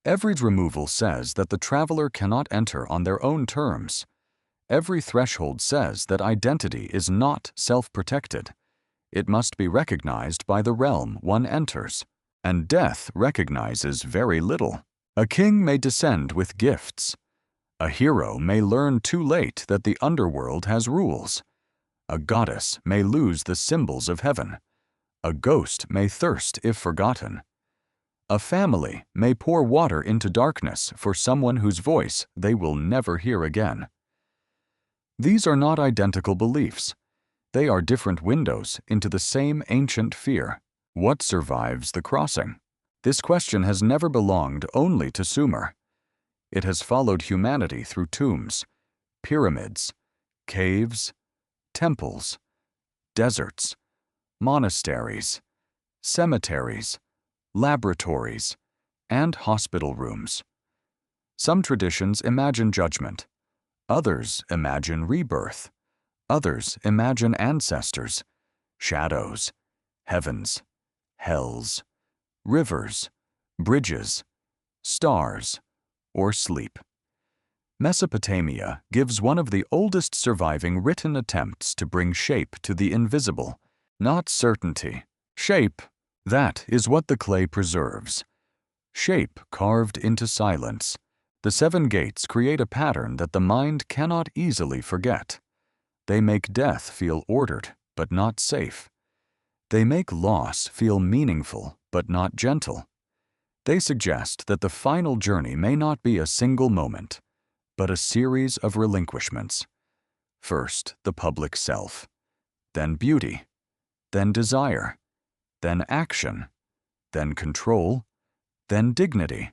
A: Every removal says that the traveler cannot enter on their own terms. Every threshold says that identity is not self-protected. It must be recognized by the realm one enters. And death recognizes very little. A king may descend with gifts. A hero may learn too late that the underworld has rules. A goddess may lose the symbols of heaven. A ghost may thirst if forgotten. A family may pour water into darkness for someone whose voice they will never hear again. These are not identical beliefs. They are different windows into the same ancient fear. What survives the crossing? This question has never belonged only to Sumer. It has followed humanity through tombs, pyramids, caves, temples, deserts, monasteries, cemeteries, laboratories, and hospital rooms. Some traditions imagine judgment. Others imagine rebirth. Others imagine ancestors, shadows, heavens, hells, rivers, bridges, stars, or sleep. Mesopotamia gives one of the oldest surviving written attempts to bring shape to the invisible, not certainty. Shape, that is what the clay preserves. Shape carved into silence. The seven gates create a pattern that the mind cannot easily forget. They make death feel ordered, but not safe. They make loss feel meaningful, but not gentle. They suggest that the final journey may not be a single moment, but a series of relinquishments. First, the public self, then beauty, then desire, then action, then control, then dignity,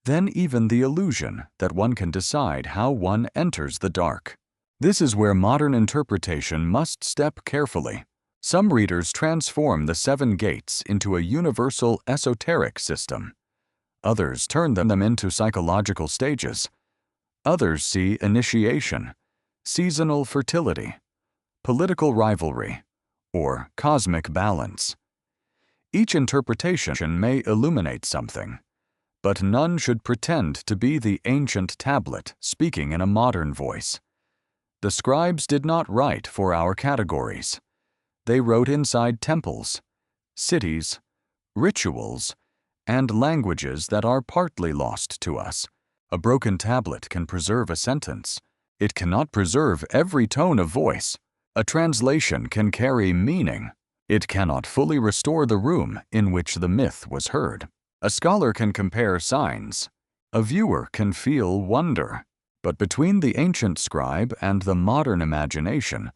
A: then even the illusion that one can decide how one enters the dark. This is where modern interpretation must step carefully. Some readers transform the seven gates into a universal esoteric system. Others turn them into psychological stages. Others see initiation, seasonal fertility, political rivalry, or cosmic balance. Each interpretation may illuminate something, but none should pretend to be the ancient tablet speaking in a modern voice. The scribes did not write for our categories. They wrote inside temples, cities, rituals, and languages that are partly lost to us. A broken tablet can preserve a sentence. It cannot preserve every tone of voice. A translation can carry meaning. It cannot fully restore the room in which the myth was heard. A scholar can compare signs. A viewer can feel wonder. But between the ancient scribe and the modern imagination,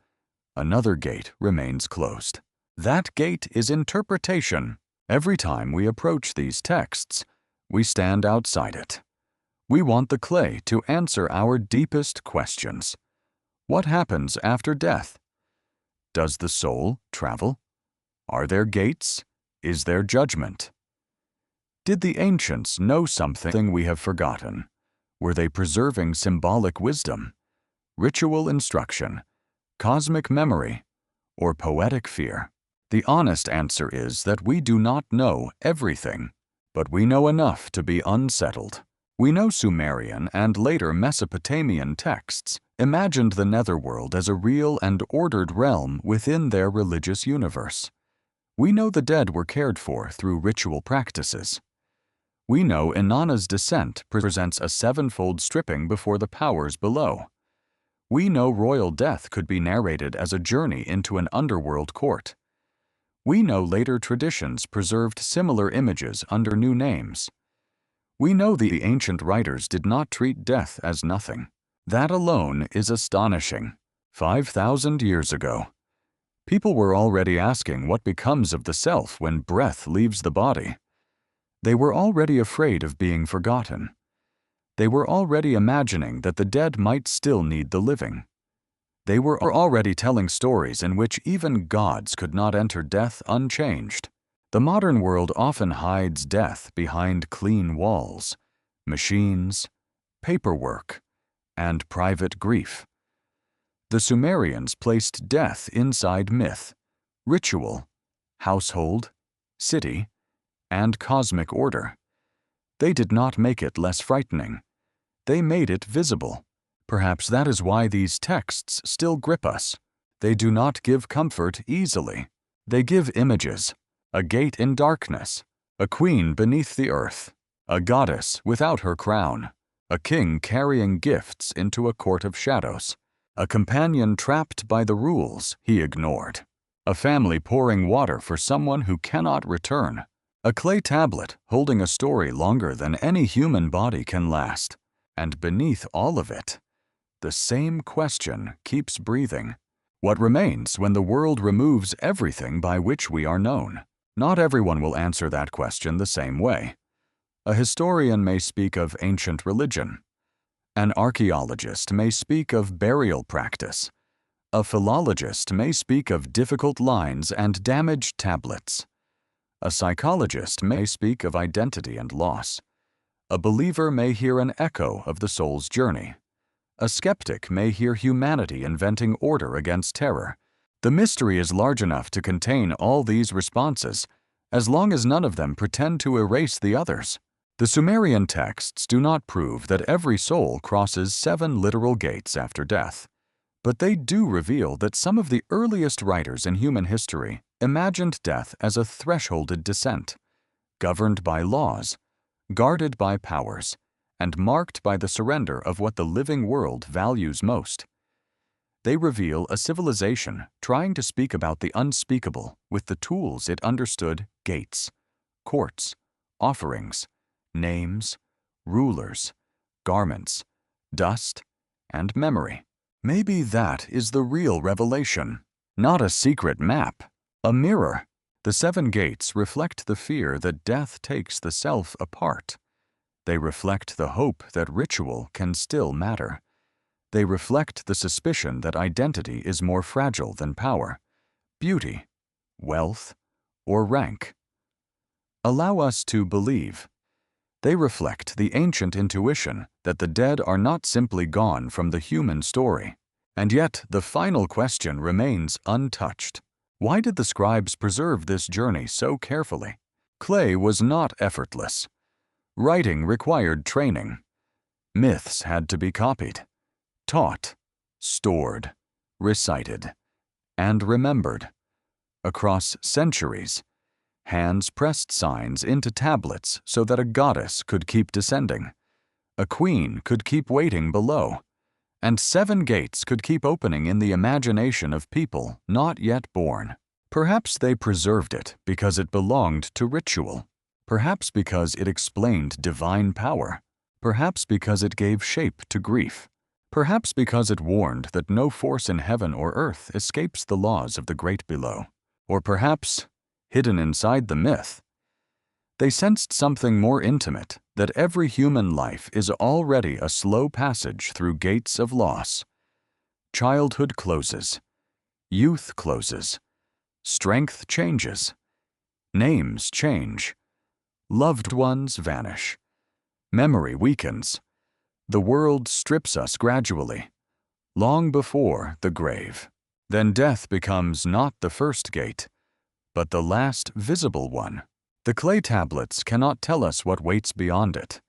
A: another gate remains closed. That gate is interpretation. Every time we approach these texts, we stand outside it. We want the clay to answer our deepest questions. What happens after death? Does the soul travel? Are there gates? Is there judgment? Did the ancients know something we have forgotten? Were they preserving symbolic wisdom, ritual instruction, cosmic memory, or poetic fear? The honest answer is that we do not know everything, but we know enough to be unsettled. We know Sumerian and later Mesopotamian texts imagined the netherworld as a real and ordered realm within their religious universe. We know the dead were cared for through ritual practices. We know Inanna's descent presents a sevenfold stripping before the powers below. We know royal death could be narrated as a journey into an underworld court. We know later traditions preserved similar images under new names. We know the ancient writers did not treat death as nothing. That alone is astonishing. 5,000 years ago, people were already asking what becomes of the self when breath leaves the body. They were already afraid of being forgotten. They were already imagining that the dead might still need the living. They were already telling stories in which even gods could not enter death unchanged. The modern world often hides death behind clean walls, machines, paperwork, and private grief. The Sumerians placed death inside myth, ritual, household, city, and cosmic order. They did not make it less frightening. They made it visible. Perhaps that is why these texts still grip us. They do not give comfort easily. They give images: a gate in darkness, a queen beneath the earth, a goddess without her crown, a king carrying gifts into a court of shadows, a companion trapped by the rules he ignored, a family pouring water for someone who cannot return, a clay tablet holding a story longer than any human body can last. And beneath all of it, the same question keeps breathing. What remains when the world removes everything by which we are known? Not everyone will answer that question the same way. A historian may speak of ancient religion. An archaeologist may speak of burial practice. A philologist may speak of difficult lines and damaged tablets. A psychologist may speak of identity and loss. A believer may hear an echo of the soul's journey. A skeptic may hear humanity inventing order against terror. The mystery is large enough to contain all these responses, as long as none of them pretend to erase the others. The Sumerian texts do not prove that every soul crosses 7 literal gates after death, but they do reveal that some of the earliest writers in human history imagined death as a thresholded descent, governed by laws, guarded by powers, and marked by the surrender of what the living world values most. They reveal a civilization trying to speak about the unspeakable with the tools it understood: gates, courts, offerings, names, rulers, garments, dust, and memory. Maybe that is the real revelation, not a secret map, a mirror. The 7 gates reflect the fear that death takes the self apart. They reflect the hope that ritual can still matter. They reflect the suspicion that identity is more fragile than power, beauty, wealth, or rank. Allow us to believe. They reflect the ancient intuition that the dead are not simply gone from the human story. And yet, the final question remains untouched. Why did the scribes preserve this journey so carefully? Clay was not effortless. Writing required training. Myths had to be copied, taught, stored, recited, and remembered. Across centuries, hands pressed signs into tablets so that a goddess could keep descending, a queen could keep waiting below, and 7 gates could keep opening in the imagination of people not yet born. Perhaps they preserved it because it belonged to ritual. Perhaps because it explained divine power. Perhaps because it gave shape to grief. Perhaps because it warned that no force in heaven or earth escapes the laws of the great below. Or perhaps, hidden inside the myth, they sensed something more intimate, that every human life is already a slow passage through gates of loss. Childhood closes. Youth closes. Strength changes. Names change. Loved ones vanish. Memory weakens. The world strips us gradually, long before the grave. Then death becomes not the first gate, but the last visible one. The clay tablets cannot tell us what waits beyond it.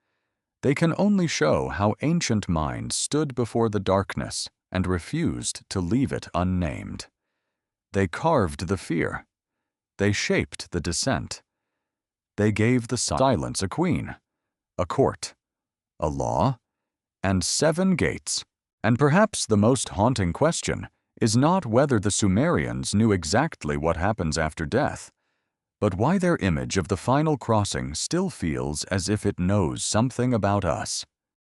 A: They can only show how ancient minds stood before the darkness and refused to leave it unnamed. They carved the fear. They shaped the descent. They gave the silence a queen, a court, a law, and 7 gates. And perhaps the most haunting question is not whether the Sumerians knew exactly what happens after death, but why their image of the final crossing still feels as if it knows something about us.